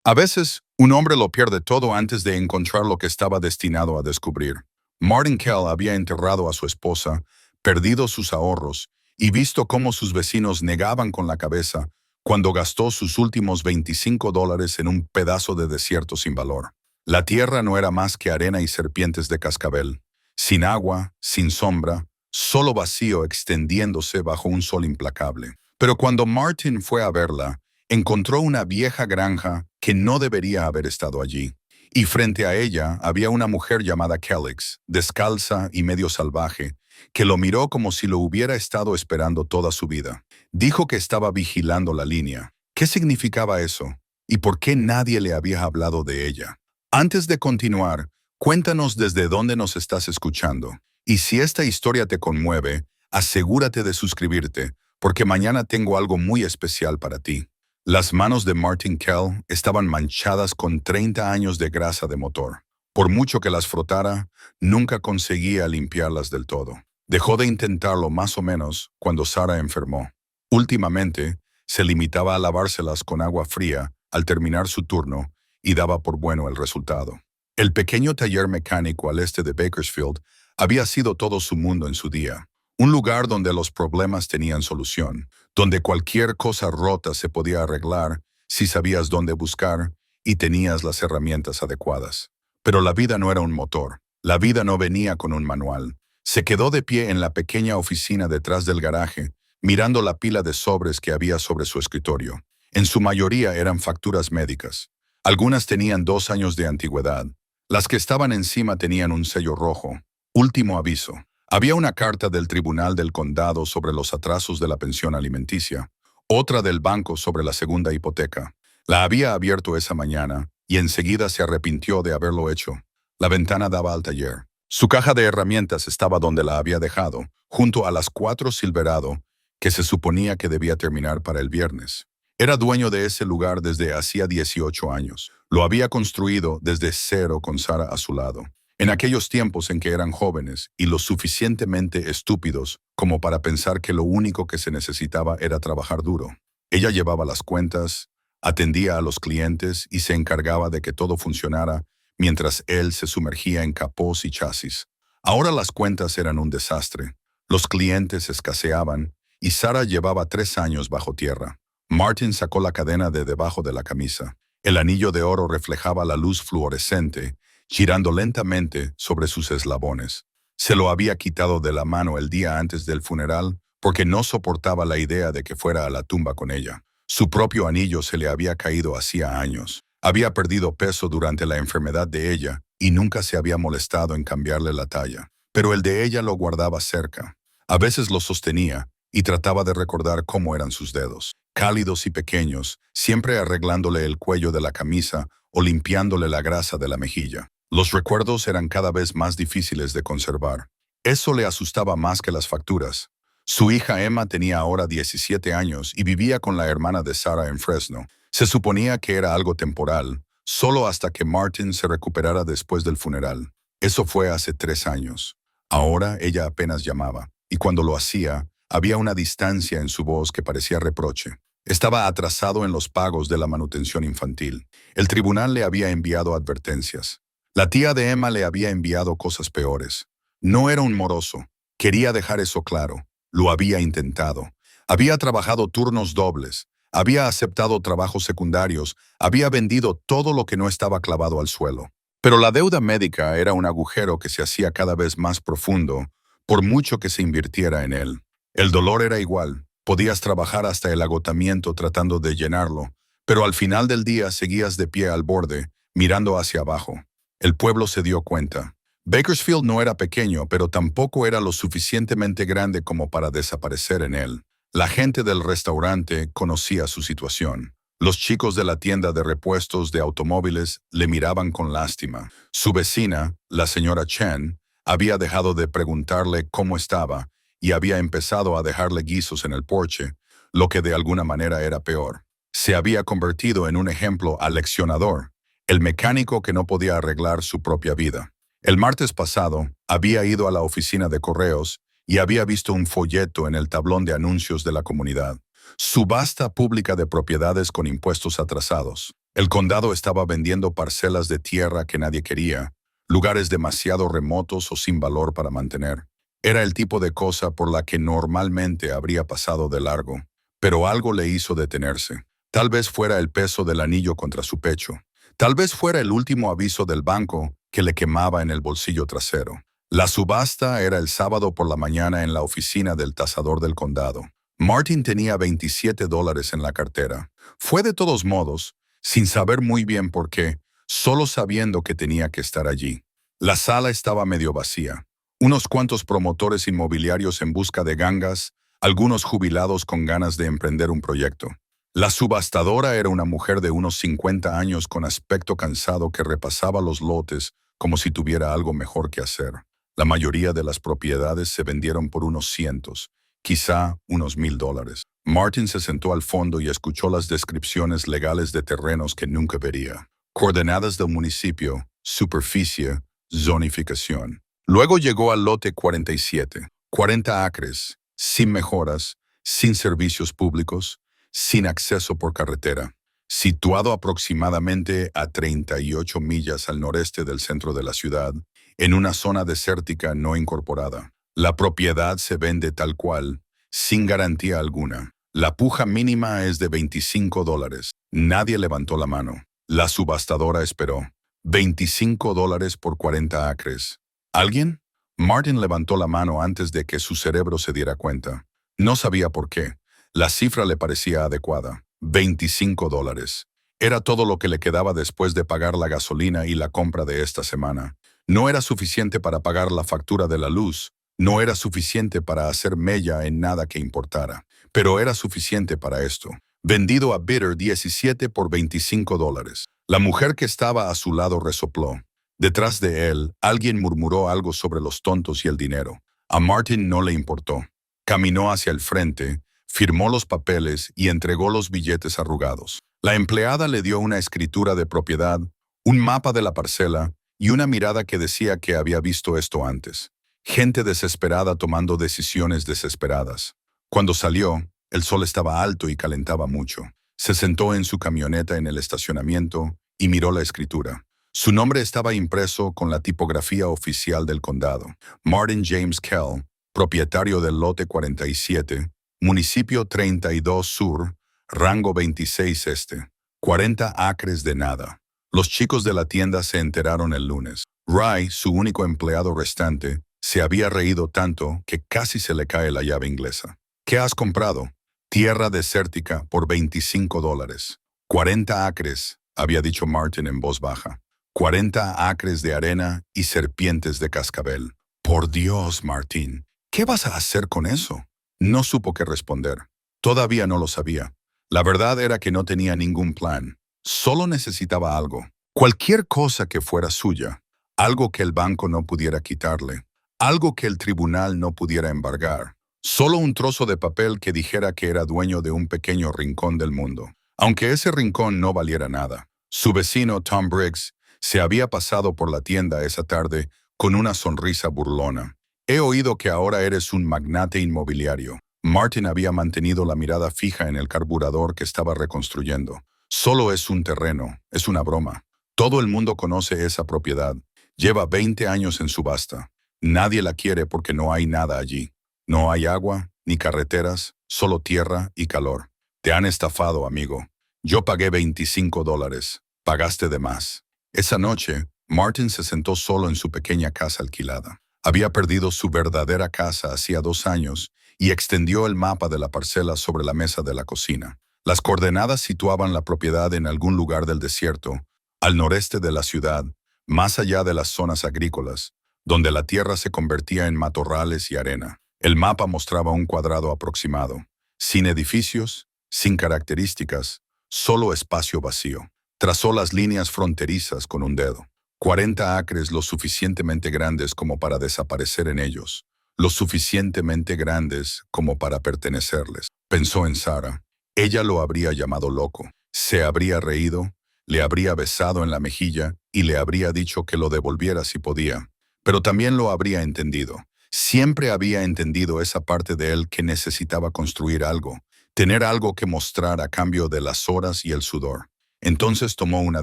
A veces, un hombre lo pierde todo antes de encontrar lo que estaba destinado a descubrir. Martin Kell había enterrado a su esposa, perdido sus ahorros y visto cómo sus vecinos negaban con la cabeza cuando gastó sus últimos $25 en un pedazo de desierto sin valor. La tierra no era más que arena y serpientes de cascabel, sin agua, sin sombra, solo vacío extendiéndose bajo un sol implacable. Pero cuando Martin fue a verla, encontró una vieja granja que no debería haber estado allí. Y frente a ella había una mujer llamada Kellix, descalza y medio salvaje, que lo miró como si lo hubiera estado esperando toda su vida. Dijo que estaba vigilando la línea. ¿Qué significaba eso? ¿Y por qué nadie le había hablado de ella? Antes de continuar, cuéntanos desde dónde nos estás escuchando. Y si esta historia te conmueve, asegúrate de suscribirte, porque mañana tengo algo muy especial para ti. Las manos de Martin Kell estaban manchadas con 30 años de grasa de motor. Por mucho que las frotara, nunca conseguía limpiarlas del todo. Dejó de intentarlo más o menos cuando Sarah enfermó. Últimamente, se limitaba a lavárselas con agua fría al terminar su turno y daba por bueno el resultado. El pequeño taller mecánico al este de Bakersfield había sido todo su mundo en su día. Un lugar donde los problemas tenían solución, donde cualquier cosa rota se podía arreglar si sabías dónde buscar y tenías las herramientas adecuadas. Pero la vida no era un motor. La vida no venía con un manual. Se quedó de pie en la pequeña oficina detrás del garaje, mirando la pila de sobres que había sobre su escritorio. En su mayoría eran facturas médicas. Algunas tenían 2 años de antigüedad. Las que estaban encima tenían un sello rojo. Último aviso. Había una carta del Tribunal del Condado sobre los atrasos de la pensión alimenticia, otra del banco sobre la segunda hipoteca. La había abierto esa mañana y enseguida se arrepintió de haberlo hecho. La ventana daba al taller. Su caja de herramientas estaba donde la había dejado, junto a las 4 Silverado, que se suponía que debía terminar para el viernes. Era dueño de ese lugar desde hacía 18 años. Lo había construido desde cero con Sarah a su lado. En aquellos tiempos en que eran jóvenes y lo suficientemente estúpidos como para pensar que lo único que se necesitaba era trabajar duro. Ella llevaba las cuentas, atendía a los clientes y se encargaba de que todo funcionara mientras él se sumergía en capós y chasis. Ahora las cuentas eran un desastre. Los clientes escaseaban y Sarah llevaba 3 años bajo tierra. Martin sacó la cadena de debajo de la camisa. El anillo de oro reflejaba la luz fluorescente, girando lentamente sobre sus eslabones. Se lo había quitado de la mano el día antes del funeral porque no soportaba la idea de que fuera a la tumba con ella. Su propio anillo se le había caído hacía años. Había perdido peso durante la enfermedad de ella y nunca se había molestado en cambiarle la talla. Pero el de ella lo guardaba cerca. A veces lo sostenía y trataba de recordar cómo eran sus dedos, cálidos y pequeños, siempre arreglándole el cuello de la camisa o limpiándole la grasa de la mejilla. Los recuerdos eran cada vez más difíciles de conservar. Eso le asustaba más que las facturas. Su hija Emma tenía ahora 17 años y vivía con la hermana de Sarah en Fresno. Se suponía que era algo temporal, solo hasta que Martin se recuperara después del funeral. Eso fue hace 3 años. Ahora ella apenas llamaba, y cuando lo hacía, había una distancia en su voz que parecía reproche. Estaba atrasado en los pagos de la manutención infantil. El tribunal le había enviado advertencias. La tía de Emma le había enviado cosas peores. No era un moroso. Quería dejar eso claro. Lo había intentado. Había trabajado turnos dobles. Había aceptado trabajos secundarios. Había vendido todo lo que no estaba clavado al suelo. Pero la deuda médica era un agujero que se hacía cada vez más profundo, por mucho que se invirtiera en él. El dolor era igual. Podías trabajar hasta el agotamiento tratando de llenarlo, pero al final del día seguías de pie al borde, mirando hacia abajo. El pueblo se dio cuenta. Bakersfield no era pequeño, pero tampoco era lo suficientemente grande como para desaparecer en él. La gente del restaurante conocía su situación. Los chicos de la tienda de repuestos de automóviles le miraban con lástima. Su vecina, la señora Chen, había dejado de preguntarle cómo estaba y había empezado a dejarle guisos en el porche, lo que de alguna manera era peor. Se había convertido en un ejemplo aleccionador, el mecánico que no podía arreglar su propia vida. El martes pasado, había ido a la oficina de correos y había visto un folleto en el tablón de anuncios de la comunidad. Subasta pública de propiedades con impuestos atrasados. El condado estaba vendiendo parcelas de tierra que nadie quería, lugares demasiado remotos o sin valor para mantener. Era el tipo de cosa por la que normalmente habría pasado de largo, pero algo le hizo detenerse. Tal vez fuera el peso del anillo contra su pecho. Tal vez fuera el último aviso del banco que le quemaba en el bolsillo trasero. La subasta era el sábado por la mañana en la oficina del tasador del condado. Martin tenía $27 en la cartera. Fue de todos modos, sin saber muy bien por qué, solo sabiendo que tenía que estar allí. La sala estaba medio vacía. Unos cuantos promotores inmobiliarios en busca de gangas, algunos jubilados con ganas de emprender un proyecto. La subastadora era una mujer de unos 50 años con aspecto cansado que repasaba los lotes como si tuviera algo mejor que hacer. La mayoría de las propiedades se vendieron por unos cientos, quizá unos $1,000. Martin se sentó al fondo y escuchó las descripciones legales de terrenos que nunca vería. Coordenadas del municipio, superficie, zonificación. Luego llegó al lote 47, 40 acres, sin mejoras, sin servicios públicos, sin acceso por carretera, situado aproximadamente a 38 millas al noreste del centro de la ciudad, en una zona desértica no incorporada. La propiedad se vende tal cual, sin garantía alguna. La puja mínima es de $25. Nadie levantó la mano. La subastadora esperó. $25 por 40 acres. ¿Alguien? Martin levantó la mano antes de que su cerebro se diera cuenta. No sabía por qué. La cifra le parecía adecuada. $25. Era todo lo que le quedaba después de pagar la gasolina y la compra de esta semana. No era suficiente para pagar la factura de la luz. No era suficiente para hacer mella en nada que importara. Pero era suficiente para esto. Vendido a bidder 17 por $25. La mujer que estaba a su lado resopló. Detrás de él, alguien murmuró algo sobre los tontos y el dinero. A Martin no le importó. Caminó hacia el frente, firmó los papeles y entregó los billetes arrugados. La empleada le dio una escritura de propiedad, un mapa de la parcela y una mirada que decía que había visto esto antes. Gente desesperada tomando decisiones desesperadas. Cuando salió, el sol estaba alto y calentaba mucho. Se sentó en su camioneta en el estacionamiento y miró la escritura. Su nombre estaba impreso con la tipografía oficial del condado. Martin James Kell, propietario del lote 47, municipio 32 Sur, rango 26 Este. 40 acres de nada. Los chicos de la tienda se enteraron el lunes. Ray, su único empleado restante, se había reído tanto que casi se le cae la llave inglesa. ¿Qué has comprado? Tierra desértica por $25. 40 acres, había dicho Martin en voz baja. 40 acres de arena y serpientes de cascabel. Por Dios, Martin, ¿qué vas a hacer con eso? No supo qué responder. Todavía no lo sabía. La verdad era que no tenía ningún plan. Solo necesitaba algo. Cualquier cosa que fuera suya. Algo que el banco no pudiera quitarle. Algo que el tribunal no pudiera embargar. Solo un trozo de papel que dijera que era dueño de un pequeño rincón del mundo. Aunque ese rincón no valiera nada. Su vecino, Tom Briggs, se había pasado por la tienda esa tarde con una sonrisa burlona. He oído que ahora eres un magnate inmobiliario. Martin había mantenido la mirada fija en el carburador que estaba reconstruyendo. Solo es un terreno, es una broma. Todo el mundo conoce esa propiedad. Lleva 20 años en subasta. Nadie la quiere porque no hay nada allí. No hay agua, ni carreteras, solo tierra y calor. Te han estafado, amigo. Yo pagué $25. Pagaste de más. Esa noche, Martin se sentó solo en su pequeña casa alquilada. Había perdido su verdadera casa hacía 2 años y extendió el mapa de la parcela sobre la mesa de la cocina. Las coordenadas situaban la propiedad en algún lugar del desierto, al noreste de la ciudad, más allá de las zonas agrícolas, donde la tierra se convertía en matorrales y arena. El mapa mostraba un cuadrado aproximado, sin edificios, sin características, solo espacio vacío. Trazó las líneas fronterizas con un dedo. 40 acres lo suficientemente grandes como para desaparecer en ellos, lo suficientemente grandes como para pertenecerles. Pensó en Sarah. Ella lo habría llamado loco. Se habría reído, le habría besado en la mejilla y le habría dicho que lo devolviera si podía. Pero también lo habría entendido. Siempre había entendido esa parte de él que necesitaba construir algo, tener algo que mostrar a cambio de las horas y el sudor. Entonces tomó una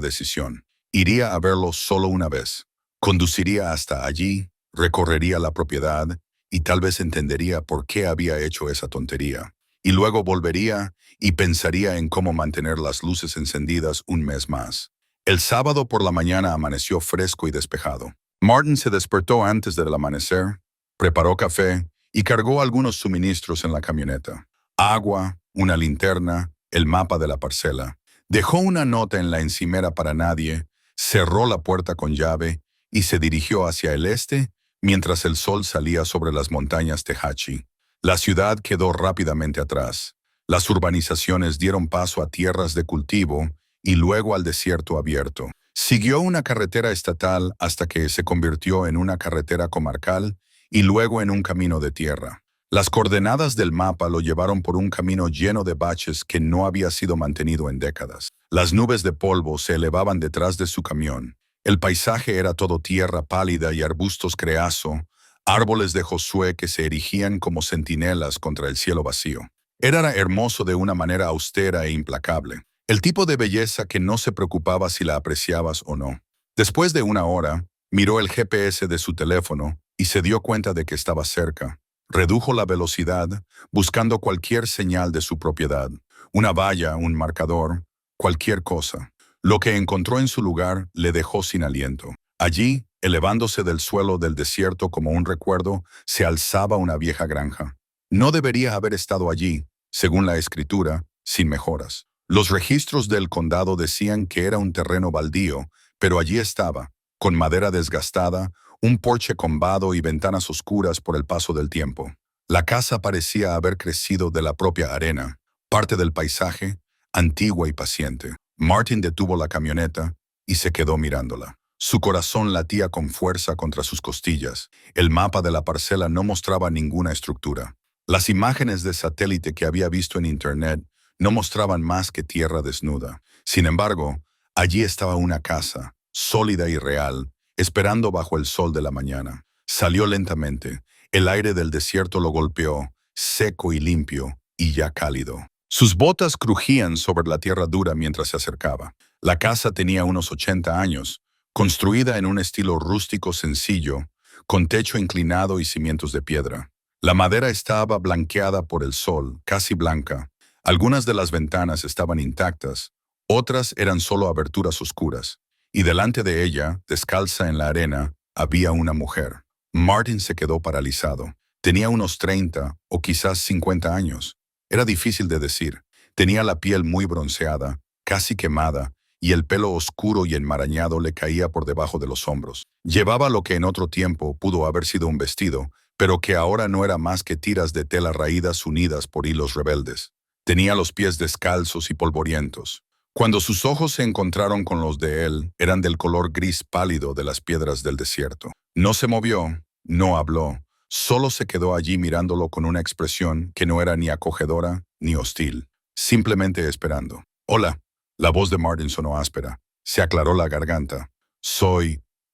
decisión. Iría a verlo solo una vez. Conduciría hasta allí, recorrería la propiedad y tal vez entendería por qué había hecho esa tontería. Y luego volvería y pensaría en cómo mantener las luces encendidas un mes más. El sábado por la mañana amaneció fresco y despejado. Martin se despertó antes del amanecer, preparó café y cargó algunos suministros en la camioneta. Agua, una linterna, el mapa de la parcela. Dejó una nota en la encimera para nadie, cerró la puerta con llave y se dirigió hacia el este mientras el sol salía sobre las montañas Tehachi. La ciudad quedó rápidamente atrás. Las urbanizaciones dieron paso a tierras de cultivo y luego al desierto abierto. Siguió una carretera estatal hasta que se convirtió en una carretera comarcal y luego en un camino de tierra. Las coordenadas del mapa lo llevaron por un camino lleno de baches que no había sido mantenido en décadas. Las nubes de polvo se elevaban detrás de su camión. El paisaje era todo tierra pálida y arbustos creazo, árboles de Josué que se erigían como centinelas contra el cielo vacío. Era hermoso de una manera austera e implacable. El tipo de belleza que no se preocupaba si la apreciabas o no. Después de una hora, miró el GPS de su teléfono y se dio cuenta de que estaba cerca. Redujo la velocidad, buscando cualquier señal de su propiedad. Una valla, un marcador, cualquier cosa. Lo que encontró en su lugar le dejó sin aliento. Allí, elevándose del suelo del desierto como un recuerdo, se alzaba una vieja granja. No debería haber estado allí, según la escritura, sin mejoras. Los registros del condado decían que era un terreno baldío, pero allí estaba, con madera desgastada, un porche combado y ventanas oscuras por el paso del tiempo. La casa parecía haber crecido de la propia arena, parte del paisaje, antigua y paciente. Martin detuvo la camioneta y se quedó mirándola. Su corazón latía con fuerza contra sus costillas. El mapa de la parcela no mostraba ninguna estructura. Las imágenes de satélite que había visto en Internet no mostraban más que tierra desnuda. Sin embargo, allí estaba una casa, sólida y real, esperando bajo el sol de la mañana. Salió lentamente. El aire del desierto lo golpeó, seco y limpio, y ya cálido. Sus botas crujían sobre la tierra dura mientras se acercaba. La casa tenía unos 80 años, construida en un estilo rústico sencillo, con techo inclinado y cimientos de piedra. La madera estaba blanqueada por el sol, casi blanca. Algunas de las ventanas estaban intactas, otras eran solo aberturas oscuras, y delante de ella, descalza en la arena, había una mujer. Martin se quedó paralizado. Tenía unos 30 o quizás 50 años. Era difícil de decir. Tenía la piel muy bronceada, casi quemada, y el pelo oscuro y enmarañado le caía por debajo de los hombros. Llevaba lo que en otro tiempo pudo haber sido un vestido, pero que ahora no era más que tiras de tela raídas unidas por hilos rebeldes. Tenía los pies descalzos y polvorientos. Cuando sus ojos se encontraron con los de él, eran del color gris pálido de las piedras del desierto. No se movió, no habló, solo se quedó allí mirándolo con una expresión que no era ni acogedora ni hostil, simplemente esperando. «Hola». La voz de Martin sonó áspera. Se aclaró la garganta.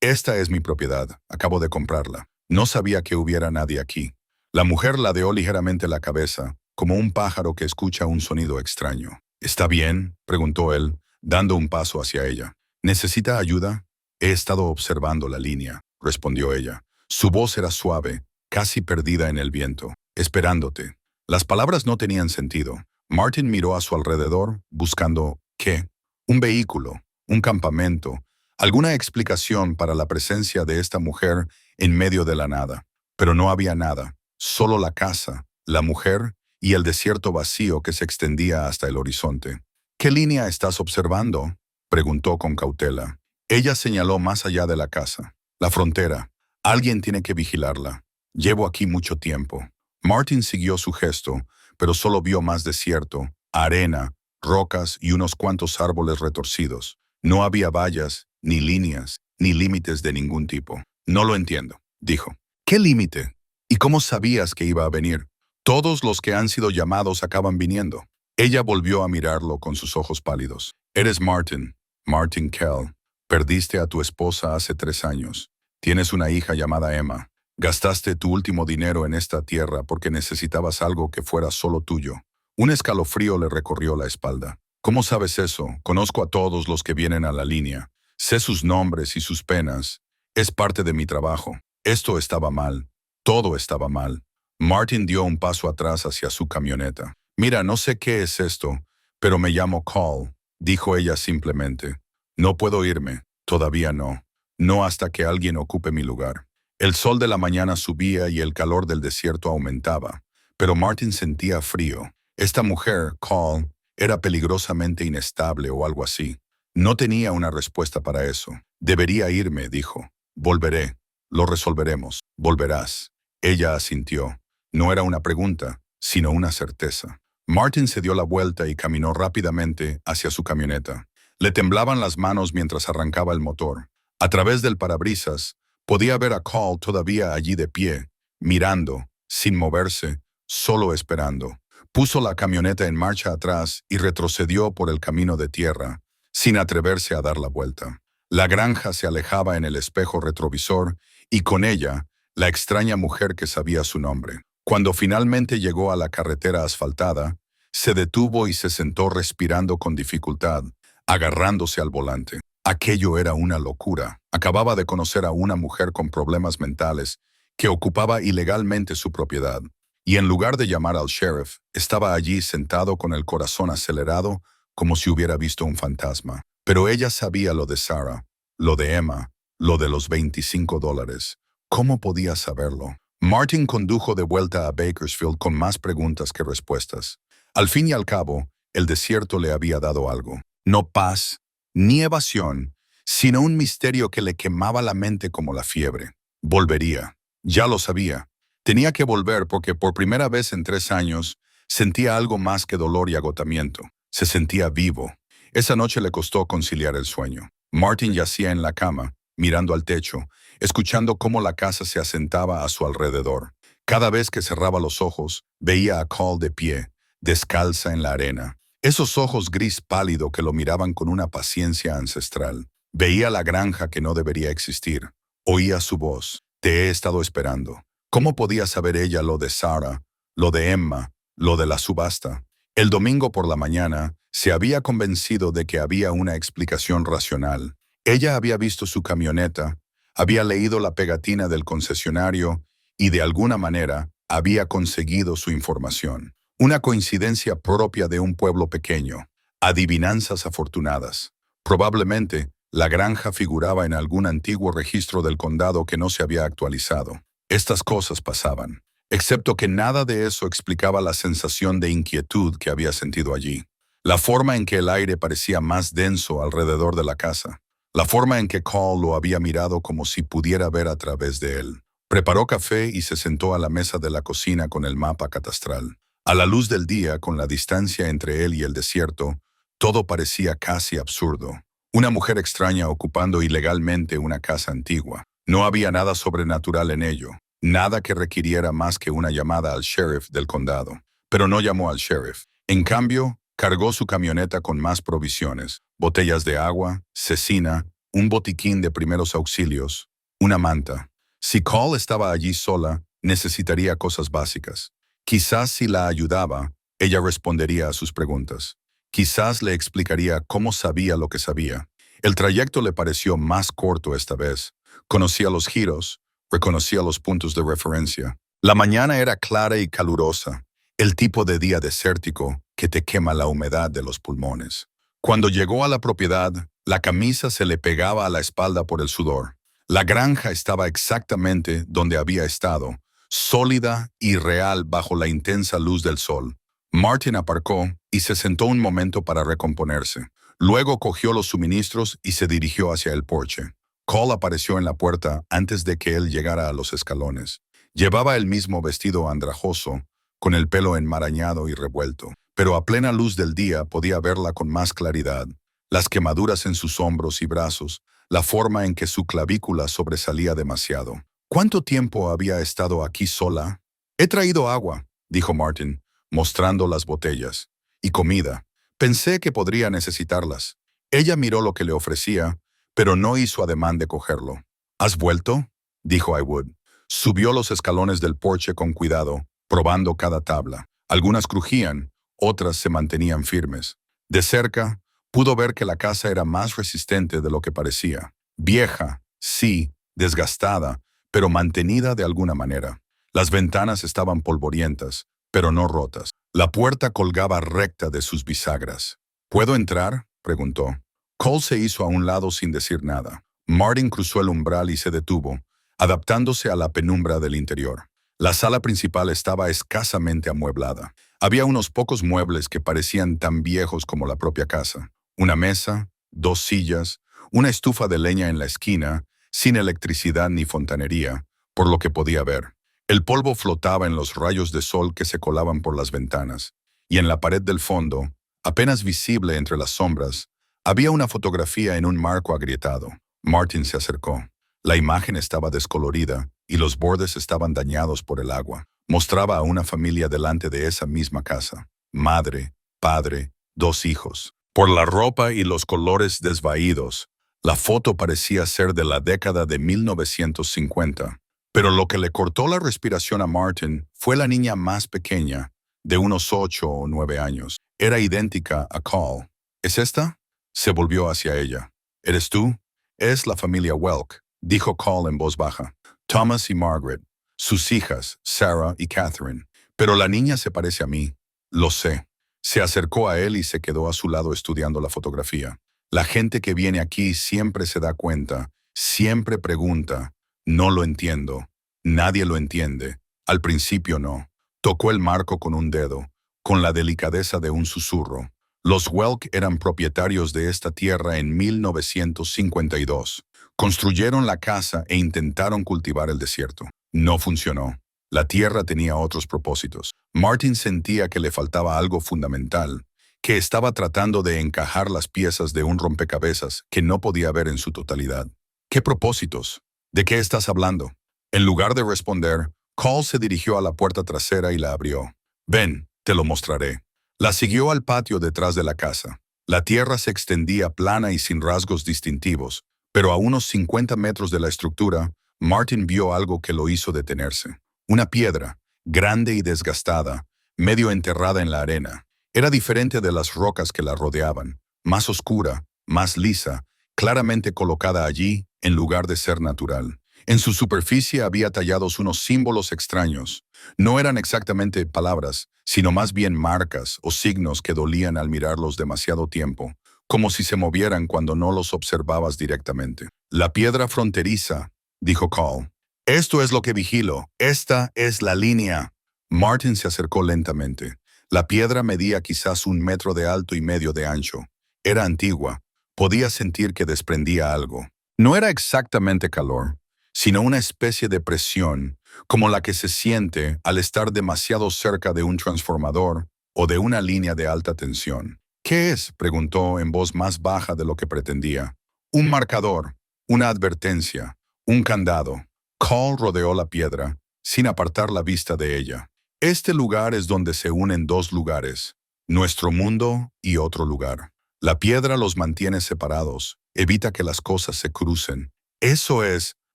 «Esta es mi propiedad. Acabo de comprarla. No sabía que hubiera nadie aquí». La mujer ladeó ligeramente la cabeza, como un pájaro que escucha un sonido extraño. «¿Está bien?», preguntó él, dando un paso hacia ella. «¿Necesita ayuda?» «He estado observando la línea», respondió ella. Su voz era suave, casi perdida en el viento. «Esperándote». Las palabras no tenían sentido. Martin miró a su alrededor, buscando ¿qué? Un vehículo, un campamento, alguna explicación para la presencia de esta mujer en medio de la nada. Pero no había nada, solo la casa, la mujer y el desierto vacío que se extendía hasta el horizonte. «¿Qué línea estás observando?», preguntó con cautela. Ella señaló más allá de la casa. «La frontera. Alguien tiene que vigilarla. Llevo aquí mucho tiempo». Martin siguió su gesto, pero solo vio más desierto, arena, rocas y unos cuantos árboles retorcidos. No había vallas, ni líneas, ni límites de ningún tipo. «No lo entiendo», dijo. «¿Qué límite? ¿Y cómo sabías que iba a venir? Todos los que han sido llamados acaban viniendo». Ella volvió a mirarlo con sus ojos pálidos. «Eres Martin, Martin Kell. Perdiste a tu esposa hace 3 años. Tienes una hija llamada Emma. Gastaste tu último dinero en esta tierra porque necesitabas algo que fuera solo tuyo». Un escalofrío le recorrió la espalda. ¿Cómo sabes eso? Conozco a todos los que vienen a la línea. Sé sus nombres y sus penas. Es parte de mi trabajo. Esto estaba mal. Todo estaba mal. Martin dio un paso atrás hacia su camioneta. Mira, no sé qué es esto, pero me llamo Call, dijo ella simplemente. No puedo irme. Todavía no. No hasta que alguien ocupe mi lugar. El sol de la mañana subía y el calor del desierto aumentaba, pero Martin sentía frío. Esta mujer, Call, era peligrosamente inestable o algo así. No tenía una respuesta para eso. Debería irme, dijo. Volveré. Lo resolveremos. Volverás. Ella asintió. No era una pregunta, sino una certeza. Martin se dio la vuelta y caminó rápidamente hacia su camioneta. Le temblaban las manos mientras arrancaba el motor. A través del parabrisas, podía ver a Call todavía allí de pie, mirando, sin moverse, solo esperando. Puso la camioneta en marcha atrás y retrocedió por el camino de tierra, sin atreverse a dar la vuelta. La granja se alejaba en el espejo retrovisor y con ella, la extraña mujer que sabía su nombre. Cuando finalmente llegó a la carretera asfaltada, se detuvo y se sentó respirando con dificultad, agarrándose al volante. Aquello era una locura. Acababa de conocer a una mujer con problemas mentales que ocupaba ilegalmente su propiedad. Y en lugar de llamar al sheriff, estaba allí sentado con el corazón acelerado como si hubiera visto un fantasma. Pero ella sabía lo de Sarah, lo de Emma, lo de los $25. ¿Cómo podía saberlo? Martin condujo de vuelta a Bakersfield con más preguntas que respuestas. Al fin y al cabo, el desierto le había dado algo. No paz, ni evasión, sino un misterio que le quemaba la mente como la fiebre. Volvería. Ya lo sabía. Tenía que volver porque por primera vez en 3 años sentía algo más que dolor y agotamiento. Se sentía vivo. Esa noche le costó conciliar el sueño. Martin yacía en la cama, mirando al techo, escuchando cómo la casa se asentaba a su alrededor. Cada vez que cerraba los ojos, veía a Call de pie, descalza en la arena. Esos ojos gris pálido que lo miraban con una paciencia ancestral. Veía la granja que no debería existir. Oía su voz. Te he estado esperando. ¿Cómo podía saber ella lo de Sarah, lo de Emma, lo de la subasta? El domingo por la mañana se había convencido de que había una explicación racional. Ella había visto su camioneta, había leído la pegatina del concesionario y de alguna manera había conseguido su información. Una coincidencia propia de un pueblo pequeño. Adivinanzas afortunadas. Probablemente, la granja figuraba en algún antiguo registro del condado que no se había actualizado. Estas cosas pasaban, excepto que nada de eso explicaba la sensación de inquietud que había sentido allí. La forma en que el aire parecía más denso alrededor de la casa. La forma en que Call lo había mirado como si pudiera ver a través de él. Preparó café y se sentó a la mesa de la cocina con el mapa catastral. A la luz del día, con la distancia entre él y el desierto, todo parecía casi absurdo. Una mujer extraña ocupando ilegalmente una casa antigua. No había nada sobrenatural en ello, nada que requiriera más que una llamada al sheriff del condado. Pero no llamó al sheriff. En cambio, cargó su camioneta con más provisiones, botellas de agua, cecina, un botiquín de primeros auxilios, una manta. Si Call estaba allí sola, necesitaría cosas básicas. Quizás si la ayudaba, ella respondería a sus preguntas. Quizás le explicaría cómo sabía lo que sabía. El trayecto le pareció más corto esta vez. Conocía los giros, reconocía los puntos de referencia. La mañana era clara y calurosa, el tipo de día desértico que te quema la humedad de los pulmones. Cuando llegó a la propiedad, la camisa se le pegaba a la espalda por el sudor. La granja estaba exactamente donde había estado, sólida y real bajo la intensa luz del sol. Martin aparcó y se sentó un momento para recomponerse. Luego cogió los suministros y se dirigió hacia el porche. Call apareció en la puerta antes de que él llegara a los escalones. Llevaba el mismo vestido andrajoso, con el pelo enmarañado y revuelto, pero a plena luz del día podía verla con más claridad. Las quemaduras en sus hombros y brazos, la forma en que su clavícula sobresalía demasiado. ¿Cuánto tiempo había estado aquí sola? He traído agua, dijo Martin, mostrando las botellas. Y comida. Pensé que podría necesitarlas. Ella miró lo que le ofrecía, pero no hizo ademán de cogerlo. ¿Has vuelto?, dijo Haywood. Subió los escalones del porche con cuidado, probando cada tabla. Algunas crujían, otras se mantenían firmes. De cerca, pudo ver que la casa era más resistente de lo que parecía. Vieja, sí, desgastada, pero mantenida de alguna manera. Las ventanas estaban polvorientas, pero no rotas. La puerta colgaba recta de sus bisagras. ¿Puedo entrar?, preguntó. Cole se hizo a un lado sin decir nada. Martin cruzó el umbral y se detuvo, adaptándose a la penumbra del interior. La sala principal estaba escasamente amueblada. Había unos pocos muebles que parecían tan viejos como la propia casa. Una mesa, dos sillas, una estufa de leña en la esquina, sin electricidad ni fontanería, por lo que podía ver. El polvo flotaba en los rayos de sol que se colaban por las ventanas, y en la pared del fondo, apenas visible entre las sombras, había una fotografía en un marco agrietado. Martin se acercó. La imagen estaba descolorida y los bordes estaban dañados por el agua. Mostraba a una familia delante de esa misma casa. Madre, padre, dos hijos. Por la ropa y los colores desvaídos, la foto parecía ser de la década de 1950. Pero lo que le cortó la respiración a Martin fue la niña más pequeña, de unos 8 o 9 años. Era idéntica a Cole. ¿Es esta? Se volvió hacia ella. ¿Eres tú? Es la familia Welk, dijo Cole en voz baja. Thomas y Margaret, sus hijas, Sarah y Catherine. Pero la niña se parece a mí. Lo sé. Se acercó a él y se quedó a su lado estudiando la fotografía. La gente que viene aquí siempre se da cuenta, siempre pregunta. No lo entiendo. Nadie lo entiende. Al principio no. Tocó el marco con un dedo, con la delicadeza de un susurro. Los Welk eran propietarios de esta tierra en 1952. Construyeron la casa e intentaron cultivar el desierto. No funcionó. La tierra tenía otros propósitos. Martin sentía que le faltaba algo fundamental, que estaba tratando de encajar las piezas de un rompecabezas que no podía ver en su totalidad. ¿Qué propósitos? ¿De qué estás hablando? En lugar de responder, Cole se dirigió a la puerta trasera y la abrió. Ven, te lo mostraré. La siguió al patio detrás de la casa. La tierra se extendía plana y sin rasgos distintivos, pero a unos 50 metros de la estructura, Martin vio algo que lo hizo detenerse. Una piedra, grande y desgastada, medio enterrada en la arena. Era diferente de las rocas que la rodeaban, más oscura, más lisa, claramente colocada allí en lugar de ser natural. En su superficie había tallados unos símbolos extraños. No eran exactamente palabras, sino más bien marcas o signos que dolían al mirarlos demasiado tiempo, como si se movieran cuando no los observabas directamente. La piedra fronteriza, dijo Cole. Esto es lo que vigilo. Esta es la línea. Martin se acercó lentamente. La piedra medía quizás 1,5 metros de alto y medio de ancho. Era antigua. Podía sentir que desprendía algo. No era exactamente calor, sino una especie de presión, como la que se siente al estar demasiado cerca de un transformador o de una línea de alta tensión. ¿Qué es?, preguntó en voz más baja de lo que pretendía. Un marcador, una advertencia, un candado. Cole rodeó la piedra, sin apartar la vista de ella. Este lugar es donde se unen dos lugares, nuestro mundo y otro lugar. La piedra los mantiene separados, evita que las cosas se crucen. Eso es.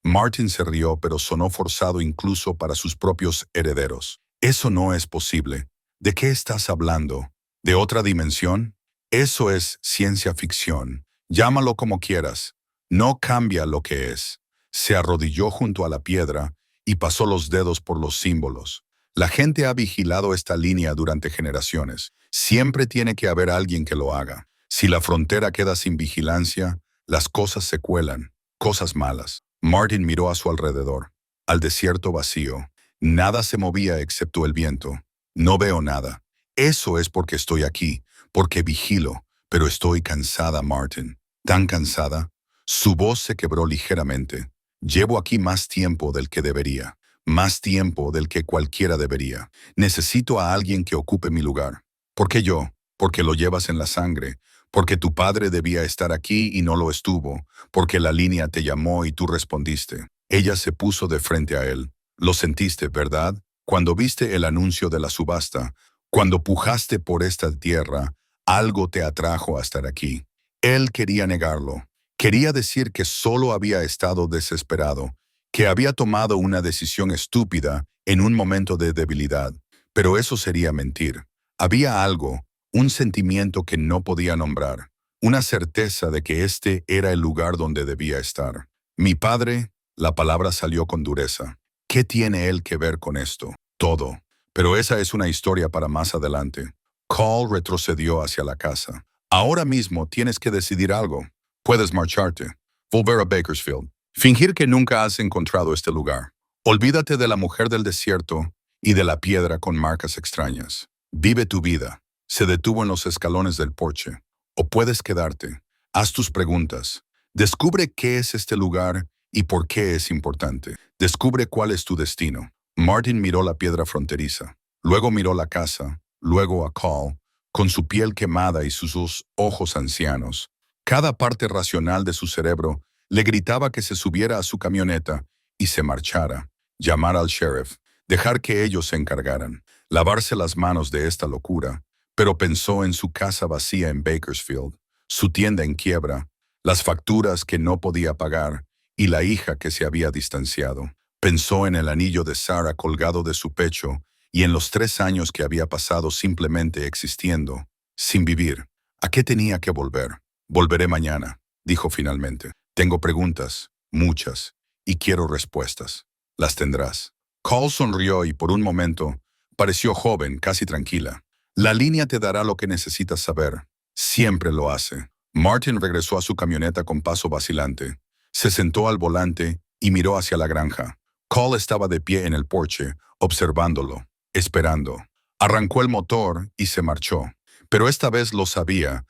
Martin se rió, pero sonó forzado incluso para sus propios herederos. Eso no es posible. ¿De qué estás hablando? ¿De otra dimensión? Eso es ciencia ficción. Llámalo como quieras. No cambia lo que es. Se arrodilló junto a la piedra y pasó los dedos por los símbolos. La gente ha vigilado esta línea durante generaciones. Siempre tiene que haber alguien que lo haga. Si la frontera queda sin vigilancia, las cosas se cuelan, cosas malas. Martin miró a su alrededor, al desierto vacío. Nada se movía excepto el viento. No veo nada. Eso es porque estoy aquí, porque vigilo, pero estoy cansada, Martin. ¿Tan cansada? Su voz se quebró ligeramente. Llevo aquí más tiempo del que debería, más tiempo del que cualquiera debería. Necesito a alguien que ocupe mi lugar. ¿Por qué yo? Porque lo llevas en la sangre. Porque tu padre debía estar aquí y no lo estuvo, porque la línea te llamó y tú respondiste. Ella se puso de frente a él. Lo sentiste, ¿verdad? Cuando viste el anuncio de la subasta, cuando pujaste por esta tierra, algo te atrajo a estar aquí. Él quería negarlo. Quería decir que solo había estado desesperado, que había tomado una decisión estúpida en un momento de debilidad. Pero eso sería mentir. Había algo, un sentimiento que no podía nombrar, una certeza de que este era el lugar donde debía estar. Mi padre, la palabra salió con dureza. ¿Qué tiene él que ver con esto? Todo. Pero esa es una historia para más adelante. Cole retrocedió hacia la casa. Ahora mismo tienes que decidir algo. Puedes marcharte, volver a Bakersfield, fingir que nunca has encontrado este lugar. Olvídate de la mujer del desierto y de la piedra con marcas extrañas. Vive tu vida. Se detuvo en los escalones del porche. O puedes quedarte. Haz tus preguntas. Descubre qué es este lugar y por qué es importante. Descubre cuál es tu destino. Martin miró la piedra fronteriza. Luego miró la casa. Luego a Cole, con su piel quemada y sus ojos ancianos. Cada parte racional de su cerebro le gritaba que se subiera a su camioneta y se marchara. Llamar al sheriff. Dejar que ellos se encargaran. Lavarse las manos de esta locura. Pero pensó en su casa vacía en Bakersfield, su tienda en quiebra, las facturas que no podía pagar y la hija que se había distanciado. Pensó en el anillo de Sarah colgado de su pecho y en los 3 años que había pasado simplemente existiendo, sin vivir. ¿A qué tenía que volver? Volveré mañana, dijo finalmente. Tengo preguntas, muchas, y quiero respuestas. Las tendrás. Cole sonrió y por un momento pareció joven, casi tranquila. La línea te dará lo que necesitas saber. Siempre lo hace. Martin regresó a su camioneta con paso vacilante. Se sentó al volante y miró hacia la granja. Cole estaba de pie en el porche, observándolo, esperando. Arrancó el motor y se marchó. Pero esta vez lo sabía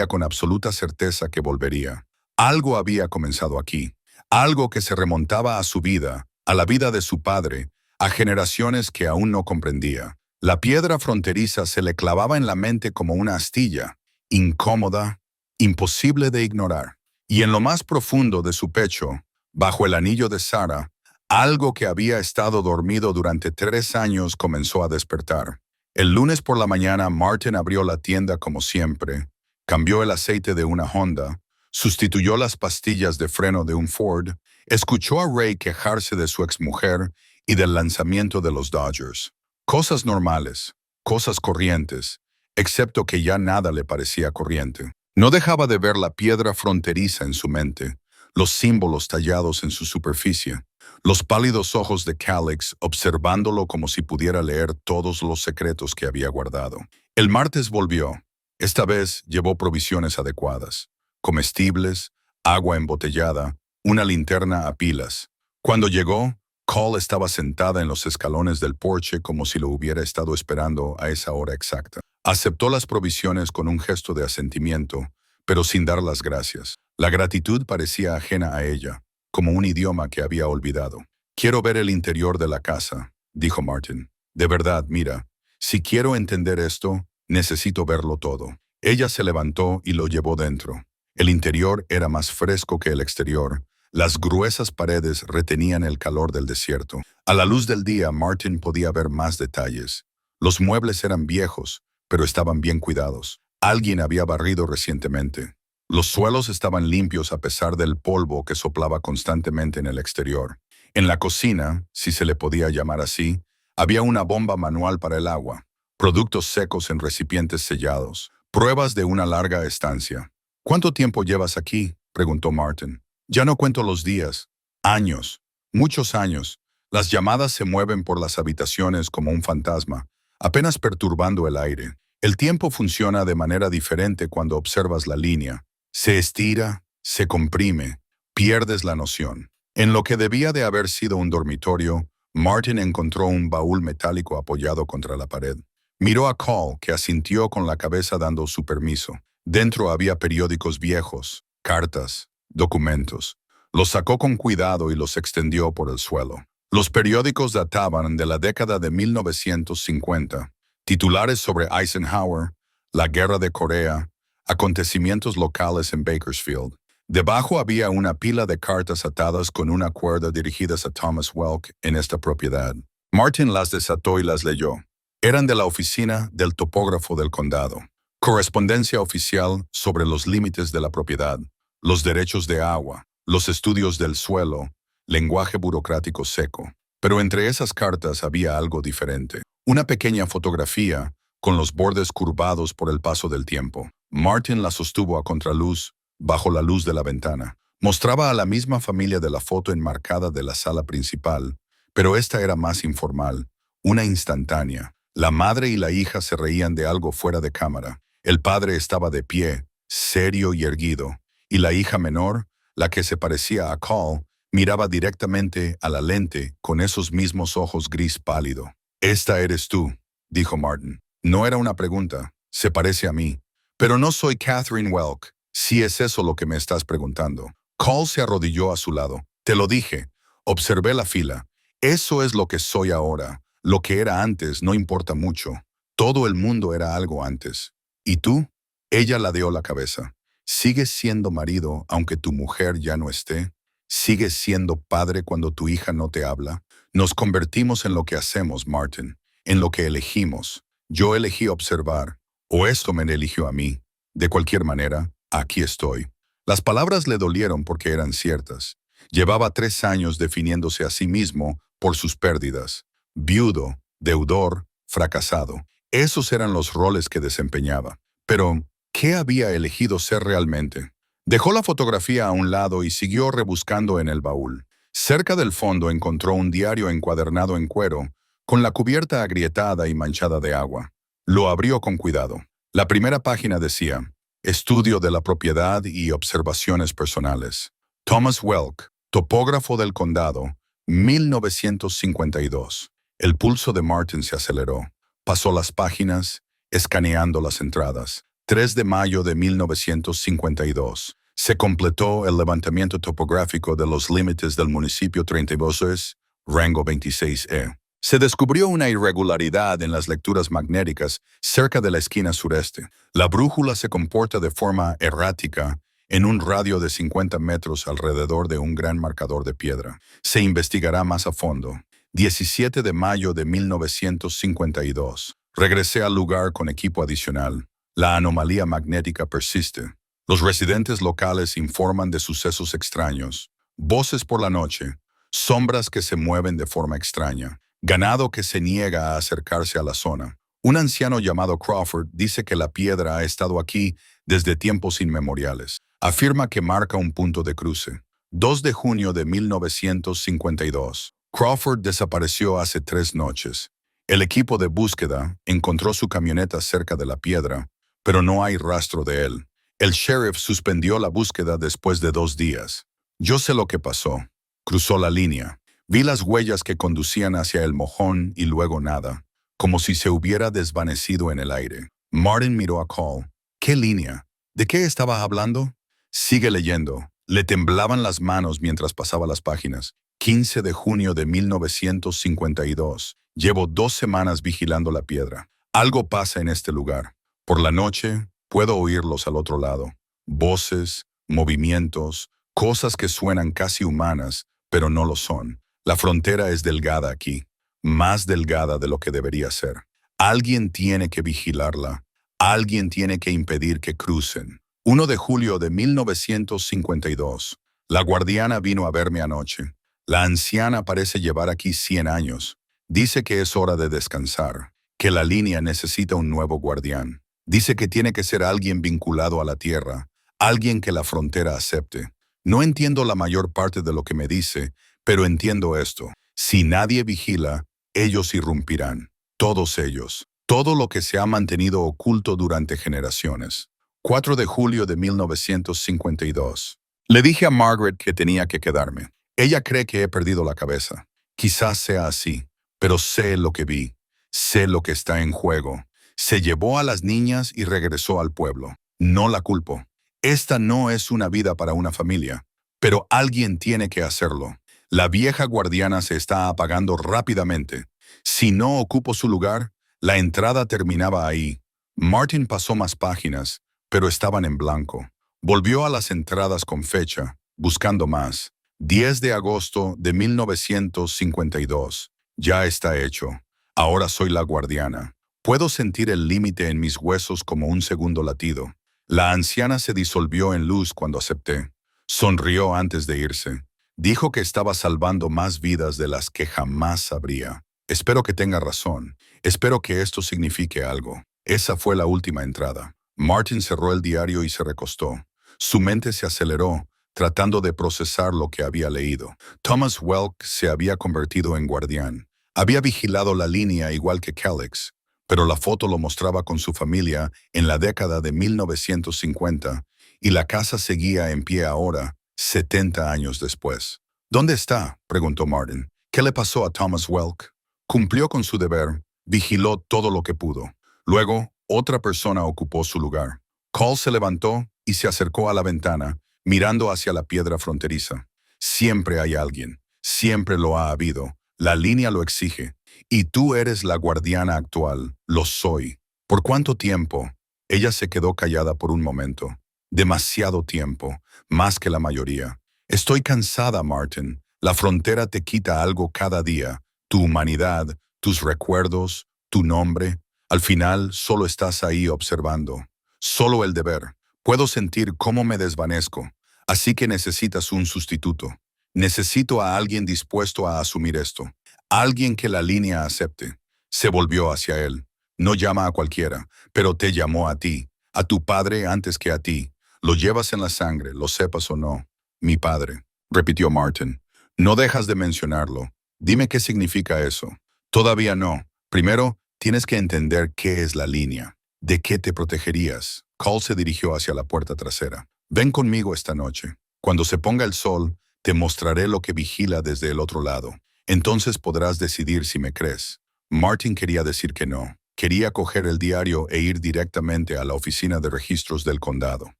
con absoluta certeza que volvería. Algo había comenzado aquí. Algo que se remontaba a su vida, a la vida de su padre, a generaciones que aún no comprendía. La piedra fronteriza se le clavaba en la mente como una astilla, incómoda, imposible de ignorar. Y en lo más profundo de su pecho, bajo el anillo de Sarah, algo que había estado dormido durante 3 años comenzó a despertar. El lunes por la mañana, Martin abrió la tienda como siempre, cambió el aceite de una Honda, sustituyó las pastillas de freno de un Ford, escuchó a Ray quejarse de su exmujer y del lanzamiento de los Dodgers. Cosas normales, cosas corrientes, excepto que ya nada le parecía corriente. No dejaba de ver la piedra fronteriza en su mente, los símbolos tallados en su superficie, los pálidos ojos de Calix observándolo como si pudiera leer todos los secretos que había guardado. El martes volvió. Esta vez llevó provisiones adecuadas, comestibles, agua embotellada, una linterna a pilas. Cuando llegó, Cole estaba sentada en los escalones del porche como si lo hubiera estado esperando a esa hora exacta. Aceptó las provisiones con un gesto de asentimiento, pero sin dar las gracias. La gratitud parecía ajena a ella, como un idioma que había olvidado. «Quiero ver el interior de la casa», dijo Martin. «De verdad, mira, si quiero entender esto, necesito verlo todo». Ella se levantó y lo llevó dentro. El interior era más fresco que el exterior. Las gruesas paredes retenían el calor del desierto. A la luz del día, Martin podía ver más detalles. Los muebles eran viejos, pero estaban bien cuidados. Alguien había barrido recientemente. Los suelos estaban limpios a pesar del polvo que soplaba constantemente en el exterior. En la cocina, si se le podía llamar así, había una bomba manual para el agua, productos secos en recipientes sellados, pruebas de una larga estancia. «¿Cuánto tiempo llevas aquí?», preguntó Martin. «Ya no cuento los días. Años. Muchos años. Las llamadas se mueven por las habitaciones como un fantasma, apenas perturbando el aire. El tiempo funciona de manera diferente cuando observas la línea. Se estira, se comprime, pierdes la noción». En lo que debía de haber sido un dormitorio, Martin encontró un baúl metálico apoyado contra la pared. Miró a Cole, que asintió con la cabeza dando su permiso. Dentro había periódicos viejos, cartas, documentos. Los sacó con cuidado y los extendió por el suelo. Los periódicos databan de la década de 1950. Titulares sobre Eisenhower, la guerra de Corea, acontecimientos locales en Bakersfield. Debajo había una pila de cartas atadas con una cuerda dirigidas a Thomas Welk en esta propiedad. Martin las desató y las leyó. Eran de la oficina del topógrafo del condado. Correspondencia oficial sobre los límites de la propiedad, los derechos de agua, los estudios del suelo, lenguaje burocrático seco. Pero entre esas cartas había algo diferente. Una pequeña fotografía con los bordes curvados por el paso del tiempo. Martin la sostuvo a contraluz, bajo la luz de la ventana. Mostraba a la misma familia de la foto enmarcada de la sala principal, pero esta era más informal, una instantánea. La madre y la hija se reían de algo fuera de cámara. El padre estaba de pie, serio y erguido, y la hija menor, la que se parecía a Call, miraba directamente a la lente con esos mismos ojos gris pálido. «Esta eres tú», dijo Martin. No era una pregunta, se parece a mí. «Pero no soy Catherine Welk, si es eso lo que me estás preguntando». Call se arrodilló a su lado. «Te lo dije. Observé la fila. Eso es lo que soy ahora. Lo que era antes no importa mucho. Todo el mundo era algo antes. ¿Y tú?» Ella ladeó la cabeza. «¿Sigues siendo marido aunque tu mujer ya no esté? ¿Sigues siendo padre cuando tu hija no te habla? Nos convertimos en lo que hacemos, Martin, en lo que elegimos. Yo elegí observar, o esto me eligió a mí. De cualquier manera, aquí estoy». Las palabras le dolieron porque eran ciertas. Llevaba 3 años definiéndose a sí mismo por sus pérdidas. Viudo, deudor, fracasado. Esos eran los roles que desempeñaba. Pero, ¿qué había elegido ser realmente? Dejó la fotografía a un lado y siguió rebuscando en el baúl. Cerca del fondo encontró un diario encuadernado en cuero, con la cubierta agrietada y manchada de agua. Lo abrió con cuidado. La primera página decía: Estudio de la propiedad y observaciones personales. Thomas Welk, topógrafo del condado, 1952. El pulso de Martin se aceleró. Pasó las páginas, escaneando las entradas. 3 de mayo de 1952. Se completó el levantamiento topográfico de los límites del municipio 32, rango 26E. Se descubrió una irregularidad en las lecturas magnéticas cerca de la esquina sureste. La brújula se comporta de forma errática en un radio de 50 metros alrededor de un gran marcador de piedra. Se investigará más a fondo. 17 de mayo de 1952. Regresé al lugar con equipo adicional. La anomalía magnética persiste. Los residentes locales informan de sucesos extraños. Voces por la noche. Sombras que se mueven de forma extraña. Ganado que se niega a acercarse a la zona. Un anciano llamado Crawford dice que la piedra ha estado aquí desde tiempos inmemoriales. Afirma que marca un punto de cruce. 2 de junio de 1952. Crawford desapareció hace 3 noches. El equipo de búsqueda encontró su camioneta cerca de la piedra, pero no hay rastro de él. El sheriff suspendió la búsqueda después de 2 días. Yo sé lo que pasó. Cruzó la línea. Vi las huellas que conducían hacia el mojón y luego nada, como si se hubiera desvanecido en el aire. Martin miró a Call. ¿Qué línea? ¿De qué estaba hablando? Sigue leyendo. Le temblaban las manos mientras pasaba las páginas. 15 de junio de 1952. Llevo 2 semanas vigilando la piedra. Algo pasa en este lugar. Por la noche, puedo oírlos al otro lado. Voces, movimientos, cosas que suenan casi humanas, pero no lo son. La frontera es delgada aquí, más delgada de lo que debería ser. Alguien tiene que vigilarla. Alguien tiene que impedir que crucen. 1 de julio de 1952. La guardiana vino a verme anoche. La anciana parece llevar aquí 100 años. Dice que es hora de descansar, que la línea necesita un nuevo guardián. Dice que tiene que ser alguien vinculado a la tierra, alguien que la frontera acepte. No entiendo la mayor parte de lo que me dice, pero entiendo esto. Si nadie vigila, ellos irrumpirán. Todos ellos. Todo lo que se ha mantenido oculto durante generaciones. 4 de julio de 1952. Le dije a Margaret que tenía que quedarme. Ella cree que he perdido la cabeza. Quizás sea así, pero sé lo que vi. Sé lo que está en juego. Se llevó a las niñas y regresó al pueblo. No la culpo. Esta no es una vida para una familia, pero alguien tiene que hacerlo. La vieja guardiana se está apagando rápidamente. Si no ocupo su lugar, la entrada terminaba ahí. Martin pasó más páginas, pero estaban en blanco. Volvió a las entradas con fecha, buscando más. 10 de agosto de 1952. Ya está hecho. Ahora soy la guardiana. Puedo sentir el límite en mis huesos como un segundo latido. La anciana se disolvió en luz cuando acepté. Sonrió antes de irse. Dijo que estaba salvando más vidas de las que jamás sabría. Espero que tenga razón. Espero que esto signifique algo. Esa fue la última entrada. Martin cerró el diario y se recostó. Su mente se aceleró, tratando de procesar lo que había leído. Thomas Welk se había convertido en guardián. Había vigilado la línea igual que Calix, pero la foto lo mostraba con su familia en la década de 1950 y la casa seguía en pie ahora, 70 años después. ¿Dónde está?, preguntó Martin. ¿Qué le pasó a Thomas Welk? Cumplió con su deber, vigiló todo lo que pudo. Luego, otra persona ocupó su lugar. Cole se levantó y se acercó a la ventana, mirando hacia la piedra fronteriza. Siempre hay alguien, siempre lo ha habido. La línea lo exige. Y tú eres la guardiana actual. Lo soy. ¿Por cuánto tiempo? Ella se quedó callada por un momento. Demasiado tiempo, más que la mayoría. Estoy cansada, Martin. La frontera te quita algo cada día. Tu humanidad, tus recuerdos, tu nombre. Al final, solo estás ahí observando. Solo el deber. Puedo sentir cómo me desvanezco. Así que necesitas un sustituto. Necesito a alguien dispuesto a asumir esto. Alguien que la línea acepte. Se volvió hacia él. No llama a cualquiera, pero te llamó a ti, a tu padre antes que a ti. Lo llevas en la sangre, lo sepas o no. Mi padre, repitió Martin. No dejas de mencionarlo. Dime qué significa eso. Todavía no. Primero, tienes que entender qué es la línea. ¿De qué te protegerías? Cole se dirigió hacia la puerta trasera. Ven conmigo esta noche. Cuando se ponga el sol, te mostraré lo que vigila desde el otro lado. Entonces podrás decidir si me crees. Martin quería decir que no. Quería coger el diario e ir directamente a la oficina de registros del condado.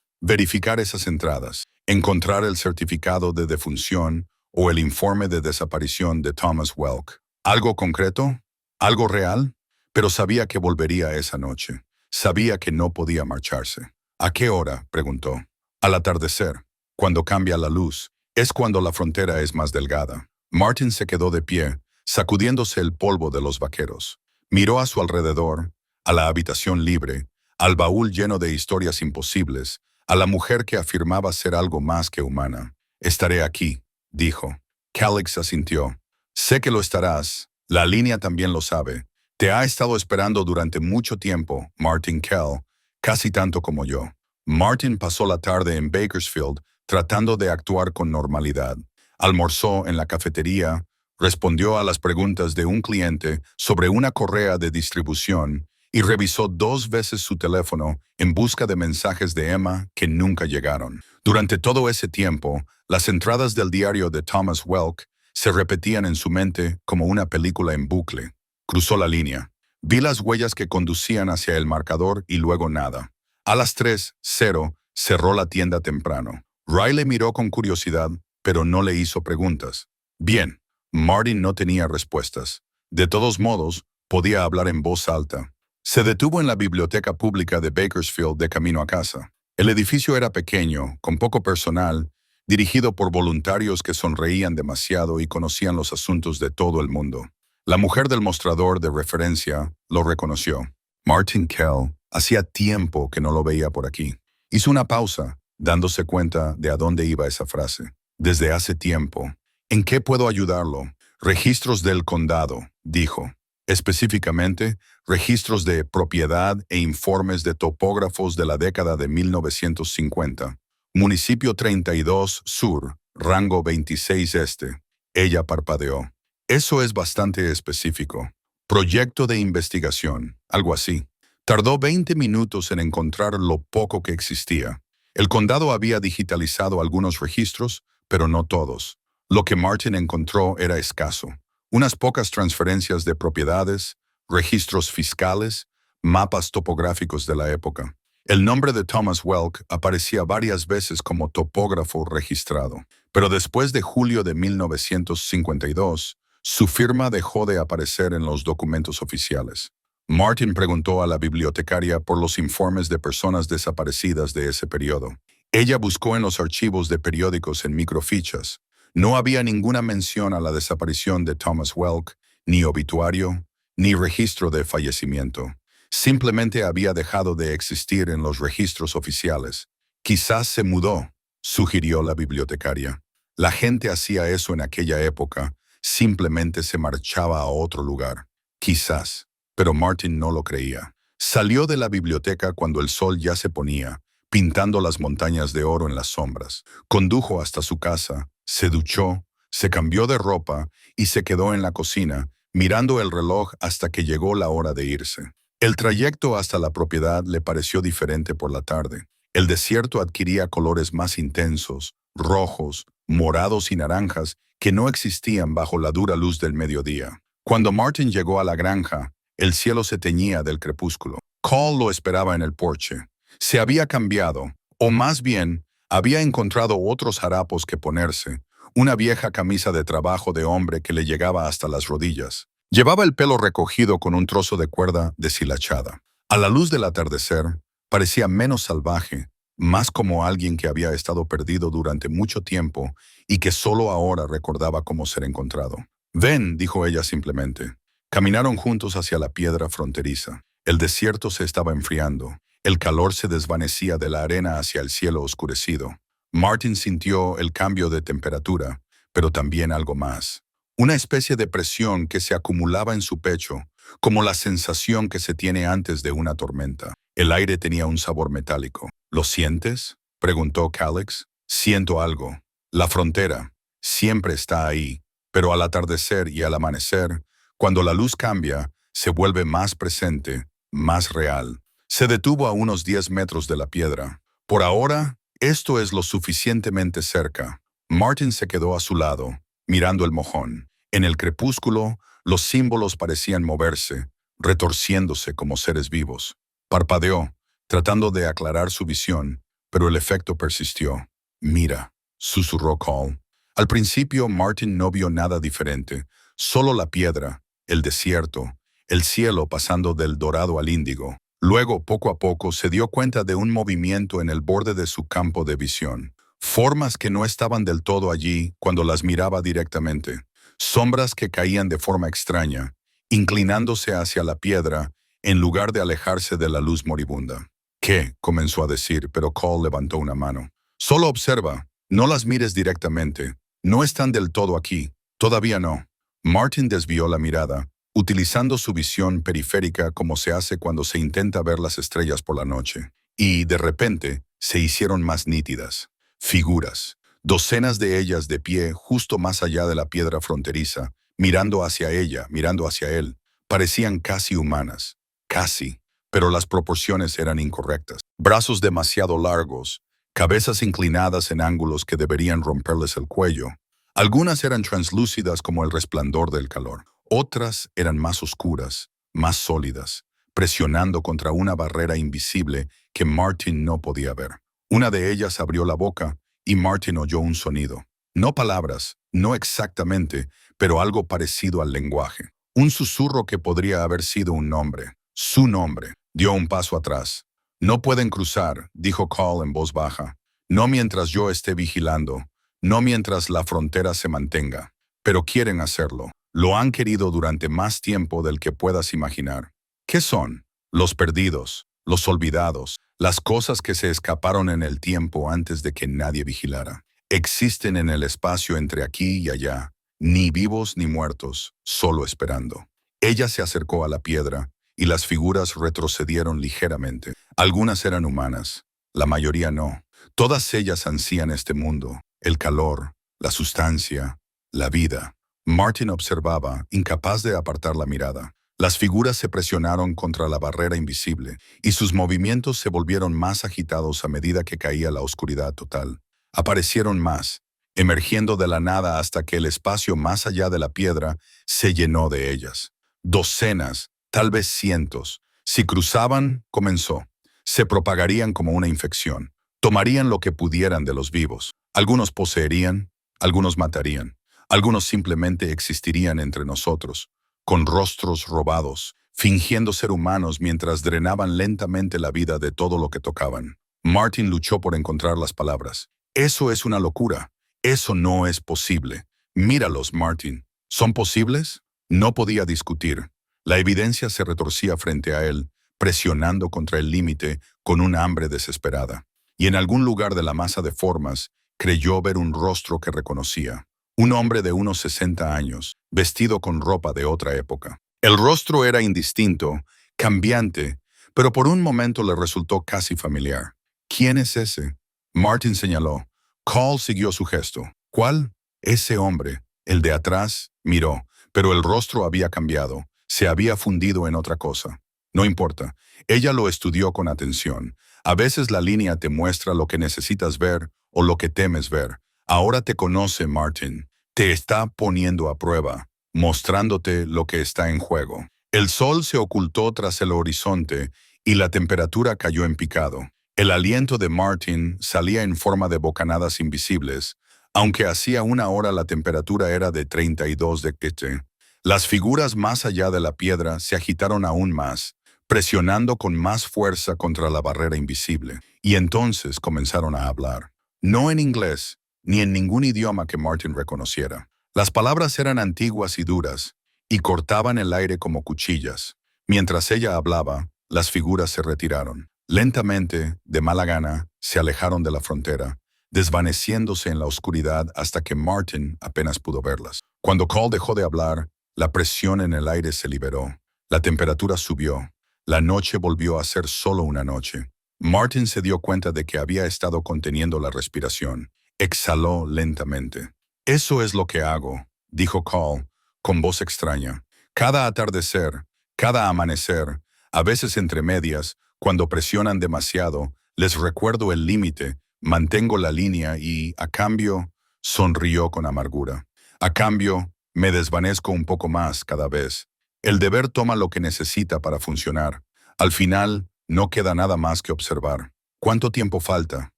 Verificar esas entradas. Encontrar el certificado de defunción o el informe de desaparición de Thomas Welk. ¿Algo concreto? ¿Algo real? Pero sabía que volvería esa noche. Sabía que no podía marcharse. ¿A qué hora?, preguntó. Al atardecer. Cuando cambia la luz. Es cuando la frontera es más delgada. Martin se quedó de pie, sacudiéndose el polvo de los vaqueros. Miró a su alrededor, a la habitación libre, al baúl lleno de historias imposibles, a la mujer que afirmaba ser algo más que humana. Estaré aquí, dijo. Calix asintió. Sé que lo estarás. La línea también lo sabe. Te ha estado esperando durante mucho tiempo, Martin Kell, casi tanto como yo. Martin pasó la tarde en Bakersfield tratando de actuar con normalidad. Almorzó en la cafetería, respondió a las preguntas de un cliente sobre una correa de distribución y revisó 2 veces su teléfono en busca de mensajes de Emma que nunca llegaron. Durante todo ese tiempo, las entradas del diario de Thomas Welk se repetían en su mente como una película en bucle. Cruzó la línea. Vi las huellas que conducían hacia el marcador y luego nada. A las 3:00 cerró la tienda temprano. Riley miró con curiosidad, pero no le hizo preguntas. Bien, Martin no tenía respuestas. De todos modos, podía hablar en voz alta. Se detuvo en la biblioteca pública de Bakersfield de camino a casa. El edificio era pequeño, con poco personal, dirigido por voluntarios que sonreían demasiado y conocían los asuntos de todo el mundo. La mujer del mostrador de referencia lo reconoció. Martin Kell, hacía tiempo que no lo veía por aquí. Hizo una pausa, dándose cuenta de a dónde iba esa frase. Desde hace tiempo. ¿En qué puedo ayudarlo? Registros del condado, dijo. Específicamente, registros de propiedad e informes de topógrafos de la década de 1950. Municipio 32 Sur, rango 26 Este. Ella parpadeó. Eso es bastante específico. Proyecto de investigación, algo así. Tardó 20 minutos en encontrar lo poco que existía. El condado había digitalizado algunos registros, pero no todos. Lo que Martin encontró era escaso. Unas pocas transferencias de propiedades, registros fiscales, mapas topográficos de la época. El nombre de Thomas Welk aparecía varias veces como topógrafo registrado, pero después de julio de 1952, su firma dejó de aparecer en los documentos oficiales. Martin preguntó a la bibliotecaria por los informes de personas desaparecidas de ese periodo. Ella buscó en los archivos de periódicos en microfichas. No había ninguna mención a la desaparición de Thomas Welk, ni obituario, ni registro de fallecimiento. Simplemente había dejado de existir en los registros oficiales. Quizás se mudó, sugirió la bibliotecaria. La gente hacía eso en aquella época, simplemente se marchaba a otro lugar. Quizás, pero Martin no lo creía. Salió de la biblioteca cuando el sol ya se ponía, pintando las montañas de oro en las sombras. Condujo hasta su casa, se duchó, se cambió de ropa y se quedó en la cocina, mirando el reloj hasta que llegó la hora de irse. El trayecto hasta la propiedad le pareció diferente por la tarde. El desierto adquiría colores más intensos, rojos, morados y naranjas, que no existían bajo la dura luz del mediodía. Cuando Martin llegó a la granja, el cielo se teñía del crepúsculo. Cole lo esperaba en el porche. Se había cambiado, o más bien, había encontrado otros harapos que ponerse, una vieja camisa de trabajo de hombre que le llegaba hasta las rodillas. Llevaba el pelo recogido con un trozo de cuerda deshilachada. A la luz del atardecer, parecía menos salvaje, más como alguien que había estado perdido durante mucho tiempo y que solo ahora recordaba cómo ser encontrado. «Ven», dijo ella simplemente. Caminaron juntos hacia la piedra fronteriza. El desierto se estaba enfriando. El calor se desvanecía de la arena hacia el cielo oscurecido. Martin sintió el cambio de temperatura, pero también algo más. Una especie de presión que se acumulaba en su pecho, como la sensación que se tiene antes de una tormenta. El aire tenía un sabor metálico. «¿Lo sientes?», preguntó Calix. «Siento algo. La frontera. Siempre está ahí, pero al atardecer y al amanecer, cuando la luz cambia, se vuelve más presente, más real». Se detuvo a unos 10 metros de la piedra. «Por ahora, esto es lo suficientemente cerca». Martin se quedó a su lado, mirando el mojón. En el crepúsculo, los símbolos parecían moverse, retorciéndose como seres vivos. Parpadeó, tratando de aclarar su visión, pero el efecto persistió. «Mira», susurró Cole. Al principio, Martin no vio nada diferente, solo la piedra, el desierto, el cielo pasando del dorado al índigo. Luego, poco a poco, se dio cuenta de un movimiento en el borde de su campo de visión. Formas que no estaban del todo allí cuando las miraba directamente. Sombras que caían de forma extraña, inclinándose hacia la piedra en lugar de alejarse de la luz moribunda. «¿Qué?», comenzó a decir, pero Cole levantó una mano. «Solo observa, no las mires directamente. No están del todo aquí, todavía no». Martin desvió la mirada, utilizando su visión periférica como se hace cuando se intenta ver las estrellas por la noche. Y, de repente, se hicieron más nítidas. Figuras, docenas de ellas de pie justo más allá de la piedra fronteriza, mirando hacia ella, mirando hacia él. Parecían casi humanas. Casi, pero las proporciones eran incorrectas. Brazos demasiado largos, cabezas inclinadas en ángulos que deberían romperles el cuello. Algunas eran translúcidas como el resplandor del calor. Otras eran más oscuras, más sólidas, presionando contra una barrera invisible que Martin no podía ver. Una de ellas abrió la boca y Martin oyó un sonido. No palabras, no exactamente, pero algo parecido al lenguaje. Un susurro que podría haber sido un nombre. Su nombre. Dio un paso atrás. «No pueden cruzar», dijo Cole en voz baja. «No mientras yo esté vigilando. No mientras la frontera se mantenga. Pero quieren hacerlo. Lo han querido durante más tiempo del que puedas imaginar». «¿Qué son?» «Los perdidos, los olvidados, las cosas que se escaparon en el tiempo antes de que nadie vigilara. Existen en el espacio entre aquí y allá, ni vivos ni muertos, solo esperando». Ella se acercó a la piedra y las figuras retrocedieron ligeramente. Algunas eran humanas, la mayoría no. Todas ellas ansían este mundo, el calor, la sustancia, la vida. Martin observaba, incapaz de apartar la mirada. Las figuras se presionaron contra la barrera invisible, y sus movimientos se volvieron más agitados a medida que caía la oscuridad total. Aparecieron más, emergiendo de la nada hasta que el espacio más allá de la piedra se llenó de ellas. Docenas, tal vez cientos. Si cruzaban, comenzó. Se propagarían como una infección. Tomarían lo que pudieran de los vivos. Algunos poseerían, algunos matarían. Algunos simplemente existirían entre nosotros, con rostros robados, fingiendo ser humanos mientras drenaban lentamente la vida de todo lo que tocaban. Martin luchó por encontrar las palabras. «Eso es una locura. Eso no es posible. Míralos, Martin. ¿Son posibles?» No podía discutir. La evidencia se retorcía frente a él, presionando contra el límite con un hambre desesperada. Y en algún lugar de la masa de formas, creyó ver un rostro que reconocía. Un hombre de unos 60 años, vestido con ropa de otra época. El rostro era indistinto, cambiante, pero por un momento le resultó casi familiar. ¿Quién es ese? Martin señaló. Cole siguió su gesto. ¿Cuál? Ese hombre. El de atrás miró, pero el rostro había cambiado. Se había fundido en otra cosa. No importa. Ella lo estudió con atención. A veces la línea te muestra lo que necesitas ver o lo que temes ver. Ahora te conoce, Martin. Te está poniendo a prueba, mostrándote lo que está en juego. El sol se ocultó tras el horizonte y la temperatura cayó en picado. El aliento de Martin salía en forma de bocanadas invisibles, aunque hacía una hora la temperatura era de 32 de Kelvin. Las figuras más allá de la piedra se agitaron aún más, presionando con más fuerza contra la barrera invisible, y entonces comenzaron a hablar. No en inglés, ni en ningún idioma que Martin reconociera. Las palabras eran antiguas y duras, y cortaban el aire como cuchillas. Mientras ella hablaba, las figuras se retiraron. Lentamente, de mala gana, se alejaron de la frontera, desvaneciéndose en la oscuridad hasta que Martin apenas pudo verlas. Cuando Cole dejó de hablar, la presión en el aire se liberó. La temperatura subió. La noche volvió a ser solo una noche. Martin se dio cuenta de que había estado conteniendo la respiración. Exhaló lentamente. «Eso es lo que hago», dijo Cole, con voz extraña. «Cada atardecer, cada amanecer, a veces entre medias, cuando presionan demasiado, les recuerdo el límite, mantengo la línea y, a cambio, sonrió con amargura. A cambio, me desvanezco un poco más cada vez. El deber toma lo que necesita para funcionar. Al final, no queda nada más que observar. ¿Cuánto tiempo falta?»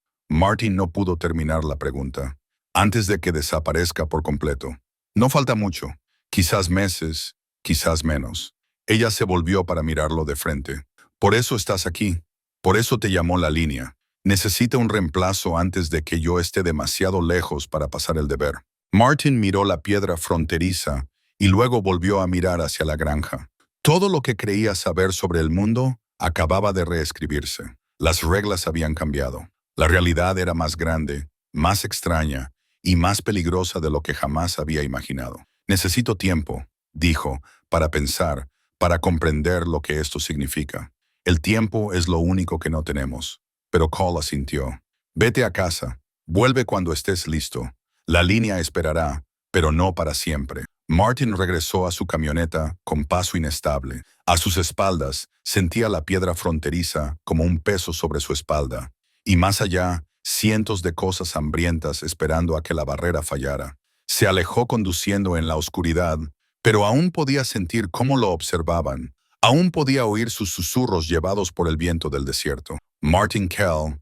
Martin no pudo terminar la pregunta. «Antes de que desaparezca por completo». «No falta mucho. Quizás meses, quizás menos». Ella se volvió para mirarlo de frente. «Por eso estás aquí. Por eso te llamó la línea. Necesita un reemplazo antes de que yo esté demasiado lejos para pasar el deber». Martin miró la piedra fronteriza y luego volvió a mirar hacia la granja. Todo lo que creía saber sobre el mundo acababa de reescribirse. Las reglas habían cambiado. La realidad era más grande, más extraña y más peligrosa de lo que jamás había imaginado. «Necesito tiempo», dijo, «para pensar, para comprender lo que esto significa. El tiempo es lo único que no tenemos». Pero Cole asintió. «Vete a casa. Vuelve cuando estés listo. La línea esperará, pero no para siempre». Martin regresó a su camioneta con paso inestable. A sus espaldas sentía la piedra fronteriza como un peso sobre su espalda. Y más allá, cientos de cosas hambrientas esperando a que la barrera fallara. Se alejó conduciendo en la oscuridad, pero aún podía sentir cómo lo observaban. Aún podía oír sus susurros llevados por el viento del desierto. Martin Kell,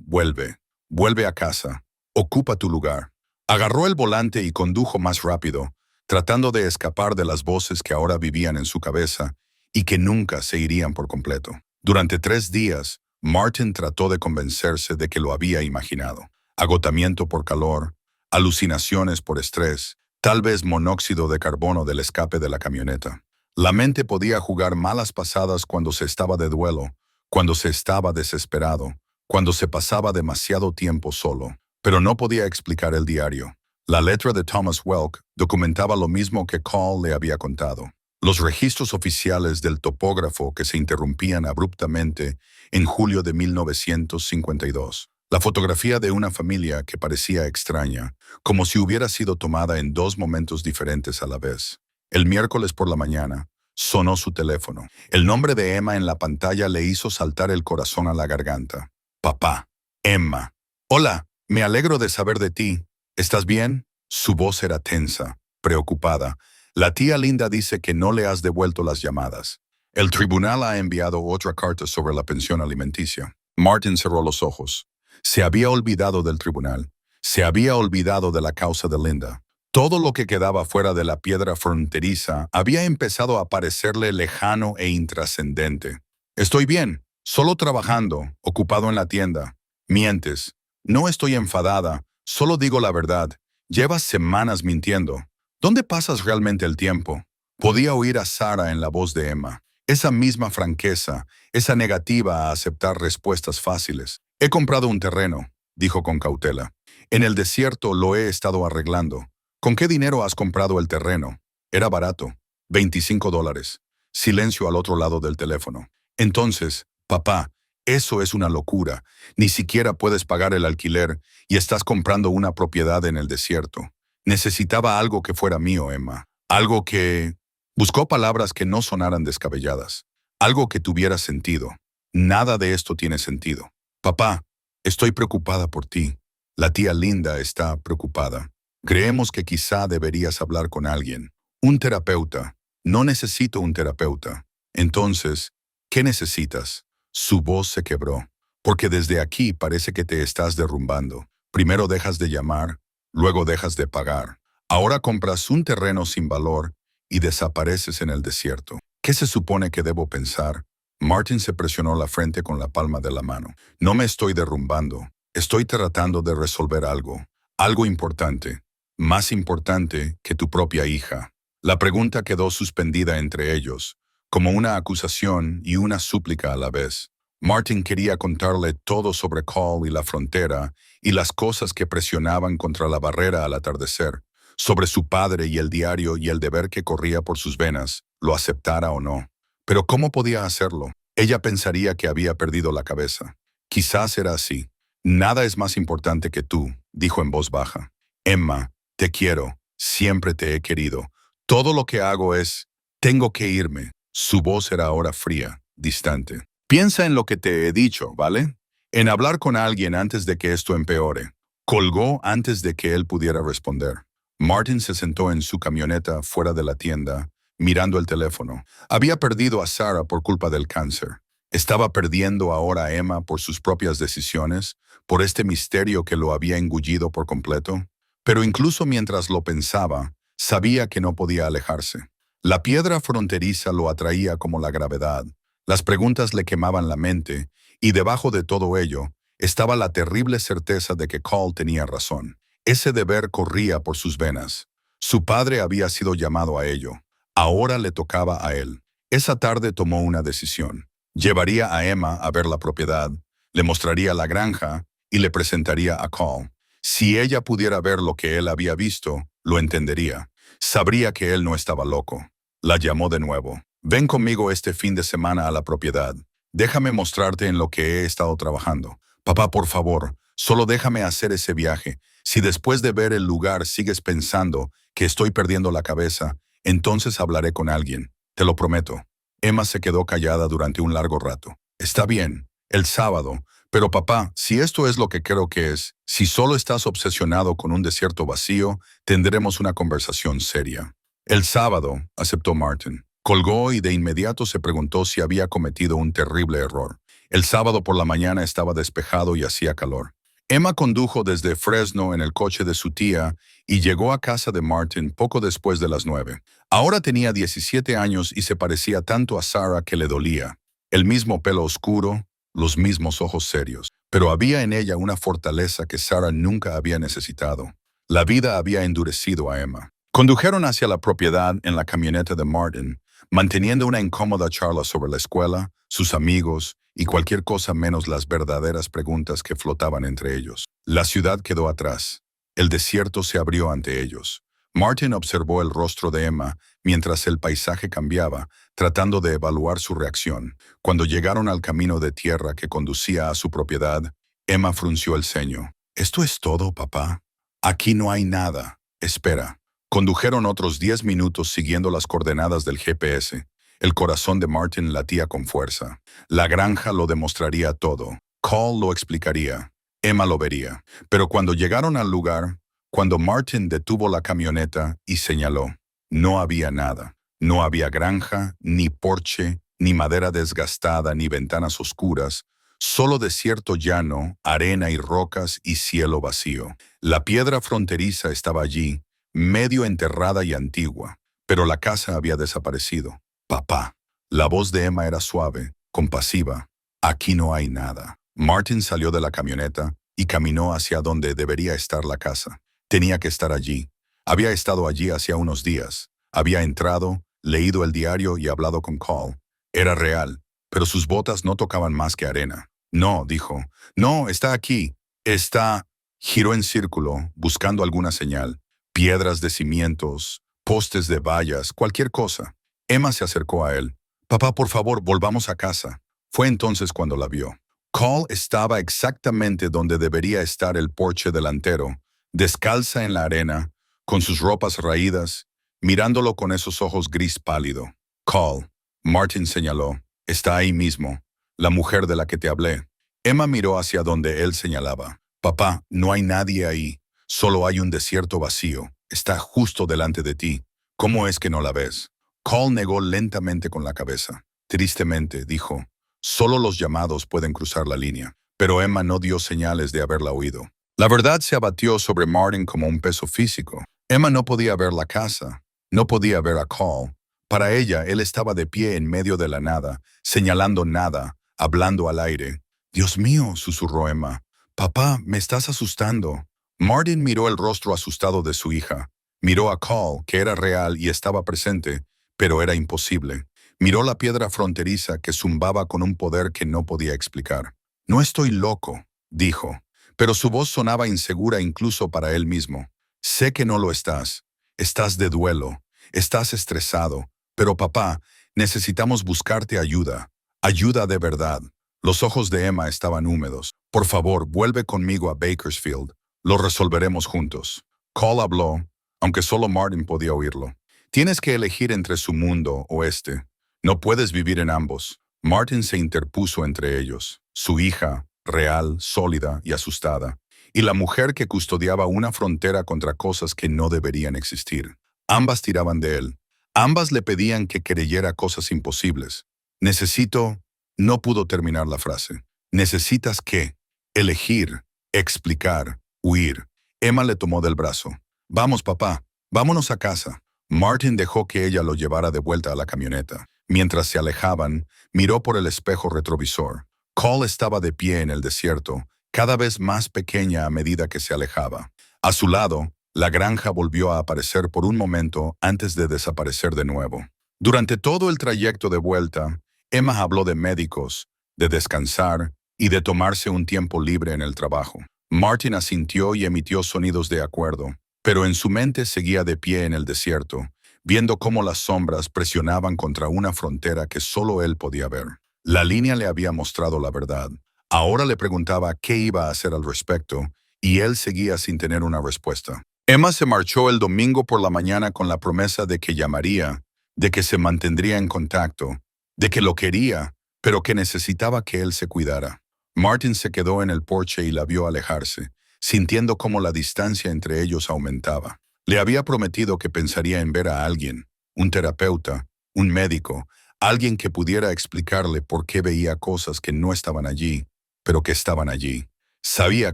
vuelve. Vuelve a casa. Ocupa tu lugar». Agarró el volante y condujo más rápido, tratando de escapar de las voces que ahora vivían en su cabeza y que nunca se irían por completo. Durante 3 días, Martin trató de convencerse de que lo había imaginado. Agotamiento por calor, alucinaciones por estrés, tal vez monóxido de carbono del escape de la camioneta. La mente podía jugar malas pasadas cuando se estaba de duelo, cuando se estaba desesperado, cuando se pasaba demasiado tiempo solo. Pero no podía explicar el diario. La letra de Thomas Welk documentaba lo mismo que Cole le había contado. Los registros oficiales del topógrafo que se interrumpían abruptamente en julio de 1952. La fotografía de una familia que parecía extraña, como si hubiera sido tomada en 2 momentos diferentes a la vez. El miércoles por la mañana, sonó su teléfono. El nombre de Emma en la pantalla le hizo saltar el corazón a la garganta. «Papá. Emma. Hola. Me alegro de saber de ti. ¿Estás bien?» Su voz era tensa, preocupada. «La tía Linda dice que no le has devuelto las llamadas. El tribunal ha enviado otra carta sobre la pensión alimenticia». Martin cerró los ojos. Se había olvidado del tribunal. Se había olvidado de la causa de Linda. Todo lo que quedaba fuera de la piedra fronteriza había empezado a parecerle lejano e intrascendente. «Estoy bien. Solo trabajando, ocupado en la tienda». «Mientes». «No estoy enfadada, solo digo la verdad. Llevas semanas mintiendo. ¿Dónde pasas realmente el tiempo?» Podía oír a Sarah en la voz de Emma. Esa misma franqueza, esa negativa a aceptar respuestas fáciles. «He comprado un terreno», dijo con cautela. «En el desierto lo he estado arreglando». «¿Con qué dinero has comprado el terreno?» «Era barato. $25». Silencio al otro lado del teléfono. Entonces, papá, eso es una locura. Ni siquiera puedes pagar el alquiler y estás comprando una propiedad en el desierto. Necesitaba algo que fuera mío, Emma. Algo que... Buscó palabras que no sonaran descabelladas. Algo que tuviera sentido. Nada de esto tiene sentido. Papá, estoy preocupada por ti. La tía Linda está preocupada. Creemos que quizá deberías hablar con alguien. Un terapeuta. No necesito un terapeuta. Entonces, ¿qué necesitas? Su voz se quebró. Porque desde aquí parece que te estás derrumbando. Primero dejas de llamar, luego dejas de pagar. Ahora compras un terreno sin valor y desapareces en el desierto. ¿Qué se supone que debo pensar? Martin se presionó la frente con la palma de la mano. No me estoy derrumbando. Estoy tratando de resolver algo. Algo importante. Más importante que tu propia hija. La pregunta quedó suspendida entre ellos, como una acusación y una súplica a la vez. Martin quería contarle todo sobre Cole y la frontera y las cosas que presionaban contra la barrera al atardecer, sobre su padre y el diario y el deber que corría por sus venas, lo aceptara o no. Pero ¿cómo podía hacerlo? Ella pensaría que había perdido la cabeza. Quizás era así. Nada es más importante que tú, dijo en voz baja. Emma, te quiero, siempre te he querido. Todo lo que hago es, tengo que irme. Su voz era ahora fría, distante. Piensa en lo que te he dicho, ¿vale? En hablar con alguien antes de que esto empeore. Colgó antes de que él pudiera responder. Martin se sentó en su camioneta fuera de la tienda, mirando el teléfono. Había perdido a Sarah por culpa del cáncer. Estaba perdiendo ahora a Emma por sus propias decisiones, por este misterio que lo había engullido por completo. Pero incluso mientras lo pensaba, sabía que no podía alejarse. La piedra fronteriza lo atraía como la gravedad. Las preguntas le quemaban la mente, y debajo de todo ello estaba la terrible certeza de que Cole tenía razón. Ese deber corría por sus venas. Su padre había sido llamado a ello. Ahora le tocaba a él. Esa tarde tomó una decisión. Llevaría a Emma a ver la propiedad, le mostraría la granja y le presentaría a Cole. Si ella pudiera ver lo que él había visto, lo entendería. Sabría que él no estaba loco. La llamó de nuevo. Ven conmigo este fin de semana a la propiedad. Déjame mostrarte en lo que he estado trabajando. Papá, por favor, solo déjame hacer ese viaje. Si después de ver el lugar sigues pensando que estoy perdiendo la cabeza, entonces hablaré con alguien. Te lo prometo. Emma se quedó callada durante un largo rato. Está bien, el sábado. Pero papá, si esto es lo que creo que es, si solo estás obsesionado con un desierto vacío, tendremos una conversación seria. El sábado, aceptó Martin. Colgó y de inmediato se preguntó si había cometido un terrible error. El sábado por la mañana estaba despejado y hacía calor. Emma condujo desde Fresno en el coche de su tía y llegó a casa de Martin poco después de las 9. Ahora tenía 17 años y se parecía tanto a Sarah que le dolía. El mismo pelo oscuro, los mismos ojos serios. Pero había en ella una fortaleza que Sarah nunca había necesitado. La vida había endurecido a Emma. Condujeron hacia la propiedad en la camioneta de Martin, manteniendo una incómoda charla sobre la escuela, sus amigos y cualquier cosa menos las verdaderas preguntas que flotaban entre ellos. La ciudad quedó atrás. El desierto se abrió ante ellos. Martin observó el rostro de Emma mientras el paisaje cambiaba, tratando de evaluar su reacción. Cuando llegaron al camino de tierra que conducía a su propiedad, Emma frunció el ceño. ¿Esto es todo, papá? Aquí no hay nada. Espera. Condujeron otros 10 minutos siguiendo las coordenadas del GPS. El corazón de Martin latía con fuerza. La granja lo demostraría todo. Cole lo explicaría. Emma lo vería. Pero cuando llegaron al lugar, cuando Martin detuvo la camioneta y señaló, no había nada. No había granja, ni porche, ni madera desgastada, ni ventanas oscuras. Solo desierto llano, arena y rocas y cielo vacío. La piedra fronteriza estaba allí, medio enterrada y antigua, pero la casa había desaparecido. Papá. La voz de Emma era suave, compasiva. Aquí no hay nada. Martin salió de la camioneta y caminó hacia donde debería estar la casa. Tenía que estar allí. Había estado allí hacía unos días. Había entrado, leído el diario y hablado con Cole. Era real, pero sus botas no tocaban más que arena. No, dijo. No, está aquí. Está... Giró en círculo, buscando alguna señal. Piedras de cimientos, postes de vallas, cualquier cosa. Emma se acercó a él. Papá, por favor, volvamos a casa. Fue entonces cuando la vio. Cole estaba exactamente donde debería estar el porche delantero, descalza en la arena, con sus ropas raídas, mirándolo con esos ojos gris pálido. Cole, Martin señaló, está ahí mismo, la mujer de la que te hablé. Emma miró hacia donde él señalaba. Papá, no hay nadie ahí, solo hay un desierto vacío. Está justo delante de ti. ¿Cómo es que no la ves? Cole negó lentamente con la cabeza. Tristemente, dijo, solo los llamados pueden cruzar la línea. Pero Emma no dio señales de haberla oído. La verdad se abatió sobre Martin como un peso físico. Emma no podía ver la casa, no podía ver a Cole. Para ella, él estaba de pie en medio de la nada, señalando nada, hablando al aire. Dios mío, susurró Emma. Papá, me estás asustando. Martin miró el rostro asustado de su hija. Miró a Cole, que era real y estaba presente, pero era imposible. Miró la piedra fronteriza que zumbaba con un poder que no podía explicar. No estoy loco, dijo, pero su voz sonaba insegura incluso para él mismo. Sé que no lo estás. Estás de duelo. Estás estresado. Pero papá, necesitamos buscarte ayuda. Ayuda de verdad. Los ojos de Emma estaban húmedos. Por favor, vuelve conmigo a Bakersfield. Lo resolveremos juntos. Cole habló, aunque solo Martin podía oírlo. Tienes que elegir entre su mundo o este. No puedes vivir en ambos. Martin se interpuso entre ellos, su hija, real, sólida y asustada, y la mujer que custodiaba una frontera contra cosas que no deberían existir. Ambas tiraban de él. Ambas le pedían que creyera cosas imposibles. Necesito... No pudo terminar la frase. Necesitas qué. Elegir, explicar, huir. Emma le tomó del brazo. Vamos, papá, vámonos a casa. Martin dejó que ella lo llevara de vuelta a la camioneta. Mientras se alejaban, miró por el espejo retrovisor. Cole estaba de pie en el desierto, cada vez más pequeña a medida que se alejaba. A su lado, la granja volvió a aparecer por un momento antes de desaparecer de nuevo. Durante todo el trayecto de vuelta, Emma habló de médicos, de descansar y de tomarse un tiempo libre en el trabajo. Martin asintió y emitió sonidos de acuerdo, pero en su mente seguía de pie en el desierto, viendo cómo las sombras presionaban contra una frontera que solo él podía ver. La línea le había mostrado la verdad. Ahora le preguntaba qué iba a hacer al respecto, y él seguía sin tener una respuesta. Emma se marchó el domingo por la mañana con la promesa de que llamaría, de que se mantendría en contacto, de que lo quería, pero que necesitaba que él se cuidara. Martin se quedó en el porche y la vio alejarse, sintiendo cómo la distancia entre ellos aumentaba. Le había prometido que pensaría en ver a alguien, un terapeuta, un médico, alguien que pudiera explicarle por qué veía cosas que no estaban allí, pero que estaban allí. Sabía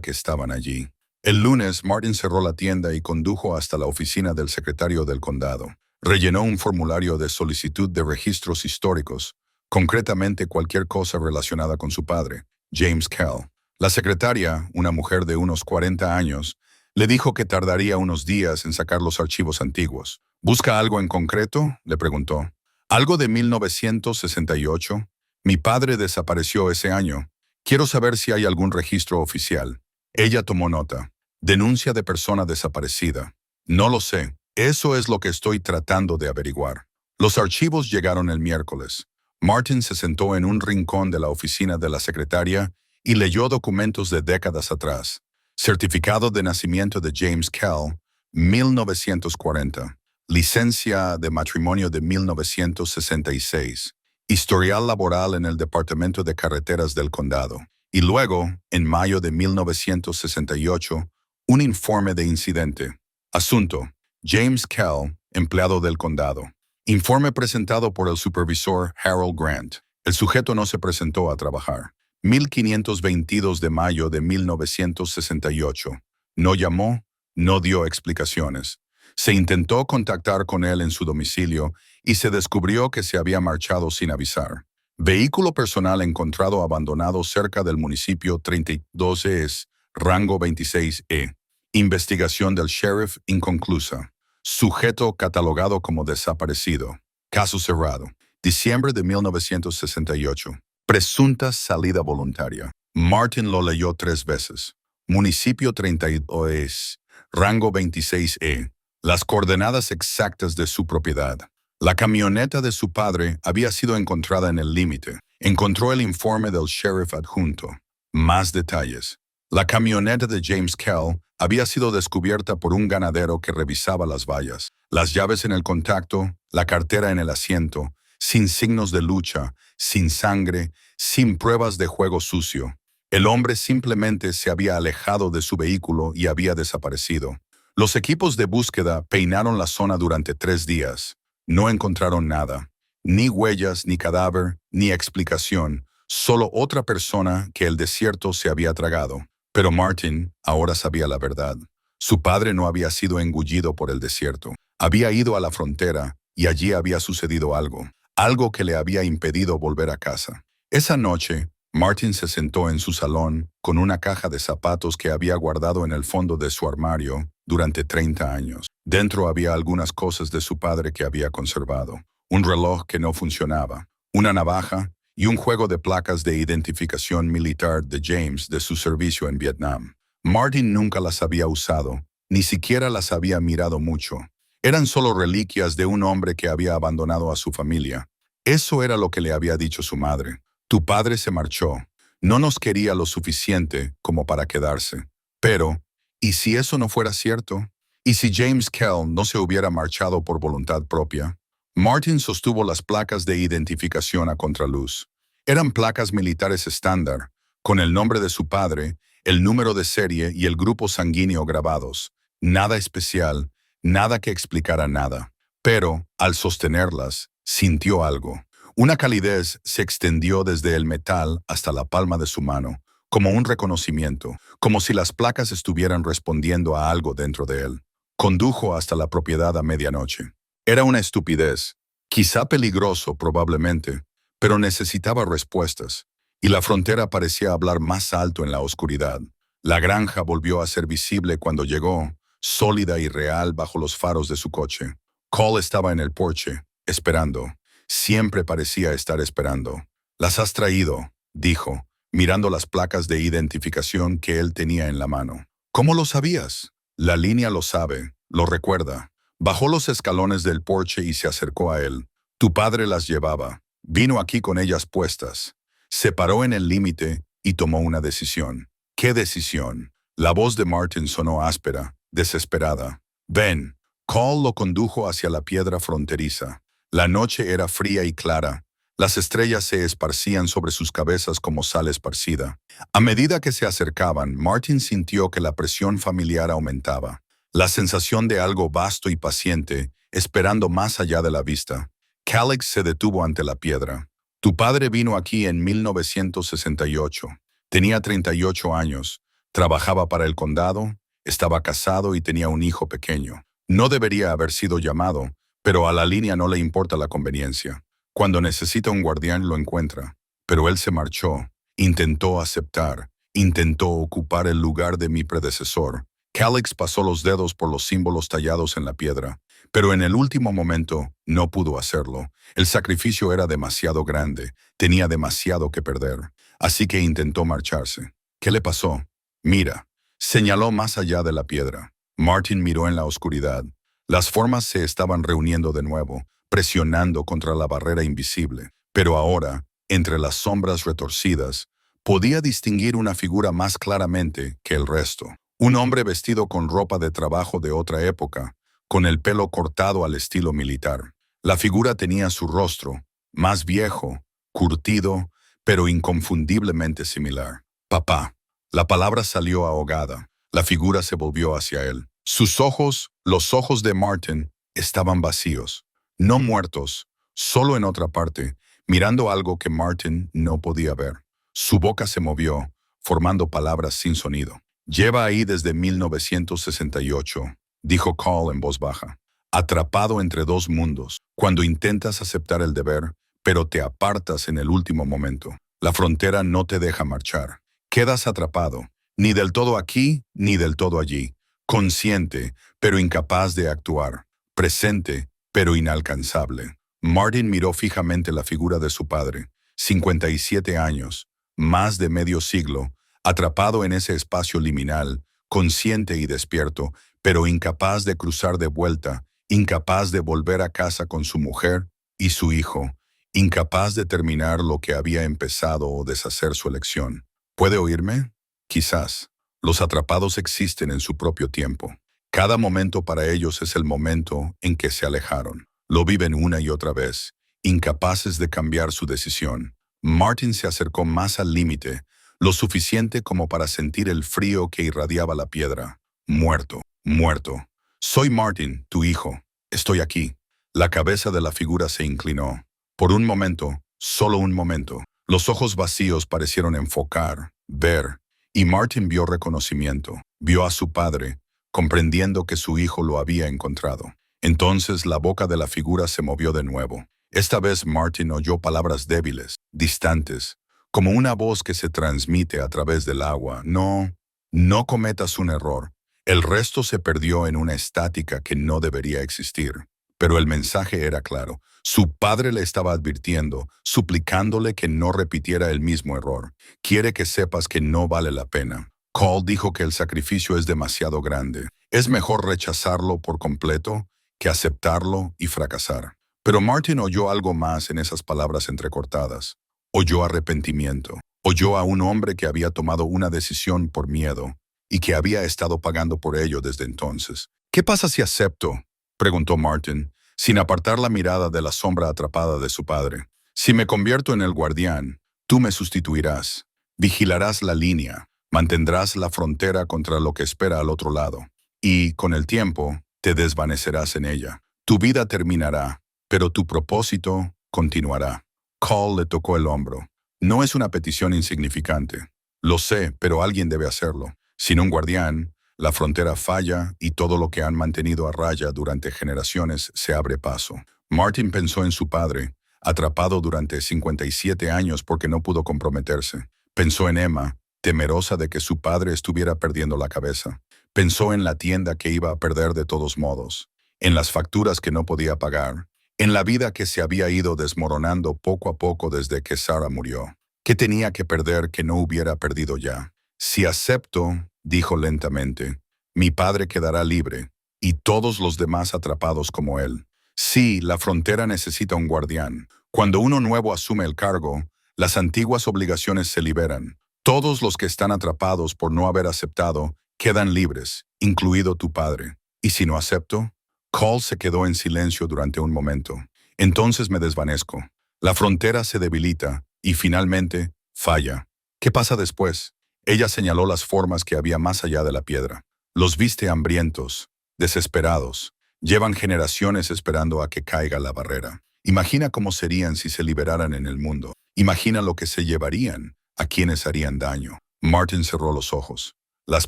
que estaban allí. El lunes, Martin cerró la tienda y condujo hasta la oficina del secretario del condado. Rellenó un formulario de solicitud de registros históricos, concretamente cualquier cosa relacionada con su padre, James Kell. La secretaria, una mujer de unos 40 años, le dijo que tardaría unos días en sacar los archivos antiguos. ¿Busca algo en concreto?, le preguntó. ¿Algo de 1968? Mi padre desapareció ese año. Quiero saber si hay algún registro oficial. Ella tomó nota. Denuncia de persona desaparecida. No lo sé. Eso es lo que estoy tratando de averiguar. Los archivos llegaron el miércoles. Martin se sentó en un rincón de la oficina de la secretaria y leyó documentos de décadas atrás. Certificado de nacimiento de James Kell, 1940. Licencia de matrimonio de 1966. Historial laboral en el Departamento de Carreteras del Condado. Y luego, en mayo de 1968, un informe de incidente. Asunto: James Kell, empleado del condado. Informe presentado por el supervisor Harold Grant. El sujeto no se presentó a trabajar. 1522 de mayo de 1968. No llamó, no dio explicaciones. Se intentó contactar con él en su domicilio y se descubrió que se había marchado sin avisar. Vehículo personal encontrado abandonado cerca del municipio 32 es rango 26E. Investigación del sheriff inconclusa. Sujeto catalogado como desaparecido. Caso cerrado. Diciembre de 1968. Presunta salida voluntaria. Martin lo leyó 3 veces. Municipio 32 es rango 26E. Las coordenadas exactas de su propiedad. La camioneta de su padre había sido encontrada en el límite. Encontró el informe del sheriff adjunto. Más detalles. La camioneta de James Kell había sido descubierta por un ganadero que revisaba las vallas. Las llaves en el contacto, la cartera en el asiento, sin signos de lucha, sin sangre, sin pruebas de juego sucio. El hombre simplemente se había alejado de su vehículo y había desaparecido. Los equipos de búsqueda peinaron la zona durante 3 días. No encontraron nada. Ni huellas, ni cadáver, ni explicación. Solo otra persona que el desierto se había tragado. Pero Martin ahora sabía la verdad. Su padre no había sido engullido por el desierto. Había ido a la frontera y allí había sucedido algo. Algo que le había impedido volver a casa. Esa noche, Martin se sentó en su salón con una caja de zapatos que había guardado en el fondo de su armario durante 30 años. Dentro había algunas cosas de su padre que había conservado. Un reloj que no funcionaba, una navaja y un juego de placas de identificación militar de James de su servicio en Vietnam. Martin nunca las había usado, ni siquiera las había mirado mucho. Eran solo reliquias de un hombre que había abandonado a su familia. Eso era lo que le había dicho su madre. Tu padre se marchó. No nos quería lo suficiente como para quedarse. Pero, ¿y si eso no fuera cierto? ¿Y si James Kell no se hubiera marchado por voluntad propia? Martin sostuvo las placas de identificación a contraluz. Eran placas militares estándar, con el nombre de su padre, el número de serie y el grupo sanguíneo grabados. Nada especial, nada que explicara nada. Pero, al sostenerlas, sintió algo. Una calidez se extendió desde el metal hasta la palma de su mano, como un reconocimiento, como si las placas estuvieran respondiendo a algo dentro de él. Condujo hasta la propiedad a medianoche. Era una estupidez, quizá peligroso probablemente, pero necesitaba respuestas, y la frontera parecía hablar más alto en la oscuridad. La granja volvió a ser visible cuando llegó, sólida y real bajo los faros de su coche. Cole estaba en el porche, esperando. Siempre parecía estar esperando. «Las has traído», dijo, mirando las placas de identificación que él tenía en la mano. «¿Cómo lo sabías?» «La línea lo sabe, lo recuerda». Bajó los escalones del porche y se acercó a él. «Tu padre las llevaba. Vino aquí con ellas puestas». Se paró en el límite y tomó una decisión. ¿Qué decisión? La voz de Martin sonó áspera, desesperada. «Ven». Cole lo condujo hacia la piedra fronteriza. La noche era fría y clara. Las estrellas se esparcían sobre sus cabezas como sal esparcida. A medida que se acercaban, Martin sintió que la presión familiar aumentaba. La sensación de algo vasto y paciente, esperando más allá de la vista. Calix se detuvo ante la piedra. «Tu padre vino aquí en 1968. Tenía 38 años. Trabajaba para el condado, estaba casado y tenía un hijo pequeño. No debería haber sido llamado, pero a la línea no le importa la conveniencia. Cuando necesita un guardián lo encuentra. Pero él se marchó. Intentó aceptar. Intentó ocupar el lugar de mi predecesor». Calix pasó los dedos por los símbolos tallados en la piedra, pero en el último momento no pudo hacerlo. El sacrificio era demasiado grande, tenía demasiado que perder, así que intentó marcharse. «¿Qué le pasó?» «Mira», señaló más allá de la piedra. Martin miró en la oscuridad. Las formas se estaban reuniendo de nuevo, presionando contra la barrera invisible, pero ahora, entre las sombras retorcidas, podía distinguir una figura más claramente que el resto. Un hombre vestido con ropa de trabajo de otra época, con el pelo cortado al estilo militar. La figura tenía su rostro, más viejo, curtido, pero inconfundiblemente similar. «Papá». La palabra salió ahogada. La figura se volvió hacia él. Sus ojos, los ojos de Martin, estaban vacíos. No muertos, solo en otra parte, mirando algo que Martin no podía ver. Su boca se movió, formando palabras sin sonido. «Lleva ahí desde 1968», dijo Cole en voz baja. «Atrapado entre dos mundos, cuando intentas aceptar el deber, pero te apartas en el último momento. La frontera no te deja marchar. Quedas atrapado, ni del todo aquí, ni del todo allí. Consciente, pero incapaz de actuar. Presente, pero inalcanzable». Martin miró fijamente la figura de su padre. 57 años, más de medio siglo, atrapado en ese espacio liminal, consciente y despierto, pero incapaz de cruzar de vuelta, incapaz de volver a casa con su mujer y su hijo, incapaz de terminar lo que había empezado o deshacer su elección. ¿Puede oírme? Quizás. Los atrapados existen en su propio tiempo. Cada momento para ellos es el momento en que se alejaron. Lo viven una y otra vez, incapaces de cambiar su decisión. Martin se acercó más al límite, lo suficiente como para sentir el frío que irradiaba la piedra. Muerto, muerto. Soy Martin, tu hijo. Estoy aquí. La cabeza de la figura se inclinó. Por un momento, solo un momento, los ojos vacíos parecieron enfocar, ver, y Martin vio reconocimiento. Vio a su padre, comprendiendo que su hijo lo había encontrado. Entonces la boca de la figura se movió de nuevo. Esta vez Martin oyó palabras débiles, distantes, como una voz que se transmite a través del agua. No, no cometas un error. El resto se perdió en una estática que no debería existir. Pero el mensaje era claro. Su padre le estaba advirtiendo, suplicándole que no repitiera el mismo error. Quiere que sepas que no vale la pena. Cole dijo que el sacrificio es demasiado grande. Es mejor rechazarlo por completo que aceptarlo y fracasar. Pero Martin oyó algo más en esas palabras entrecortadas. Oyó arrepentimiento. Oyó a un hombre que había tomado una decisión por miedo y que había estado pagando por ello desde entonces. ¿Qué pasa si acepto?, preguntó Martin, sin apartar la mirada de la sombra atrapada de su padre. Si me convierto en el guardián, tú me sustituirás. Vigilarás la línea, mantendrás la frontera contra lo que espera al otro lado. Y, con el tiempo, te desvanecerás en ella. Tu vida terminará, pero tu propósito continuará. Cole le tocó el hombro. No es una petición insignificante. Lo sé, pero alguien debe hacerlo. Sin un guardián, la frontera falla y todo lo que han mantenido a raya durante generaciones se abre paso. Martin pensó en su padre, atrapado durante 57 años porque no pudo comprometerse. Pensó en Emma, temerosa de que su padre estuviera perdiendo la cabeza. Pensó en la tienda que iba a perder de todos modos, en las facturas que no podía pagar, en la vida que se había ido desmoronando poco a poco desde que Sarah murió. ¿Qué tenía que perder que no hubiera perdido ya? Si acepto, dijo lentamente, mi padre quedará libre, y todos los demás atrapados como él. Sí, la frontera necesita un guardián. Cuando uno nuevo asume el cargo, las antiguas obligaciones se liberan. Todos los que están atrapados por no haber aceptado quedan libres, incluido tu padre. ¿Y si no acepto? Cole se quedó en silencio durante un momento. Entonces me desvanezco. La frontera se debilita y finalmente falla. ¿Qué pasa después? Ella señaló las formas que había más allá de la piedra. Los viste hambrientos, desesperados. Llevan generaciones esperando a que caiga la barrera. Imagina cómo serían si se liberaran en el mundo. Imagina lo que se llevarían, a quienes harían daño. Martin cerró los ojos. Las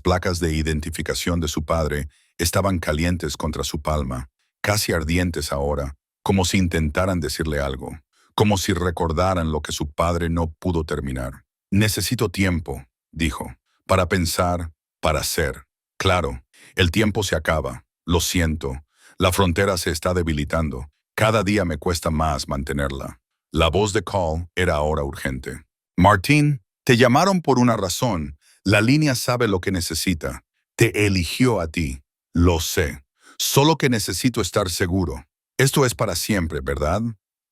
placas de identificación de su padre estaban calientes contra su palma, casi ardientes ahora, como si intentaran decirle algo, como si recordaran lo que su padre no pudo terminar. Necesito tiempo, dijo, para pensar, para ser. Claro, el tiempo se acaba. Lo siento. La frontera se está debilitando. Cada día me cuesta más mantenerla. La voz de Cole era ahora urgente. Martín, te llamaron por una razón. La línea sabe lo que necesita. Te eligió a ti. Lo sé. Solo que necesito estar seguro. Esto es para siempre, ¿verdad?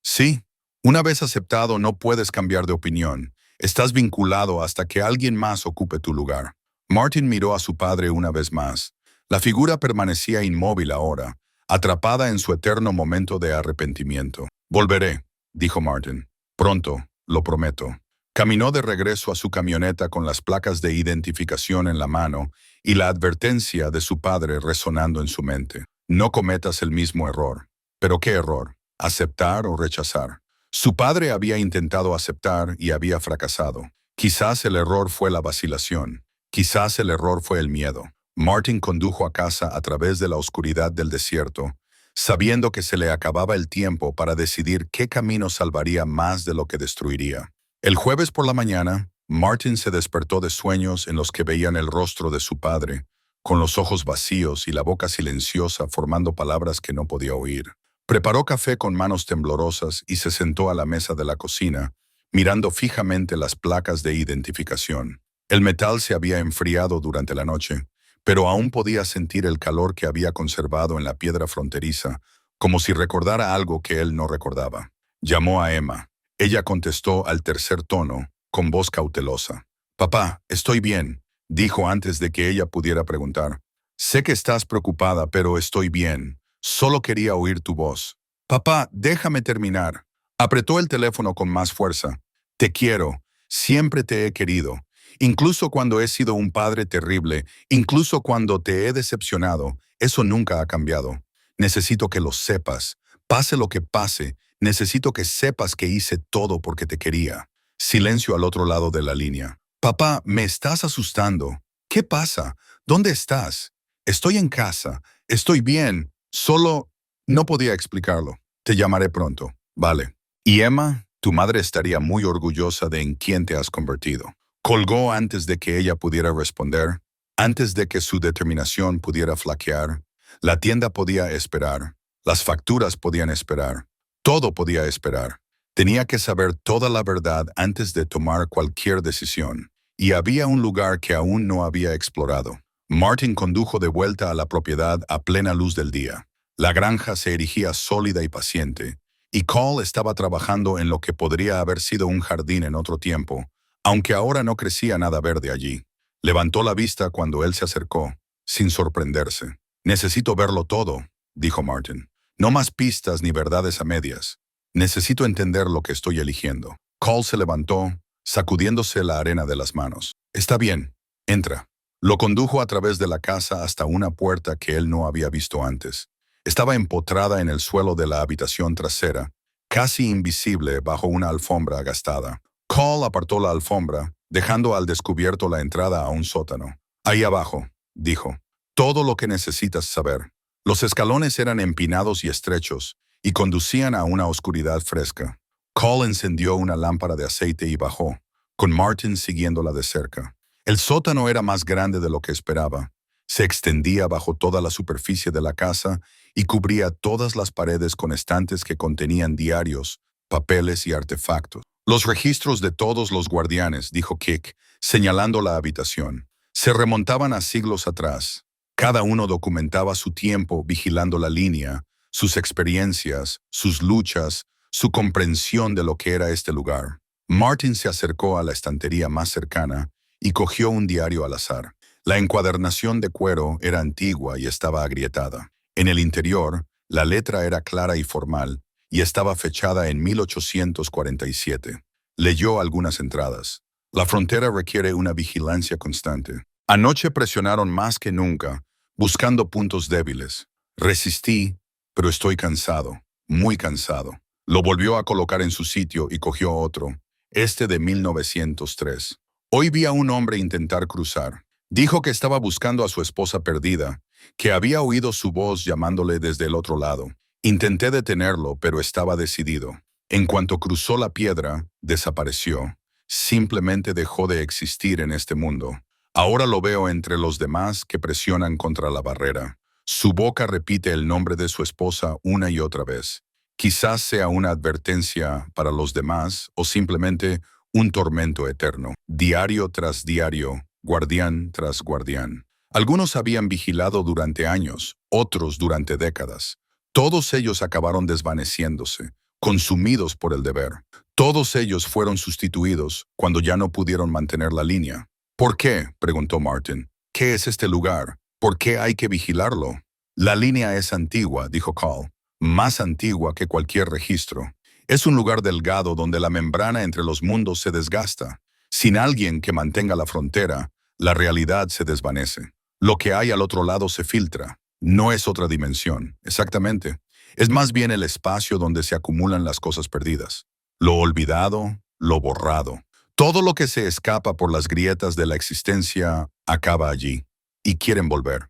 Sí. Una vez aceptado, no puedes cambiar de opinión. Estás vinculado hasta que alguien más ocupe tu lugar. Martin miró a su padre una vez más. La figura permanecía inmóvil ahora, atrapada en su eterno momento de arrepentimiento. Volveré, dijo Martin. Pronto, lo prometo. Caminó de regreso a su camioneta con las placas de identificación en la mano y la advertencia de su padre resonando en su mente. No cometas el mismo error. ¿Pero qué error? ¿Aceptar o rechazar? Su padre había intentado aceptar y había fracasado. Quizás el error fue la vacilación. Quizás el error fue el miedo. Martin condujo a casa a través de la oscuridad del desierto, sabiendo que se le acababa el tiempo para decidir qué camino salvaría más de lo que destruiría. El jueves por la mañana, Martin se despertó de sueños en los que veían el rostro de su padre, con los ojos vacíos y la boca silenciosa formando palabras que no podía oír. Preparó café con manos temblorosas y se sentó a la mesa de la cocina, mirando fijamente las placas de identificación. El metal se había enfriado durante la noche, pero aún podía sentir el calor que había conservado en la piedra fronteriza, como si recordara algo que él no recordaba. Llamó a Emma. Ella contestó al tercer tono, con voz cautelosa. Papá, estoy bien, dijo antes de que ella pudiera preguntar. Sé que estás preocupada, pero estoy bien. Solo quería oír tu voz. Papá, déjame terminar. Apretó el teléfono con más fuerza. Te quiero. Siempre te he querido. Incluso cuando he sido un padre terrible, incluso cuando te he decepcionado, eso nunca ha cambiado. Necesito que lo sepas. Pase lo que pase, necesito que sepas que hice todo porque te quería. Silencio al otro lado de la línea. Papá, me estás asustando. ¿Qué pasa? ¿Dónde estás? Estoy en casa. Estoy bien. Solo... No podía explicarlo. Te llamaré pronto. Vale. Y Emma, tu madre estaría muy orgullosa de en quién te has convertido. Colgó antes de que ella pudiera responder, antes de que su determinación pudiera flaquear. La tienda podía esperar. Las facturas podían esperar. Todo podía esperar. Tenía que saber toda la verdad antes de tomar cualquier decisión. Y había un lugar que aún no había explorado. Martin condujo de vuelta a la propiedad a plena luz del día. La granja se erigía sólida y paciente, y Cole estaba trabajando en lo que podría haber sido un jardín en otro tiempo, aunque ahora no crecía nada verde allí. Levantó la vista cuando él se acercó, sin sorprenderse. Necesito verlo todo, dijo Martin. No más pistas ni verdades a medias. Necesito entender lo que estoy eligiendo. Cole se levantó, sacudiéndose la arena de las manos. Está bien, entra. Lo condujo a través de la casa hasta una puerta que él no había visto antes. Estaba empotrada en el suelo de la habitación trasera, casi invisible bajo una alfombra gastada. Cole apartó la alfombra, dejando al descubierto la entrada a un sótano. Ahí abajo, dijo. Todo lo que necesitas saber. Los escalones eran empinados y estrechos, y conducían a una oscuridad fresca. Cole encendió una lámpara de aceite y bajó, con Martin siguiéndola de cerca. El sótano era más grande de lo que esperaba. Se extendía bajo toda la superficie de la casa y cubría todas las paredes con estantes que contenían diarios, papeles y artefactos. Los registros de todos los guardianes, dijo Kick, señalando la habitación, se remontaban a siglos atrás. Cada uno documentaba su tiempo vigilando la línea, sus experiencias, sus luchas, su comprensión de lo que era este lugar. Martin se acercó a la estantería más cercana y cogió un diario al azar. La encuadernación de cuero era antigua y estaba agrietada. En el interior, la letra era clara y formal y estaba fechada en 1847. Leyó algunas entradas. La frontera requiere una vigilancia constante. Anoche presionaron más que nunca, buscando puntos débiles. Resistí, pero estoy cansado, muy cansado. Lo volvió a colocar en su sitio y cogió otro, este de 1903. Hoy vi a un hombre intentar cruzar. Dijo que estaba buscando a su esposa perdida, que había oído su voz llamándole desde el otro lado. Intenté detenerlo, pero estaba decidido. En cuanto cruzó la piedra, desapareció. Simplemente dejó de existir en este mundo. Ahora lo veo entre los demás que presionan contra la barrera. Su boca repite el nombre de su esposa una y otra vez. Quizás sea una advertencia para los demás o simplemente un tormento eterno. Diario tras diario, guardián tras guardián. Algunos habían vigilado durante años, otros durante décadas. Todos ellos acabaron desvaneciéndose, consumidos por el deber. Todos ellos fueron sustituidos cuando ya no pudieron mantener la línea. ¿Por qué?, preguntó Martin. ¿Qué es este lugar? ¿Por qué hay que vigilarlo? La línea es antigua, dijo Cole. Más antigua que cualquier registro. Es un lugar delgado donde la membrana entre los mundos se desgasta. Sin alguien que mantenga la frontera, la realidad se desvanece. Lo que hay al otro lado se filtra. No es otra dimensión, exactamente. Es más bien el espacio donde se acumulan las cosas perdidas. Lo olvidado, lo borrado. Todo lo que se escapa por las grietas de la existencia acaba allí. Y quieren volver.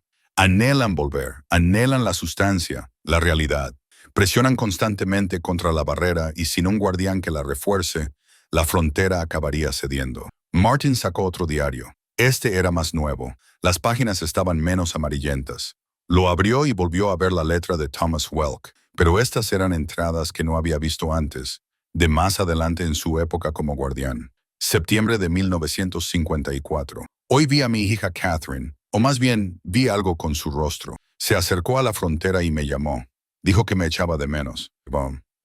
Volver. Anhelan la sustancia, la realidad. Presionan constantemente contra la barrera y sin un guardián que la refuerce, la frontera acabaría cediendo. Martin sacó otro diario. Este era más nuevo. Las páginas estaban menos amarillentas. Lo abrió y volvió a ver la letra de Thomas Welk, pero estas eran entradas que no había visto antes, de más adelante en su época como guardián. Septiembre de 1954. Hoy vi a mi hija Catherine, o más bien, vi algo con su rostro. Se acercó a la frontera y me llamó. Dijo que me echaba de menos.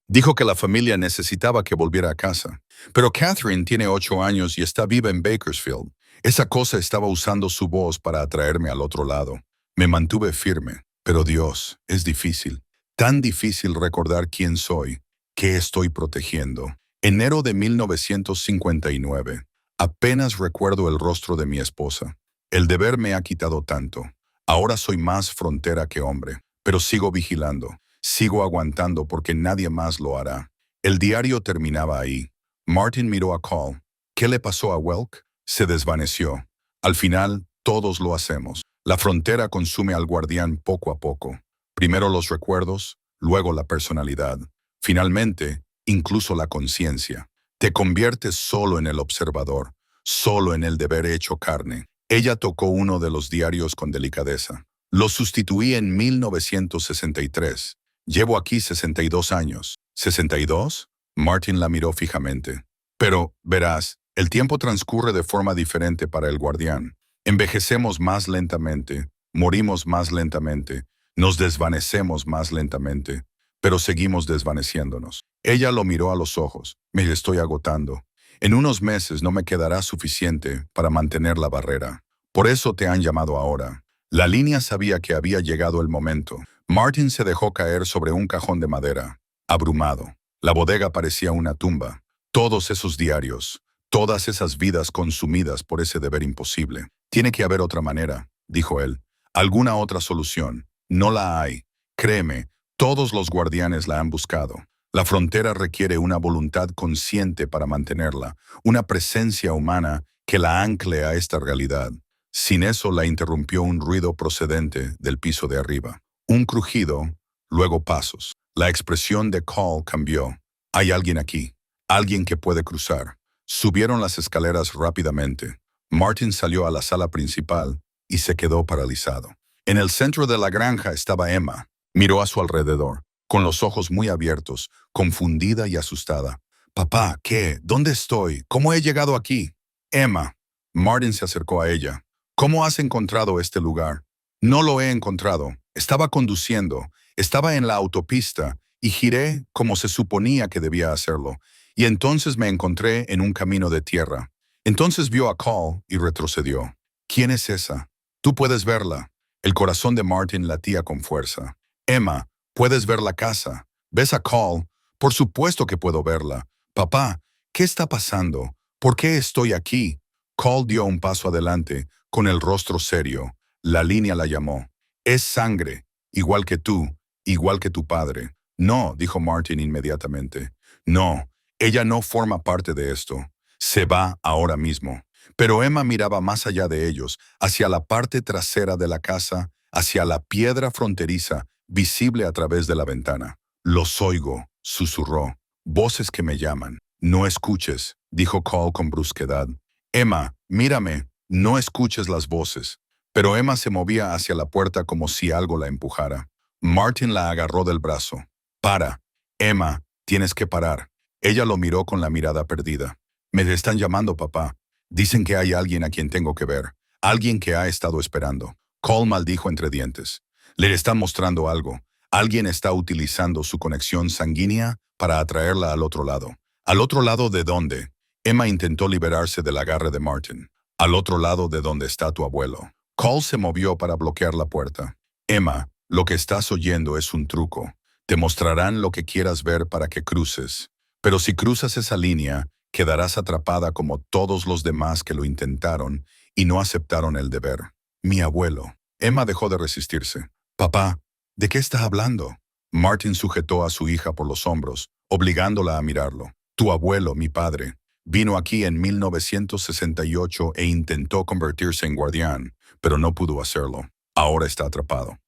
Dijo que la familia necesitaba que volviera a casa. Pero Catherine tiene 8 años y está viva en Bakersfield. Esa cosa estaba usando su voz para atraerme al otro lado. Me mantuve firme. Pero Dios, es difícil. Tan difícil recordar quién soy, qué estoy protegiendo. Enero de 1959. Apenas recuerdo el rostro de mi esposa. El deber me ha quitado tanto. Ahora soy más frontera que hombre. Pero sigo vigilando. Sigo aguantando porque nadie más lo hará. El diario terminaba ahí. Martin miró a Cole. ¿Qué le pasó a Welk? Se desvaneció. Al final, todos lo hacemos. La frontera consume al guardián poco a poco. Primero los recuerdos, luego la personalidad. Finalmente, incluso la conciencia. Te conviertes solo en el observador, solo en el deber hecho carne. Ella tocó uno de los diarios con delicadeza. Lo sustituí en 1963. Llevo aquí 62 años. ¿62? Martin la miró fijamente. Pero, verás, el tiempo transcurre de forma diferente para el guardián. Envejecemos más lentamente, morimos más lentamente, nos desvanecemos más lentamente, pero seguimos desvaneciéndonos. Ella lo miró a los ojos. Me estoy agotando. En unos meses no me quedará suficiente para mantener la barrera. Por eso te han llamado ahora. La línea sabía que había llegado el momento. Martin se dejó caer sobre un cajón de madera, abrumado. La bodega parecía una tumba. Todos esos diarios, todas esas vidas consumidas por ese deber imposible. Tiene que haber otra manera, dijo él. Alguna otra solución. No la hay. Créeme, todos los guardianes la han buscado. La frontera requiere una voluntad consciente para mantenerla, una presencia humana que la ancle a esta realidad. Sin eso la interrumpió un ruido procedente del piso de arriba. Un crujido, luego pasos. La expresión de Cole cambió. Hay alguien aquí, alguien que puede cruzar. Subieron las escaleras rápidamente. Martin salió a la sala principal y se quedó paralizado. En el centro de la granja estaba Emma. Miró a su alrededor, con los ojos muy abiertos, confundida y asustada. «Papá, ¿qué? ¿Dónde estoy? ¿Cómo he llegado aquí?» «Emma». Martin se acercó a ella. «¿Cómo has encontrado este lugar?» «No lo he encontrado. Estaba conduciendo. Estaba en la autopista y giré como se suponía que debía hacerlo. Y entonces me encontré en un camino de tierra. Entonces vio a Cole y retrocedió. «¿Quién es esa?» «Tú puedes verla». El corazón de Martin latía con fuerza. «Emma, ¿puedes ver la casa? ¿Ves a Cole?» «Por supuesto que puedo verla. Papá, ¿qué está pasando? ¿Por qué estoy aquí?» Cole dio un paso adelante, con el rostro serio. La línea la llamó. «Es sangre, igual que tú, igual que tu padre». «No», dijo Martin inmediatamente. «No, ella no forma parte de esto. Se va ahora mismo». Pero Emma miraba más allá de ellos, hacia la parte trasera de la casa, hacia la piedra fronteriza, visible a través de la ventana. «Los oigo», susurró. «Voces que me llaman». «No escuches», dijo Cole con brusquedad. «Emma, mírame, no escuches las voces». Pero Emma se movía hacia la puerta como si algo la empujara. Martin la agarró del brazo. «Para. Emma, tienes que parar». Ella lo miró con la mirada perdida. «Me están llamando, papá. Dicen que hay alguien a quien tengo que ver. Alguien que ha estado esperando». Cole maldijo entre dientes. «Le están mostrando algo. Alguien está utilizando su conexión sanguínea para atraerla al otro lado». «¿Al otro lado de dónde?» Emma intentó liberarse del agarre de Martin. «Al otro lado de donde está tu abuelo». Cole se movió para bloquear la puerta. «Emma, lo que estás oyendo es un truco. Te mostrarán lo que quieras ver para que cruces. Pero si cruzas esa línea, quedarás atrapada como todos los demás que lo intentaron y no aceptaron el deber». «Mi abuelo». Emma dejó de resistirse. «Papá, ¿de qué estás hablando?» Martin sujetó a su hija por los hombros, obligándola a mirarlo. «Tu abuelo, mi padre, vino aquí en 1968 e intentó convertirse en guardián, pero no pudo hacerlo. Ahora está atrapado.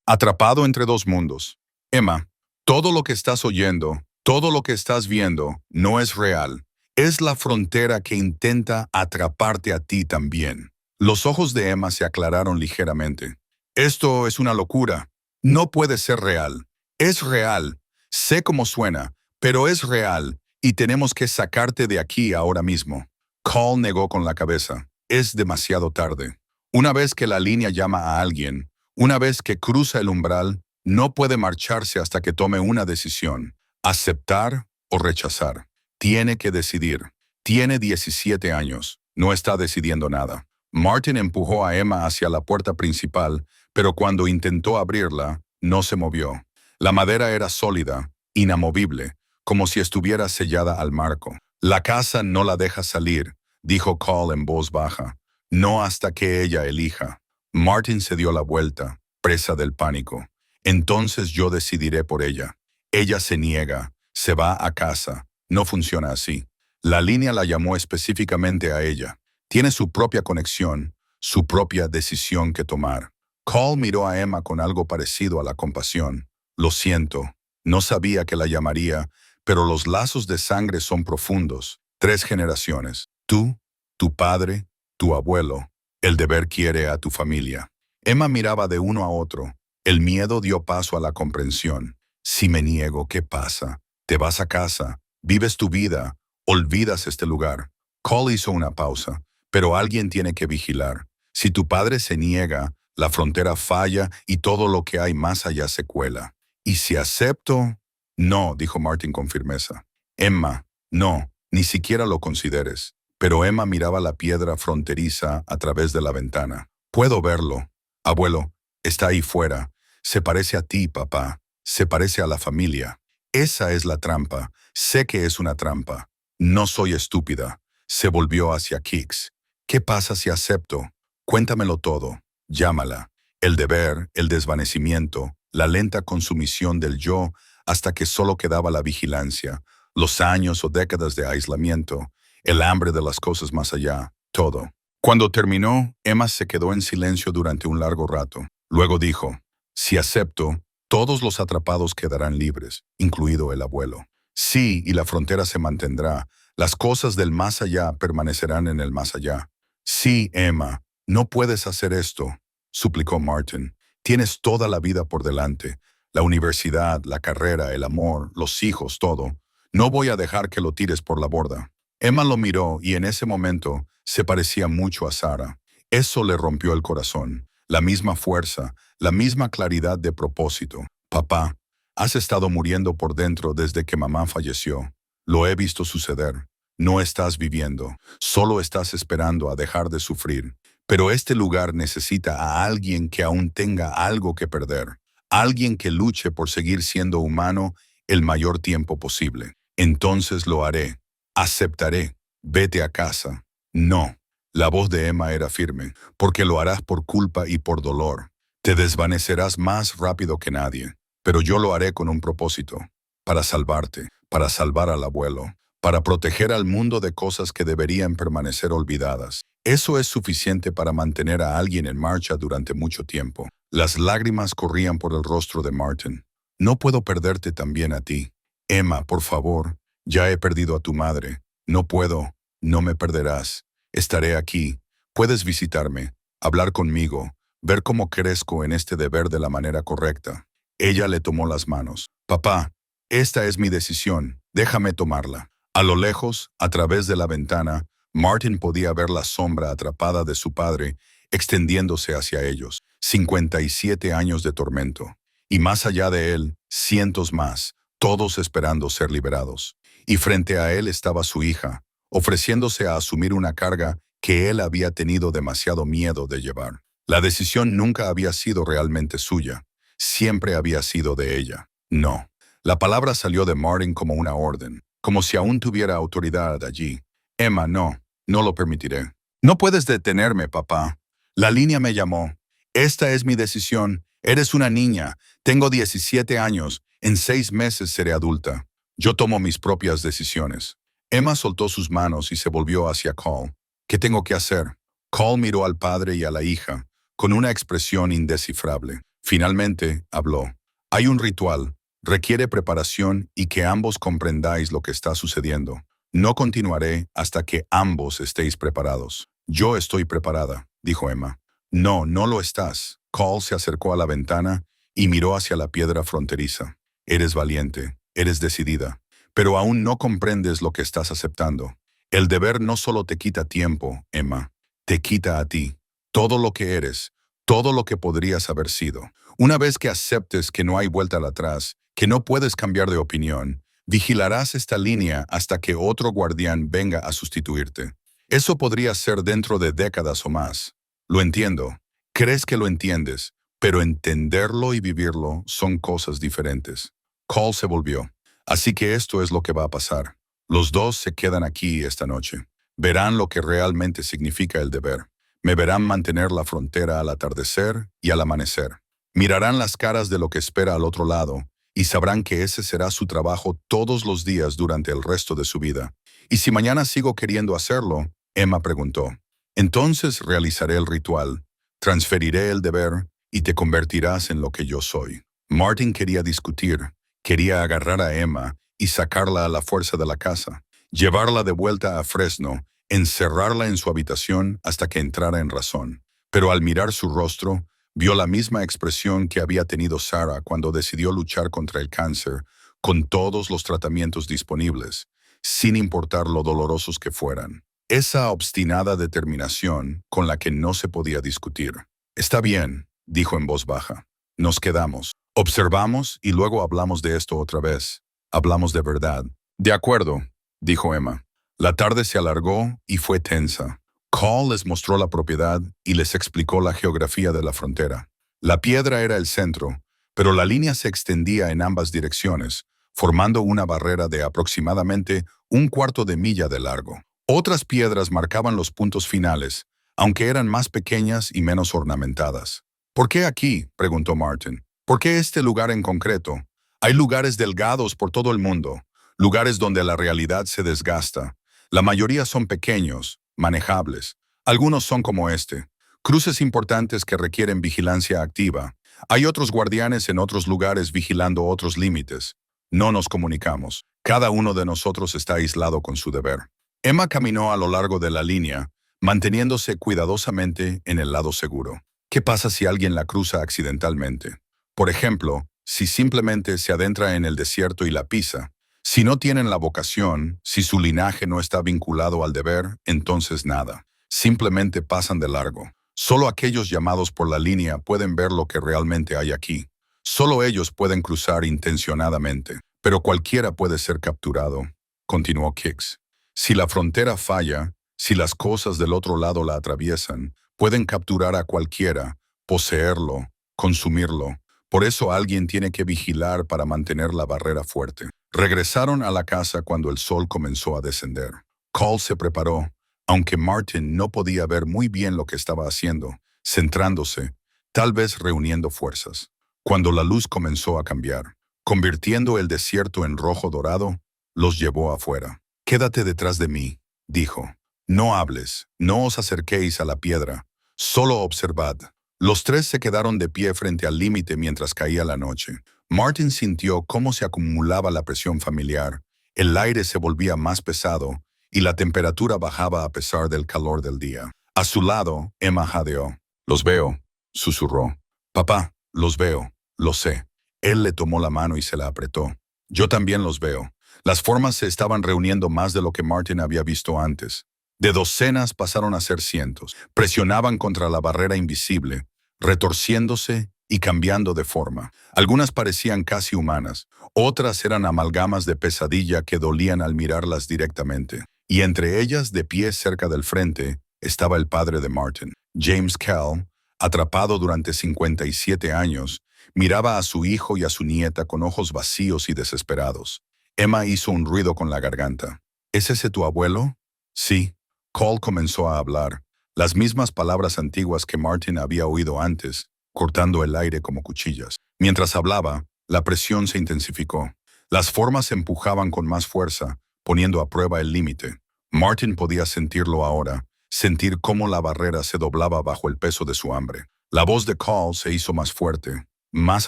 Atrapado entre dos mundos. Emma, todo lo que estás oyendo, todo lo que estás viendo, no es real. Es la frontera que intenta atraparte a ti también». Los ojos de Emma se aclararon ligeramente. «Esto es una locura. No puede ser real. Es real. Sé cómo suena, pero es real y tenemos que sacarte de aquí ahora mismo». Cole negó con la cabeza. «Es demasiado tarde. Una vez que la línea llama a alguien, una vez que cruza el umbral, no puede marcharse hasta que tome una decisión. Aceptar o rechazar. Tiene que decidir. Tiene 17 años. No está decidiendo nada. Martin empujó a Emma hacia la puerta principal, pero cuando intentó abrirla, no se movió. La madera era sólida, inamovible, como si estuviera sellada al marco. La casa no la deja salir, dijo Cole en voz baja. No hasta que ella elija. Martin se dio la vuelta, presa del pánico. Entonces yo decidiré por ella. Ella se niega, se va a casa. No funciona así. La línea la llamó específicamente a ella. Tiene su propia conexión, su propia decisión que tomar. Cole miró a Emma con algo parecido a la compasión. Lo siento, no sabía que la llamaría, pero los lazos de sangre son profundos. 3 generaciones. Tú, tu padre, tu abuelo. El deber quiere a tu familia. Emma miraba de uno a otro. El miedo dio paso a la comprensión. Si me niego, ¿qué pasa? Te vas a casa, vives tu vida, olvidas este lugar. Cole hizo una pausa, pero alguien tiene que vigilar. Si tu padre se niega, la frontera falla y todo lo que hay más allá se cuela. ¿Y si acepto? No, dijo Martin con firmeza. Emma, no, ni siquiera lo consideres. Pero Emma miraba la piedra fronteriza a través de la ventana. Puedo verlo. Abuelo, está ahí fuera. Se parece a ti, papá. Se parece a la familia. Esa es la trampa. Sé que es una trampa. No soy estúpida. Se volvió hacia Kix. ¿Qué pasa si acepto? Cuéntamelo todo. Llámala. El deber, el desvanecimiento, la lenta consumición del yo hasta que solo quedaba la vigilancia, los años o décadas de aislamiento, el hambre de las cosas más allá, todo. Cuando terminó, Emma se quedó en silencio durante un largo rato. Luego dijo, si acepto, todos los atrapados quedarán libres, incluido el abuelo. Sí, y la frontera se mantendrá. Las cosas del más allá permanecerán en el más allá. Sí, Emma, no puedes hacer esto, suplicó Martin. Tienes toda la vida por delante. La universidad, la carrera, el amor, los hijos, todo. No voy a dejar que lo tires por la borda. Emma lo miró y en ese momento se parecía mucho a Sara. Eso le rompió el corazón. La misma fuerza, la misma claridad de propósito. Papá, has estado muriendo por dentro desde que mamá falleció. Lo he visto suceder. No estás viviendo, solo estás esperando a dejar de sufrir. Pero este lugar necesita a alguien que aún tenga algo que perder. Alguien que luche por seguir siendo humano el mayor tiempo posible. Entonces lo haré. Aceptaré. Vete a casa. No. La voz de Emma era firme, porque lo harás por culpa y por dolor. Te desvanecerás más rápido que nadie, pero yo lo haré con un propósito, para salvarte, para salvar al abuelo, para proteger al mundo de cosas que deberían permanecer olvidadas. Eso es suficiente para mantener a alguien en marcha durante mucho tiempo. Las lágrimas corrían por el rostro de Martin. No puedo perderte también a ti. Emma, por favor, ya he perdido a tu madre. No puedo, no me perderás. Estaré aquí. Puedes visitarme, hablar conmigo, ver cómo crezco en este deber de la manera correcta. Ella le tomó las manos. Papá, esta es mi decisión. Déjame tomarla. A lo lejos, a través de la ventana, Martin podía ver la sombra atrapada de su padre extendiéndose hacia ellos. 57 años de tormento. Y más allá de él, cientos más, todos esperando ser liberados. Y frente a él estaba su hija, ofreciéndose a asumir una carga que él había tenido demasiado miedo de llevar. La decisión nunca había sido realmente suya, siempre había sido de ella. No. La palabra salió de Martin como una orden, como si aún tuviera autoridad allí. Emma, no, no lo permitiré. No puedes detenerme, papá. La línea me llamó. Esta es mi decisión. Eres una niña. Tengo 17 años. En 6 meses seré adulta. Yo tomo mis propias decisiones. Emma soltó sus manos y se volvió hacia Cole. ¿Qué tengo que hacer? Cole miró al padre y a la hija, con una expresión indescifrable. Finalmente, habló. Hay un ritual. Requiere preparación y que ambos comprendáis lo que está sucediendo. No continuaré hasta que ambos estéis preparados. Yo estoy preparada, dijo Emma. No, no lo estás. Cole se acercó a la ventana y miró hacia la piedra fronteriza. Eres valiente, eres decidida, pero aún no comprendes lo que estás aceptando. El deber no solo te quita tiempo, Emma, te quita a ti, todo lo que eres, todo lo que podrías haber sido. Una vez que aceptes que no hay vuelta atrás, que no puedes cambiar de opinión, Vigilarás esta línea hasta que otro guardián venga a sustituirte. Eso podría ser dentro de décadas o más. Lo entiendo. Crees que lo entiendes, pero entenderlo y vivirlo son cosas diferentes. Cole se volvió. Así que esto es lo que va a pasar. Los dos se quedan aquí esta noche. Verán lo que realmente significa el deber. Me verán mantener la frontera al atardecer y al amanecer. Mirarán las caras de lo que espera al otro lado y sabrán que ese será su trabajo todos los días durante el resto de su vida. ¿Y si mañana sigo queriendo hacerlo? Emma preguntó. Entonces realizaré el ritual, transferiré el deber y te convertirás en lo que yo soy. Martin quería discutir, quería agarrar a Emma y sacarla a la fuerza de la casa, llevarla de vuelta a Fresno, encerrarla en su habitación hasta que entrara en razón. Pero al mirar su rostro, vio la misma expresión que había tenido Sarah cuando decidió luchar contra el cáncer, con todos los tratamientos disponibles, sin importar lo dolorosos que fueran. Esa obstinada determinación con la que no se podía discutir. Está bien, dijo en voz baja. Nos quedamos. Observamos y luego hablamos de esto otra vez. Hablamos de verdad. De acuerdo, dijo Emma. La tarde se alargó y fue tensa. Cole les mostró la propiedad y les explicó la geografía de la frontera. La piedra era el centro, pero la línea se extendía en ambas direcciones, formando una barrera de aproximadamente un cuarto de milla de largo. Otras piedras marcaban los puntos finales, aunque eran más pequeñas y menos ornamentadas. ¿Por qué aquí?, preguntó Martin. ¿Por qué este lugar en concreto? Hay lugares delgados por todo el mundo, lugares donde la realidad se desgasta. La mayoría son pequeños, manejables. Algunos son como este, cruces importantes que requieren vigilancia activa. Hay otros guardianes en otros lugares vigilando otros límites. No nos comunicamos. Cada uno de nosotros está aislado con su deber. Emma caminó a lo largo de la línea, manteniéndose cuidadosamente en el lado seguro. ¿Qué pasa si alguien la cruza accidentalmente? Por ejemplo, si simplemente se adentra en el desierto y la pisa. Si no tienen la vocación, si su linaje no está vinculado al deber, entonces nada. Simplemente pasan de largo. Solo aquellos llamados por la línea pueden ver lo que realmente hay aquí. Solo ellos pueden cruzar intencionadamente. Pero cualquiera puede ser capturado, continuó Kix. Si la frontera falla, si las cosas del otro lado la atraviesan, pueden capturar a cualquiera, poseerlo, consumirlo. Por eso alguien tiene que vigilar para mantener la barrera fuerte. Regresaron a la casa cuando el sol comenzó a descender. Cole se preparó, aunque Martin no podía ver muy bien lo que estaba haciendo, centrándose, tal vez reuniendo fuerzas. Cuando la luz comenzó a cambiar, convirtiendo el desierto en rojo dorado, los llevó afuera. «Quédate detrás de mí», dijo. «No hables, no os acerquéis a la piedra, solo observad». Los tres se quedaron de pie frente al límite mientras caía la noche. Martin sintió cómo se acumulaba la presión familiar, el aire se volvía más pesado y la temperatura bajaba a pesar del calor del día. A su lado, Emma jadeó. «Los veo», susurró. «Papá, los veo, lo sé». Él le tomó la mano y se la apretó. «Yo también los veo». Las formas se estaban reuniendo más de lo que Martin había visto antes. De docenas pasaron a ser cientos. Presionaban contra la barrera invisible, retorciéndose y cambiando de forma. Algunas parecían casi humanas, otras eran amalgamas de pesadilla que dolían al mirarlas directamente. Y entre ellas, de pie cerca del frente, estaba el padre de Martin. James Kell, atrapado durante 57 años, miraba a su hijo y a su nieta con ojos vacíos y desesperados. Emma hizo un ruido con la garganta. ¿Es ese tu abuelo? Sí. Cole comenzó a hablar, las mismas palabras antiguas que Martin había oído antes, cortando el aire como cuchillas. Mientras hablaba, la presión se intensificó. Las formas se empujaban con más fuerza, poniendo a prueba el límite. Martin podía sentirlo ahora, sentir cómo la barrera se doblaba bajo el peso de su hambre. La voz de Cole se hizo más fuerte, más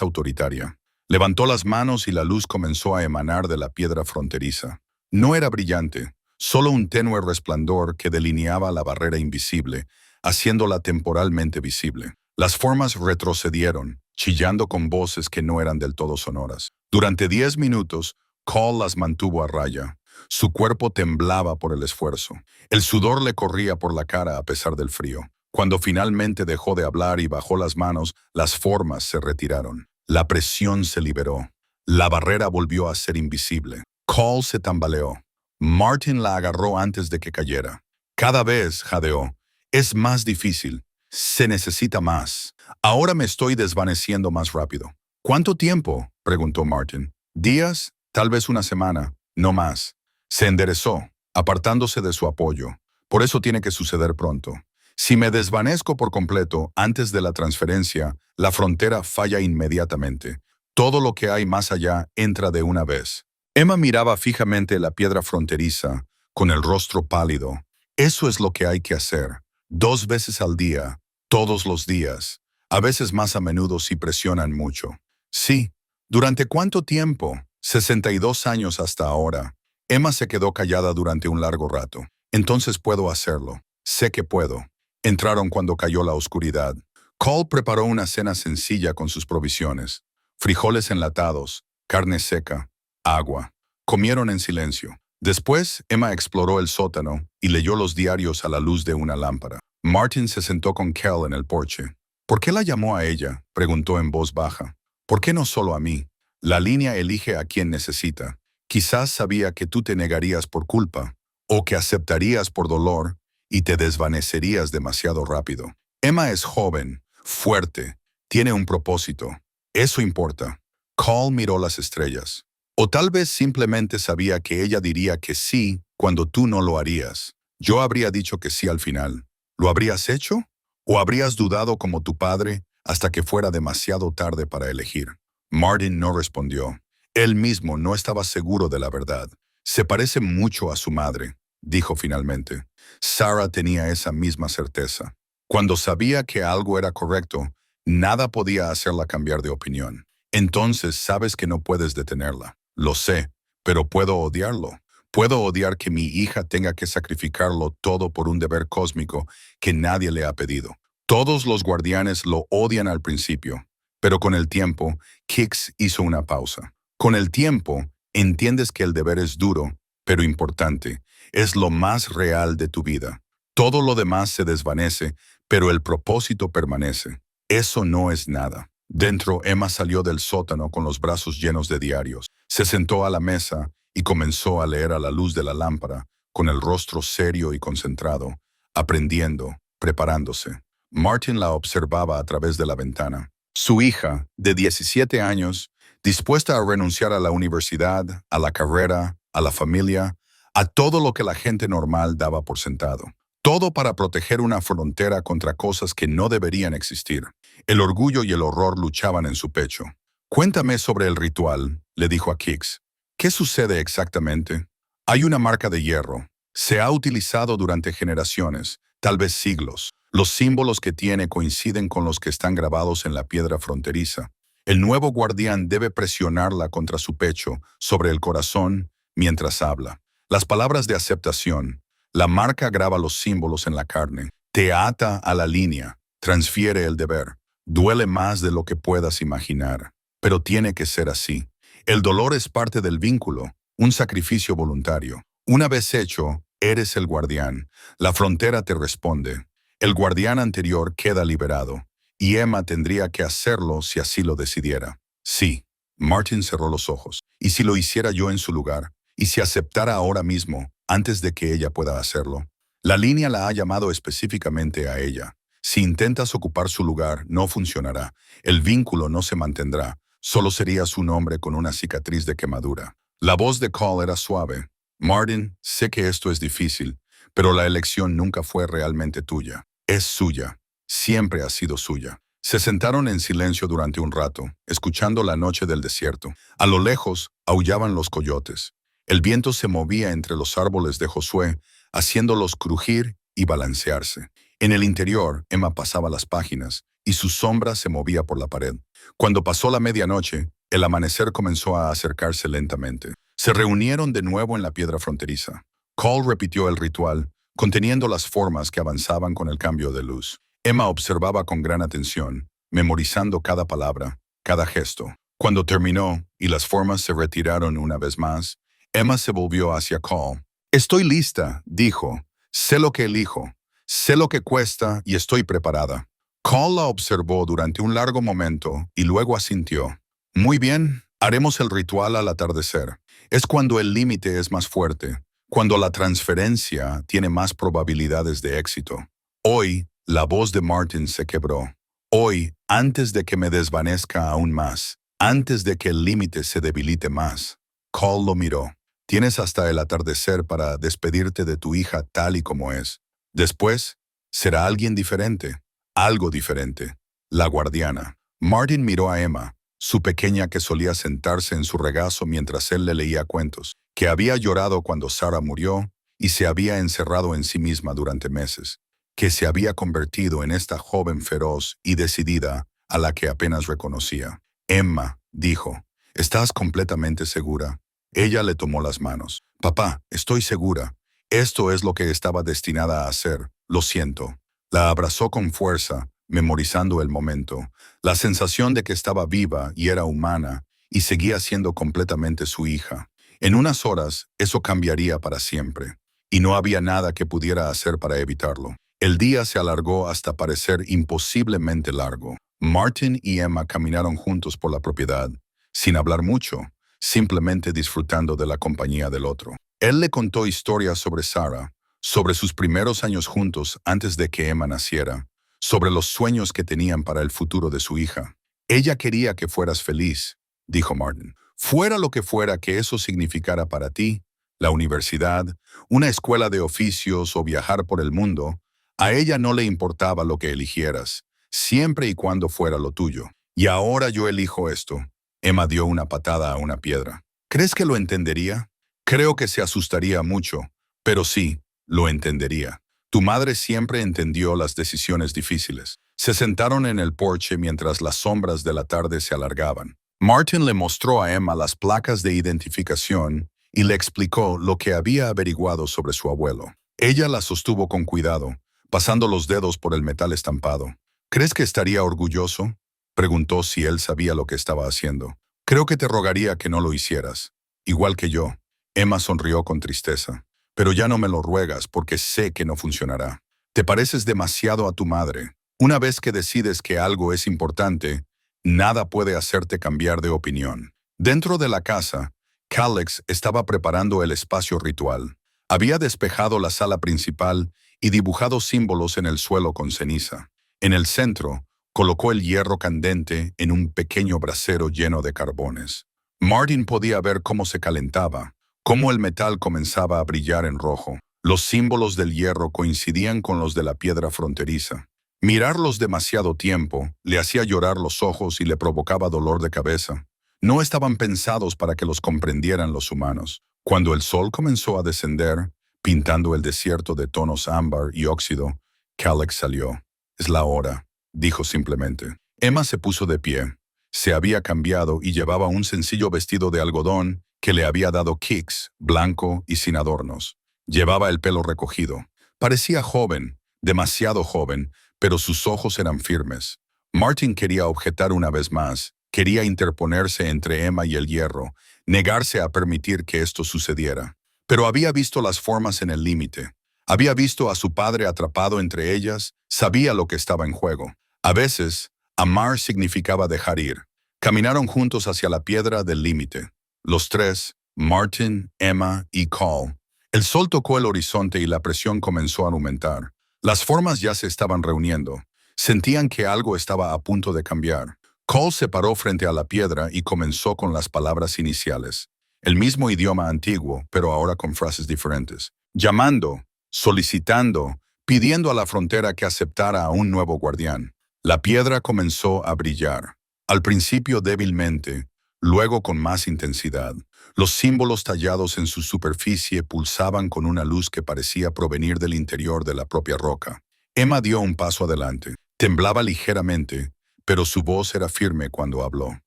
autoritaria. Levantó las manos y la luz comenzó a emanar de la piedra fronteriza. No era brillante, solo un tenue resplandor que delineaba la barrera invisible, haciéndola temporalmente visible. Las formas retrocedieron, chillando con voces que no eran del todo sonoras. Durante 10 minutos, Cole las mantuvo a raya. Su cuerpo temblaba por el esfuerzo. El sudor le corría por la cara a pesar del frío. Cuando finalmente dejó de hablar y bajó las manos, las formas se retiraron. La presión se liberó. La barrera volvió a ser invisible. Cole se tambaleó. Martin la agarró antes de que cayera. Cada vez, jadeó, es más difícil. Se necesita más. Ahora me estoy desvaneciendo más rápido. ¿Cuánto tiempo?, preguntó Martin. ¿Días? Tal vez una semana. No más. Se enderezó, apartándose de su apoyo. Por eso tiene que suceder pronto. Si me desvanezco por completo antes de la transferencia, la frontera falla inmediatamente. Todo lo que hay más allá entra de una vez. Emma miraba fijamente la piedra fronteriza, con el rostro pálido. Eso es lo que hay que hacer. 2 veces al día, todos los días. A veces más a menudo si presionan mucho. Sí. ¿Durante cuánto tiempo? 62 años hasta ahora. Emma se quedó callada durante un largo rato. Entonces puedo hacerlo. Sé que puedo. Entraron cuando cayó la oscuridad. Cole preparó una cena sencilla con sus provisiones. Frijoles enlatados, carne seca, agua. Comieron en silencio. Después, Emma exploró el sótano y leyó los diarios a la luz de una lámpara. Martin se sentó con Kel en el porche. ¿Por qué la llamó a ella?, preguntó en voz baja. ¿Por qué no solo a mí? La línea elige a quien necesita. Quizás sabía que tú te negarías por culpa, o que aceptarías por dolor y te desvanecerías demasiado rápido. Emma es joven, fuerte, tiene un propósito. Eso importa. Cole miró las estrellas. O tal vez simplemente sabía que ella diría que sí cuando tú no lo harías. Yo habría dicho que sí al final. ¿Lo habrías hecho? ¿O habrías dudado como tu padre hasta que fuera demasiado tarde para elegir? Martin no respondió. Él mismo no estaba seguro de la verdad. Se parece mucho a su madre, dijo finalmente. Sarah tenía esa misma certeza. Cuando sabía que algo era correcto, nada podía hacerla cambiar de opinión. Entonces sabes que no puedes detenerla. Lo sé, pero puedo odiarlo. Puedo odiar que mi hija tenga que sacrificarlo todo por un deber cósmico que nadie le ha pedido. Todos los guardianes lo odian al principio, pero con el tiempo, Kix hizo una pausa. Con el tiempo, entiendes que el deber es duro, pero importante. Es lo más real de tu vida. Todo lo demás se desvanece, pero el propósito permanece. Eso no es nada. Dentro, Emma salió del sótano con los brazos llenos de diarios. Se sentó a la mesa y comenzó a leer a la luz de la lámpara, con el rostro serio y concentrado, aprendiendo, preparándose. Martin la observaba a través de la ventana. Su hija, de 17 años, dispuesta a renunciar a la universidad, a la carrera, a la familia, a todo lo que la gente normal daba por sentado. Todo para proteger una frontera contra cosas que no deberían existir. El orgullo y el horror luchaban en su pecho. «Cuéntame sobre el ritual», le dijo a Kix. «¿Qué sucede exactamente?» «Hay una marca de hierro. Se ha utilizado durante generaciones, tal vez siglos. Los símbolos que tiene coinciden con los que están grabados en la piedra fronteriza. El nuevo guardián debe presionarla contra su pecho, sobre el corazón, mientras habla. Las palabras de aceptación. La marca graba los símbolos en la carne. Te ata a la línea. Transfiere el deber. Duele más de lo que puedas imaginar. Pero tiene que ser así. El dolor es parte del vínculo, un sacrificio voluntario. Una vez hecho, eres el guardián. La frontera te responde. El guardián anterior queda liberado, y Emma tendría que hacerlo si así lo decidiera. Sí. Martin cerró los ojos. ¿Y si lo hiciera yo en su lugar? ¿Y si aceptara ahora mismo, antes de que ella pueda hacerlo? La línea la ha llamado específicamente a ella. Si intentas ocupar su lugar, no funcionará. El vínculo no se mantendrá. Solo serías un hombre con una cicatriz de quemadura. La voz de Cole era suave. Martin, sé que esto es difícil, pero la elección nunca fue realmente tuya. Es suya. Siempre ha sido suya. Se sentaron en silencio durante un rato, escuchando la noche del desierto. A lo lejos, aullaban los coyotes. El viento se movía entre los árboles de Josué, haciéndolos crujir y balancearse. En el interior, Emma pasaba las páginas, y su sombra se movía por la pared. Cuando pasó la medianoche, el amanecer comenzó a acercarse lentamente. Se reunieron de nuevo en la piedra fronteriza. Cole repitió el ritual, conteniendo las formas que avanzaban con el cambio de luz. Emma observaba con gran atención, memorizando cada palabra, cada gesto. Cuando terminó y las formas se retiraron una vez más, Emma se volvió hacia Cole. «Estoy lista», dijo. «Sé lo que elijo. Sé lo que cuesta y estoy preparada». Cole la observó durante un largo momento y luego asintió. «Muy bien, Haremos el ritual al atardecer. Es cuando el límite es más fuerte, cuando la transferencia tiene más probabilidades de éxito. Hoy, la voz de Martin se quebró. Hoy, antes de que me desvanezca aún más, antes de que el límite se debilite más. Cole lo miró. Tienes hasta el atardecer para despedirte de tu hija tal y como es. Después, será alguien diferente, algo diferente. La guardiana. Martin miró a Emma, su pequeña que solía sentarse en su regazo mientras él le leía cuentos, que había llorado cuando Sarah murió y se había encerrado en sí misma durante meses, que se había convertido en esta joven feroz y decidida a la que apenas reconocía. Emma, dijo, ¿estás completamente segura? Ella le tomó las manos. Papá, estoy segura. Esto es lo que estaba destinada a hacer. Lo siento. La abrazó con fuerza, memorizando el momento, la sensación de que estaba viva y era humana y seguía siendo completamente su hija. En unas horas, eso cambiaría para siempre, y no había nada que pudiera hacer para evitarlo. El día se alargó hasta parecer imposiblemente largo. Martin y Emma caminaron juntos por la propiedad, sin hablar mucho, simplemente disfrutando de la compañía del otro. Él le contó historias sobre Sarah, sobre sus primeros años juntos antes de que Emma naciera, sobre los sueños que tenían para el futuro de su hija. Ella quería que fueras feliz, dijo Martin. Fuera lo que fuera que eso significara para ti, la universidad, una escuela de oficios o viajar por el mundo, a ella no le importaba lo que eligieras, siempre y cuando fuera lo tuyo. Y ahora yo elijo esto. Emma dio una patada a una piedra. ¿Crees que lo entendería? Creo que se asustaría mucho, pero sí, lo entendería. Tu madre siempre entendió las decisiones difíciles. Se sentaron en el porche mientras las sombras de la tarde se alargaban. Martin le mostró a Emma las placas de identificación y le explicó lo que había averiguado sobre su abuelo. Ella la sostuvo con cuidado, pasando los dedos por el metal estampado. ¿Crees que estaría orgulloso? Preguntó si él sabía lo que estaba haciendo. Creo que te rogaría que no lo hicieras. Igual que yo. Emma sonrió con tristeza. Pero ya no me lo ruegas porque sé que no funcionará. Te pareces demasiado a tu madre. Una vez que decides que algo es importante, nada puede hacerte cambiar de opinión. Dentro de la casa, Calix estaba preparando el espacio ritual. Había despejado la sala principal y dibujado símbolos en el suelo con ceniza. En el centro, colocó el hierro candente en un pequeño brasero lleno de carbones. Martin podía ver cómo se calentaba, cómo el metal comenzaba a brillar en rojo. Los símbolos del hierro coincidían con los de la piedra fronteriza. Mirarlos demasiado tiempo le hacía llorar los ojos y le provocaba dolor de cabeza. No estaban pensados para que los comprendieran los humanos. Cuando el sol comenzó a descender, pintando el desierto de tonos ámbar y óxido, Calix salió. Es la hora, dijo simplemente. Emma se puso de pie. Se había cambiado y llevaba un sencillo vestido de algodón que le había dado Kix, blanco y sin adornos. Llevaba el pelo recogido. Parecía joven, demasiado joven, pero sus ojos eran firmes. Martin quería objetar una vez más, quería interponerse entre Emma y el hierro, negarse a permitir que esto sucediera. Pero había visto las formas en el límite. Había visto a su padre atrapado entre ellas, sabía lo que estaba en juego. A veces, amar significaba dejar ir. Caminaron juntos hacia la piedra del límite. Los tres, Martin, Emma y Cole. El sol tocó el horizonte y la presión comenzó a aumentar. Las formas ya se estaban reuniendo. Sentían que algo estaba a punto de cambiar. Cole se paró frente a la piedra y comenzó con las palabras iniciales. El mismo idioma antiguo, pero ahora con frases diferentes. Llamando, solicitando, pidiendo a la frontera que aceptara a un nuevo guardián. La piedra comenzó a brillar. Al principio débilmente, luego con más intensidad. Los símbolos tallados en su superficie pulsaban con una luz que parecía provenir del interior de la propia roca. Emma dio un paso adelante. Temblaba ligeramente, pero su voz era firme cuando habló.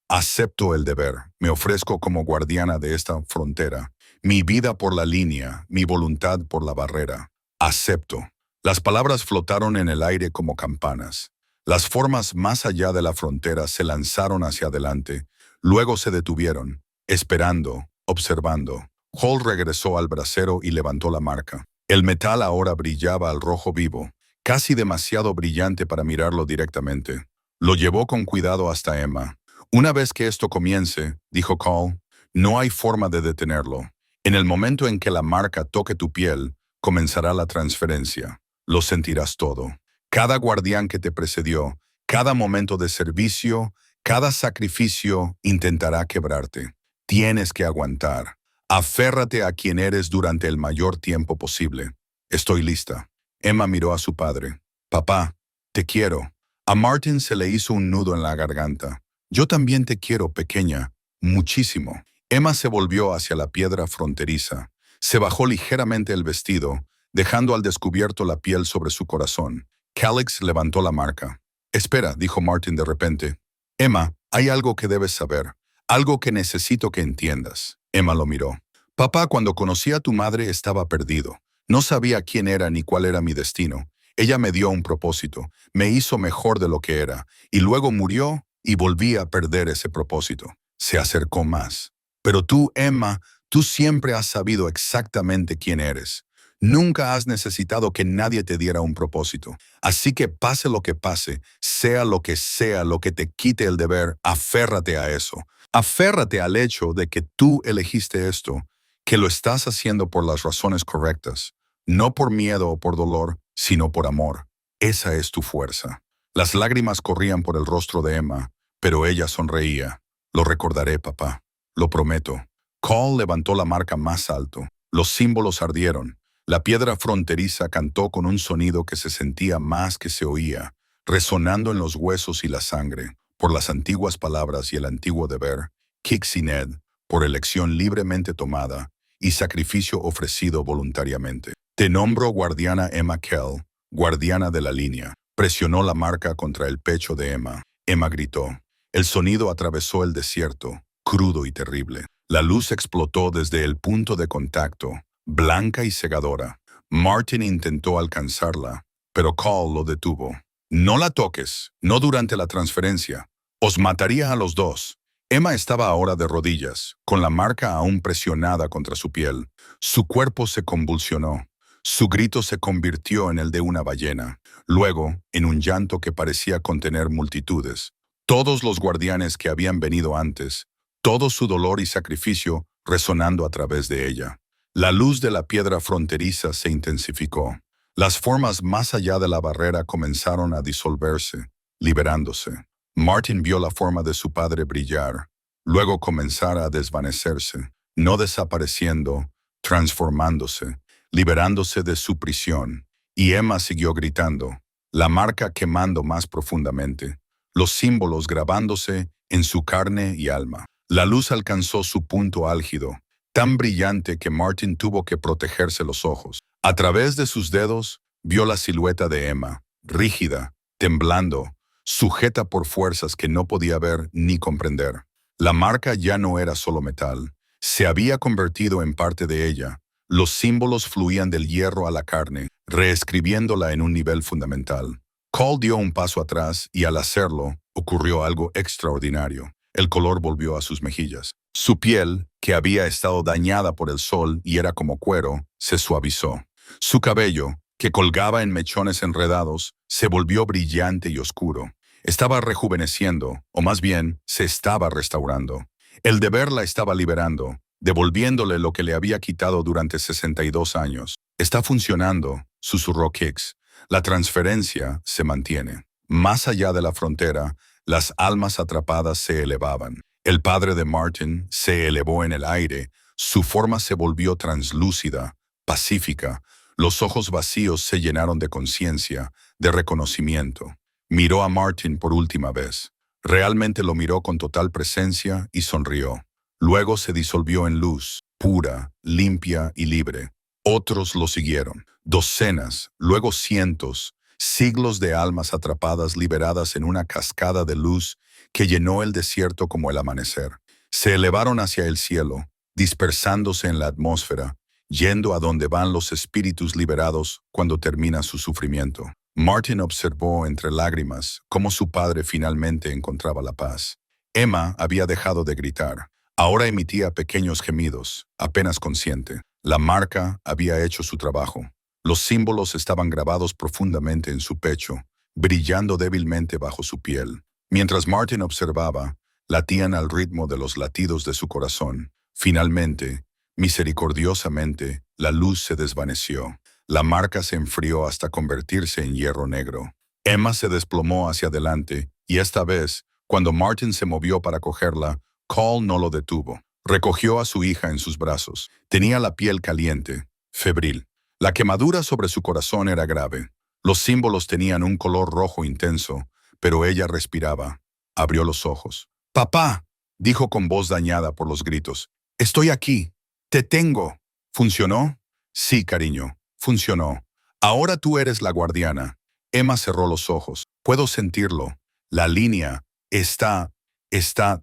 Acepto el deber. Me ofrezco como guardiana de esta frontera. Mi vida por la línea, mi voluntad por la barrera. Acepto. Las palabras flotaron en el aire como campanas. Las formas más allá de la frontera se lanzaron hacia adelante, luego se detuvieron, esperando, observando. Hall regresó al brasero y levantó la marca. El metal ahora brillaba al rojo vivo, casi demasiado brillante para mirarlo directamente. Lo llevó con cuidado hasta Emma. Una vez que esto comience, dijo Cole, no hay forma de detenerlo. En el momento en que la marca toque tu piel, comenzará la transferencia. Lo sentirás todo. Cada guardián que te precedió, cada momento de servicio, cada sacrificio intentará quebrarte. Tienes que aguantar. Aférrate a quien eres durante el mayor tiempo posible. Estoy lista. Emma miró a su padre. Papá, te quiero. A Martin se le hizo un nudo en la garganta. Yo también te quiero, pequeña. Muchísimo. Emma se volvió hacia la piedra fronteriza. Se bajó ligeramente el vestido, dejando al descubierto la piel sobre su corazón. Calix levantó la marca. Espera, dijo Martin de repente. Emma, hay algo que debes saber. Algo que necesito que entiendas. Emma lo miró. Papá, cuando conocí a tu madre estaba perdido. No sabía quién era ni cuál era mi destino. Ella me dio un propósito, me hizo mejor de lo que era, y luego murió y volví a perder ese propósito. Se acercó más. Pero tú, Emma, tú siempre has sabido exactamente quién eres. Nunca has necesitado que nadie te diera un propósito. Así que pase lo que pase, sea lo que te quite el deber, aférrate a eso. Aférrate al hecho de que tú elegiste esto, que lo estás haciendo por las razones correctas, no por miedo o por dolor, sino por amor. Esa es tu fuerza. Las lágrimas corrían por el rostro de Emma, pero ella sonreía. Lo recordaré, papá. Lo prometo. Cole levantó la marca más alto. Los símbolos ardieron. La piedra fronteriza cantó con un sonido que se sentía más que se oía, resonando en los huesos y la sangre, por las antiguas palabras y el antiguo deber, Kix y Ned, por elección libremente tomada y sacrificio ofrecido voluntariamente. Te nombro guardiana Emma Kell, guardiana de la línea. Presionó la marca contra el pecho de Emma. Emma gritó. El sonido atravesó el desierto, crudo y terrible. La luz explotó desde el punto de contacto, blanca y cegadora. Martin intentó alcanzarla, pero Cole lo detuvo. No la toques, no durante la transferencia. Os mataría a los dos. Emma estaba ahora de rodillas, con la marca aún presionada contra su piel. Su cuerpo se convulsionó. Su grito se convirtió en el de una ballena, luego en un llanto que parecía contener multitudes. Todos los guardianes que habían venido antes, todo su dolor y sacrificio resonando a través de ella. La luz de la piedra fronteriza se intensificó. Las formas más allá de la barrera comenzaron a disolverse, liberándose. Martin vio la forma de su padre brillar, luego comenzar a desvanecerse, no desapareciendo, transformándose, liberándose de su prisión. Y Emma siguió gritando, la marca quemando más profundamente, los símbolos grabándose en su carne y alma. La luz alcanzó su punto álgido, tan brillante que Martin tuvo que protegerse los ojos. A través de sus dedos vio la silueta de Emma, rígida, temblando, sujeta por fuerzas que no podía ver ni comprender. La marca ya no era solo metal, se había convertido en parte de ella. Los símbolos fluían del hierro a la carne, reescribiéndola en un nivel fundamental. Cole dio un paso atrás y al hacerlo, ocurrió algo extraordinario. El color volvió a sus mejillas. Su piel, que había estado dañada por el sol y era como cuero, se suavizó. Su cabello, que colgaba en mechones enredados, se volvió brillante y oscuro. Estaba rejuveneciendo, o más bien, se estaba restaurando. El deber la estaba liberando, devolviéndole lo que le había quitado durante 62 años. Está funcionando, susurró Kix. La transferencia se mantiene. Más allá de la frontera, las almas atrapadas se elevaban. El padre de Martin se elevó en el aire, su forma se volvió translúcida, pacífica. Los ojos vacíos se llenaron de conciencia, de reconocimiento. Miró a Martin por última vez. Realmente lo miró con total presencia y sonrió. Luego se disolvió en luz, pura, limpia y libre. Otros lo siguieron. Docenas, luego cientos, siglos de almas atrapadas liberadas en una cascada de luz que llenó el desierto como el amanecer. Se elevaron hacia el cielo, dispersándose en la atmósfera, yendo a donde van los espíritus liberados cuando termina su sufrimiento. Martin observó entre lágrimas cómo su padre finalmente encontraba la paz. Emma había dejado de gritar. Ahora emitía pequeños gemidos, apenas consciente. La marca había hecho su trabajo. Los símbolos estaban grabados profundamente en su pecho, brillando débilmente bajo su piel. Mientras Martin observaba, latían al ritmo de los latidos de su corazón. Finalmente, misericordiosamente, la luz se desvaneció. La marca se enfrió hasta convertirse en hierro negro. Emma se desplomó hacia adelante, y esta vez, cuando Martin se movió para cogerla, Cole no lo detuvo. Recogió a su hija en sus brazos. Tenía la piel caliente, febril. La quemadura sobre su corazón era grave. Los símbolos tenían un color rojo intenso, pero ella respiraba. Abrió los ojos. «Papá», dijo con voz dañada por los gritos. «Estoy aquí. Te tengo». ¿Funcionó? Sí, cariño, funcionó. Ahora tú eres la guardiana. Emma cerró los ojos. Puedo sentirlo. La línea está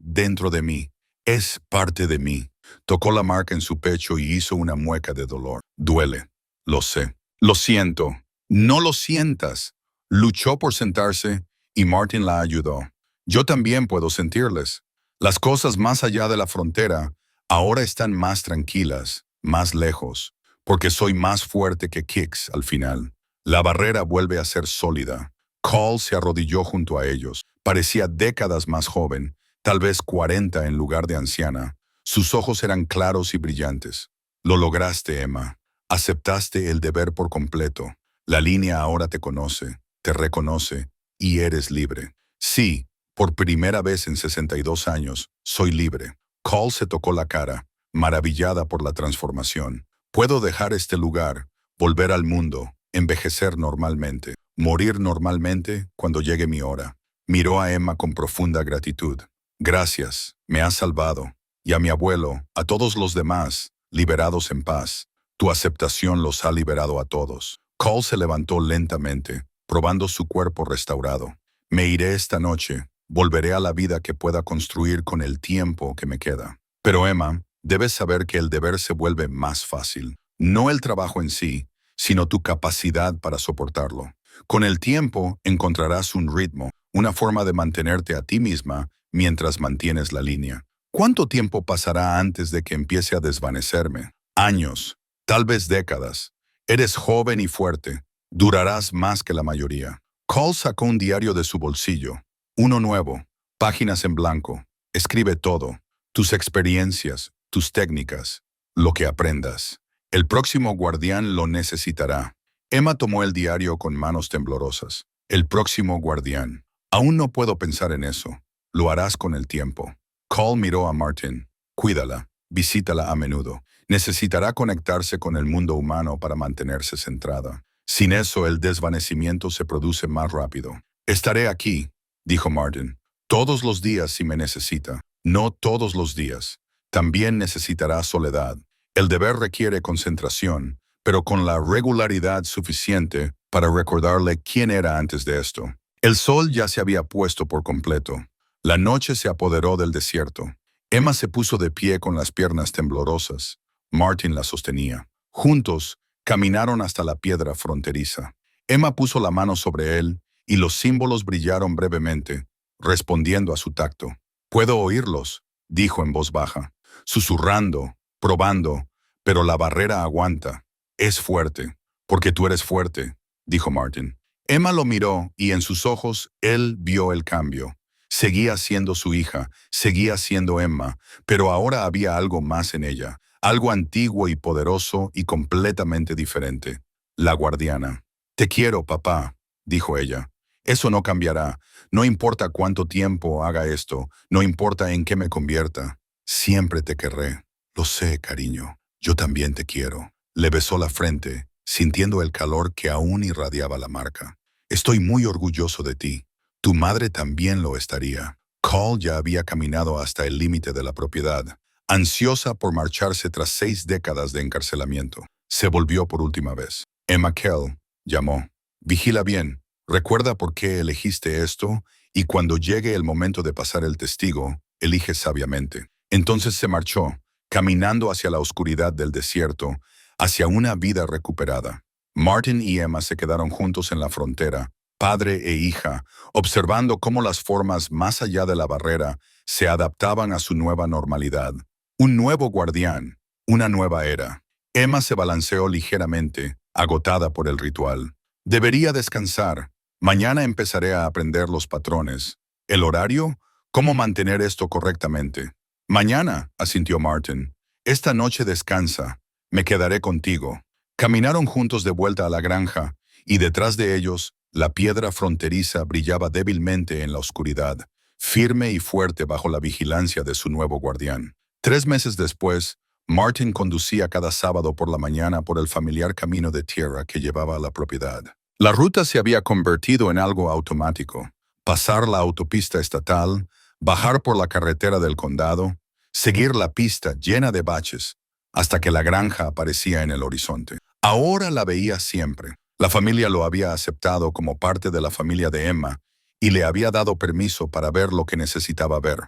dentro de mí. Es parte de mí. Tocó la marca en su pecho y hizo una mueca de dolor. Duele. Lo sé. Lo siento. No lo sientas. Luchó por sentarse y Martin la ayudó. Yo también puedo sentirles. Las cosas más allá de la frontera ahora están más tranquilas, más lejos, porque soy más fuerte que Kix al final. La barrera vuelve a ser sólida. Cole se arrodilló junto a ellos. Parecía décadas más joven, tal vez 40 en lugar de anciana. Sus ojos eran claros y brillantes. Lo lograste, Emma. Aceptaste el deber por completo. La línea ahora te conoce, te reconoce y eres libre. Sí, por primera vez en 62 años, soy libre. Cole se tocó la cara, maravillada por la transformación. Puedo dejar este lugar, volver al mundo, envejecer normalmente, morir normalmente cuando llegue mi hora. Miró a Emma con profunda gratitud. Gracias, me has salvado. Y a mi abuelo, a todos los demás, liberados en paz. Tu aceptación los ha liberado a todos. Cole se levantó lentamente, probando su cuerpo restaurado. Me iré esta noche. Volveré a la vida que pueda construir con el tiempo que me queda. Pero Emma, debes saber que el deber se vuelve más fácil. No el trabajo en sí, sino tu capacidad para soportarlo. Con el tiempo encontrarás un ritmo, una forma de mantenerte a ti misma mientras mantienes la línea. ¿Cuánto tiempo pasará antes de que empiece a desvanecerme? Años, tal vez décadas. Eres joven y fuerte. Durarás más que la mayoría. Cole sacó un diario de su bolsillo. Uno nuevo, páginas en blanco. Escribe todo, tus experiencias, tus técnicas, lo que aprendas. El próximo guardián lo necesitará. Emma tomó el diario con manos temblorosas. El próximo guardián. Aún no puedo pensar en eso. Lo harás con el tiempo. Cole miró a Martin. Cuídala, visítala a menudo. Necesitará conectarse con el mundo humano para mantenerse centrada. Sin eso, el desvanecimiento se produce más rápido. Estaré aquí, dijo Martin. Todos los días si me necesita. No todos los días. También necesitará soledad. El deber requiere concentración, pero con la regularidad suficiente para recordarle quién era antes de esto. El sol ya se había puesto por completo. La noche se apoderó del desierto. Emma se puso de pie con las piernas temblorosas. Martin la sostenía. Juntos, caminaron hasta la piedra fronteriza. Emma puso la mano sobre él y los símbolos brillaron brevemente, respondiendo a su tacto. «Puedo oírlos», dijo en voz baja, susurrando, probando, pero la barrera aguanta. «Es fuerte, porque tú eres fuerte», dijo Martin. Emma lo miró y en sus ojos él vio el cambio. Seguía siendo su hija, seguía siendo Emma, pero ahora había algo más en ella, algo antiguo y poderoso y completamente diferente. La guardiana. «Te quiero, papá», dijo ella. «Eso no cambiará. No importa cuánto tiempo haga esto, no importa en qué me convierta. Siempre te querré». «Lo sé, cariño. Yo también te quiero». Le besó la frente, sintiendo el calor que aún irradiaba la marca. «Estoy muy orgulloso de ti. Tu madre también lo estaría». Cole ya había caminado hasta el límite de la propiedad, ansiosa por marcharse tras 6 décadas de encarcelamiento. Se volvió por última vez. Emma Kell llamó. «Vigila bien. Recuerda por qué elegiste esto y cuando llegue el momento de pasar el testigo, elige sabiamente». Entonces se marchó, caminando hacia la oscuridad del desierto, hacia una vida recuperada. Martin y Emma se quedaron juntos en la frontera, padre e hija, observando cómo las formas más allá de la barrera se adaptaban a su nueva normalidad. Un nuevo guardián, una nueva era. Emma se balanceó ligeramente, agotada por el ritual. «Debería descansar. Mañana empezaré a aprender los patrones. ¿El horario? ¿Cómo mantener esto correctamente? Mañana, asintió Martin. Esta noche descansa. Me quedaré contigo. Caminaron juntos de vuelta a la granja, y detrás de ellos, la piedra fronteriza brillaba débilmente en la oscuridad, firme y fuerte bajo la vigilancia de su nuevo guardián. 3 meses después, Martin conducía cada sábado por la mañana por el familiar camino de tierra que llevaba a la propiedad. La ruta se había convertido en algo automático. Pasar la autopista estatal, bajar por la carretera del condado, seguir la pista llena de baches, hasta que la granja aparecía en el horizonte. Ahora la veía siempre. La familia lo había aceptado como parte de la familia de Emma y le había dado permiso para ver lo que necesitaba ver.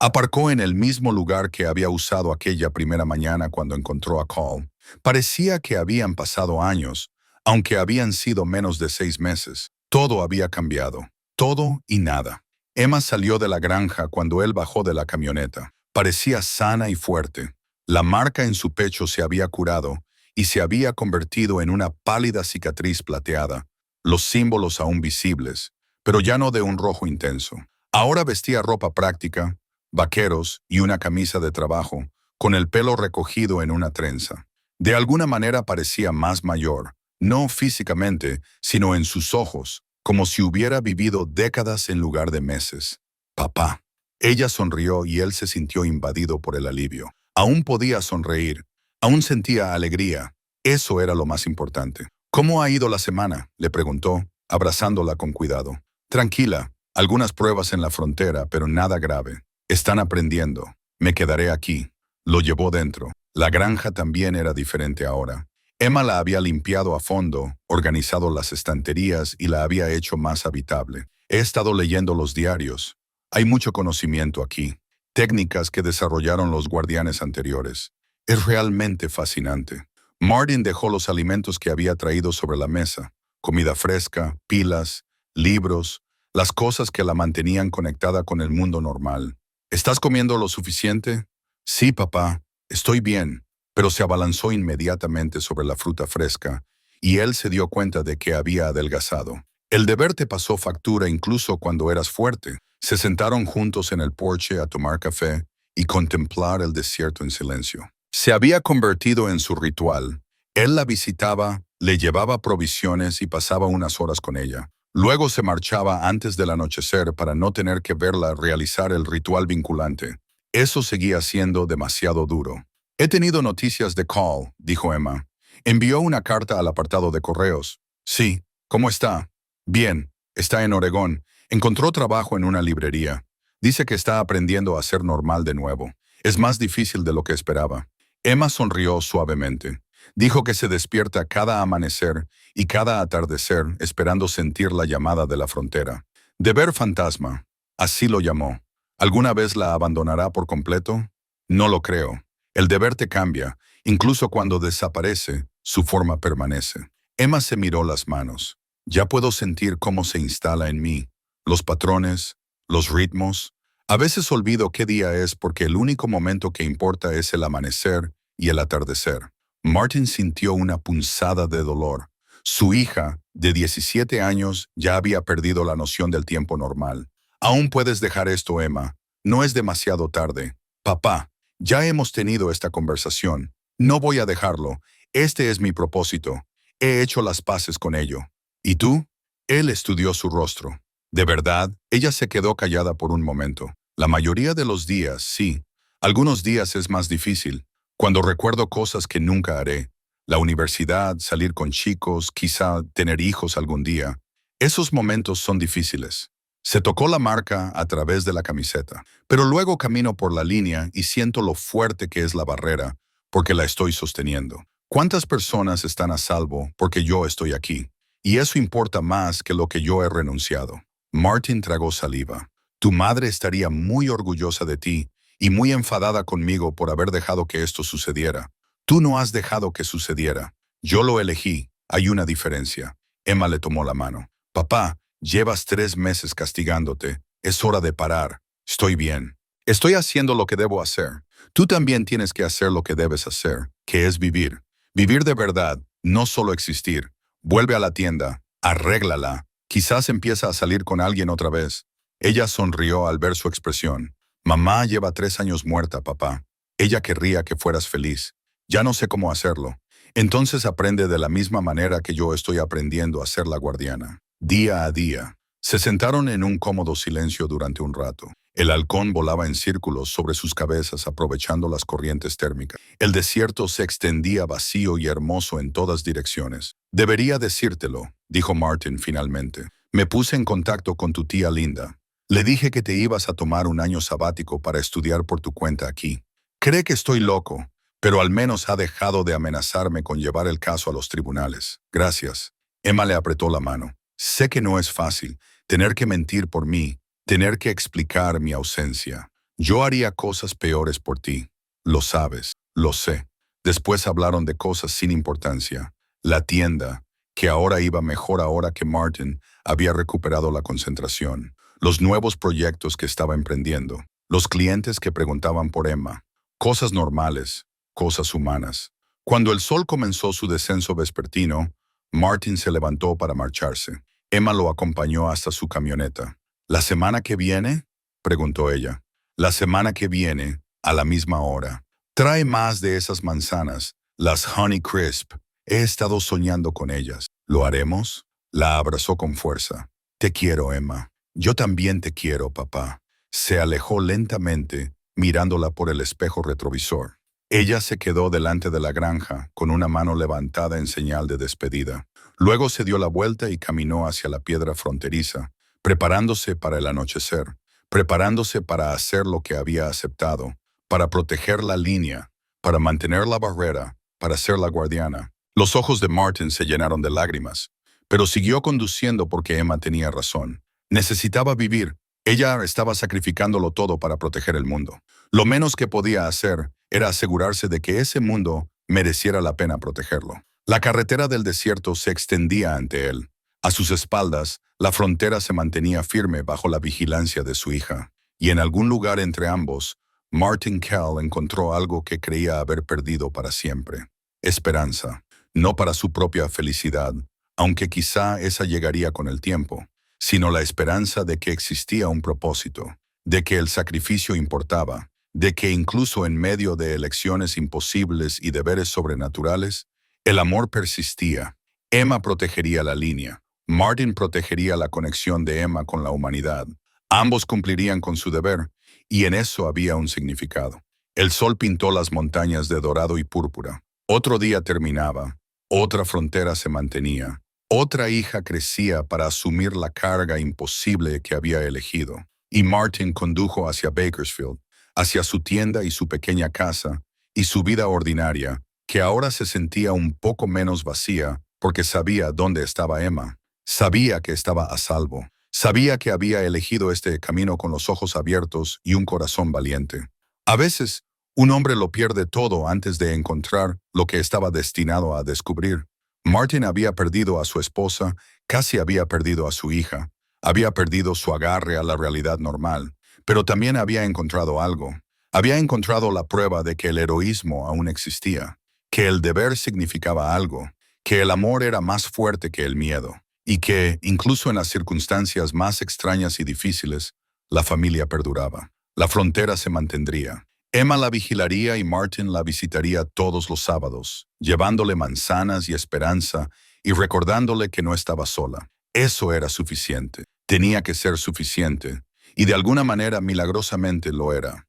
Aparcó en el mismo lugar que había usado aquella primera mañana cuando encontró a Cole. Parecía que habían pasado años, aunque habían sido menos de 6 meses. Todo había cambiado. Todo y nada. Emma salió de la granja cuando él bajó de la camioneta. Parecía sana y fuerte. La marca en su pecho se había curado y se había convertido en una pálida cicatriz plateada, los símbolos aún visibles, pero ya no de un rojo intenso. Ahora vestía ropa práctica, vaqueros y una camisa de trabajo, con el pelo recogido en una trenza. De alguna manera parecía más mayor, no físicamente, sino en sus ojos, como si hubiera vivido décadas en lugar de meses. Papá. Ella sonrió y él se sintió invadido por el alivio. Aún podía sonreír, aún sentía alegría. Eso era lo más importante. ¿Cómo ha ido la semana?, le preguntó, abrazándola con cuidado. Tranquila, algunas pruebas en la frontera, pero nada grave. Están aprendiendo. Me quedaré aquí. Lo llevó dentro. La granja también era diferente ahora. Emma la había limpiado a fondo, organizado las estanterías y la había hecho más habitable. He estado leyendo los diarios. Hay mucho conocimiento aquí. Técnicas que desarrollaron los guardianes anteriores. Es realmente fascinante. Martin dejó los alimentos que había traído sobre la mesa. Comida fresca, pilas, libros, las cosas que la mantenían conectada con el mundo normal. ¿Estás comiendo lo suficiente? Sí, papá, estoy bien. Pero se abalanzó inmediatamente sobre la fruta fresca, y él se dio cuenta de que había adelgazado. El deber te pasó factura incluso cuando eras fuerte. Se sentaron juntos en el porche a tomar café y contemplar el desierto en silencio. Se había convertido en su ritual. Él la visitaba, le llevaba provisiones y pasaba unas horas con ella. Luego se marchaba antes del anochecer para no tener que verla realizar el ritual vinculante. Eso seguía siendo demasiado duro. He tenido noticias de Cole, dijo Emma. Envió una carta al apartado de correos. Sí, ¿cómo está? Bien, está en Oregón. Encontró trabajo en una librería. Dice que está aprendiendo a ser normal de nuevo. Es más difícil de lo que esperaba. Emma sonrió suavemente. Dijo que se despierta cada amanecer y cada atardecer esperando sentir la llamada de la frontera. Deber fantasma, así lo llamó. ¿Alguna vez la abandonará por completo? No lo creo. El deber te cambia, incluso cuando desaparece, su forma permanece. Emma se miró las manos. Ya puedo sentir cómo se instala en mí, los patrones, los ritmos. A veces olvido qué día es porque el único momento que importa es el amanecer y el atardecer. Martin sintió una punzada de dolor. Su hija, de 17 años, ya había perdido la noción del tiempo normal. Aún puedes dejar esto, Emma. No es demasiado tarde. Papá. Ya hemos tenido esta conversación. No voy a dejarlo. Este es mi propósito. He hecho las paces con ello. ¿Y tú? Él estudió su rostro. De verdad, ella se quedó callada por un momento. La mayoría de los días, sí. Algunos días es más difícil. Cuando recuerdo cosas que nunca haré. La universidad, salir con chicos, quizá tener hijos algún día. Esos momentos son difíciles. Se tocó la marca a través de la camiseta, pero luego camino por la línea y siento lo fuerte que es la barrera, porque la estoy sosteniendo. ¿Cuántas personas están a salvo porque yo estoy aquí? Y eso importa más que lo que yo he renunciado. Martin tragó saliva. Tu madre estaría muy orgullosa de ti y muy enfadada conmigo por haber dejado que esto sucediera. Tú no has dejado que sucediera. Yo lo elegí. Hay una diferencia. Emma le tomó la mano. Papá, llevas 3 meses castigándote. Es hora de parar. Estoy bien. Estoy haciendo lo que debo hacer. Tú también tienes que hacer lo que debes hacer, que es vivir. Vivir de verdad, no solo existir. Vuelve a la tienda, arréglala. Quizás empieza a salir con alguien otra vez. Ella sonrió al ver su expresión. Mamá lleva 3 años muerta, papá. Ella querría que fueras feliz. Ya no sé cómo hacerlo. Entonces aprende de la misma manera que yo estoy aprendiendo a ser la guardiana. Día a día. Se sentaron en un cómodo silencio durante un rato. El halcón volaba en círculos sobre sus cabezas aprovechando las corrientes térmicas. El desierto se extendía vacío y hermoso en todas direcciones. Debería decírtelo, dijo Martin finalmente. Me puse en contacto con tu tía Linda. Le dije que te ibas a tomar un año sabático para estudiar por tu cuenta aquí. Cree que estoy loco, pero al menos ha dejado de amenazarme con llevar el caso a los tribunales. Gracias. Emma le apretó la mano. Sé que no es fácil, tener que mentir por mí, tener que explicar mi ausencia. Yo haría cosas peores por ti. Lo sabes, lo sé. Después hablaron de cosas sin importancia. La tienda, que ahora iba mejor ahora que Martin había recuperado la concentración. Los nuevos proyectos que estaba emprendiendo. Los clientes que preguntaban por Emma. Cosas normales, cosas humanas. Cuando el sol comenzó su descenso vespertino, Martin se levantó para marcharse. Emma lo acompañó hasta su camioneta. ¿La semana que viene?, preguntó ella. La semana que viene, a la misma hora. Trae más de esas manzanas, las Honey Crisp. He estado soñando con ellas. ¿Lo haremos? La abrazó con fuerza. Te quiero, Emma. Yo también te quiero, papá. Se alejó lentamente, mirándola por el espejo retrovisor. Ella se quedó delante de la granja, con una mano levantada en señal de despedida. Luego se dio la vuelta y caminó hacia la piedra fronteriza, preparándose para el anochecer, preparándose para hacer lo que había aceptado, para proteger la línea, para mantener la barrera, para ser la guardiana. Los ojos de Martin se llenaron de lágrimas, pero siguió conduciendo porque Emma tenía razón. Necesitaba vivir. Ella estaba sacrificándolo todo para proteger el mundo. Lo menos que podía hacer era asegurarse de que ese mundo mereciera la pena protegerlo. La carretera del desierto se extendía ante él. A sus espaldas, la frontera se mantenía firme bajo la vigilancia de su hija. Y en algún lugar entre ambos, Martin Kell encontró algo que creía haber perdido para siempre. Esperanza. No para su propia felicidad, aunque quizá esa llegaría con el tiempo, sino la esperanza de que existía un propósito, de que el sacrificio importaba, de que incluso en medio de elecciones imposibles y deberes sobrenaturales, el amor persistía. Emma protegería la línea. Martin protegería la conexión de Emma con la humanidad. Ambos cumplirían con su deber, y en eso había un significado. El sol pintó las montañas de dorado y púrpura. Otro día terminaba. Otra frontera se mantenía. Otra hija crecía para asumir la carga imposible que había elegido. Y Martin condujo hacia Bakersfield, hacia su tienda y su pequeña casa, y su vida ordinaria, que ahora se sentía un poco menos vacía porque sabía dónde estaba Emma. Sabía que estaba a salvo. Sabía que había elegido este camino con los ojos abiertos y un corazón valiente. A veces, un hombre lo pierde todo antes de encontrar lo que estaba destinado a descubrir. Martin había perdido a su esposa, casi había perdido a su hija, había perdido su agarre a la realidad normal, pero también había encontrado algo. Había encontrado la prueba de que el heroísmo aún existía, que el deber significaba algo, que el amor era más fuerte que el miedo, y que, incluso en las circunstancias más extrañas y difíciles, la familia perduraba. La frontera se mantendría. Emma la vigilaría y Martin la visitaría todos los sábados, llevándole manzanas y esperanza y recordándole que no estaba sola. Eso era suficiente. Tenía que ser suficiente. Y de alguna manera milagrosamente lo era.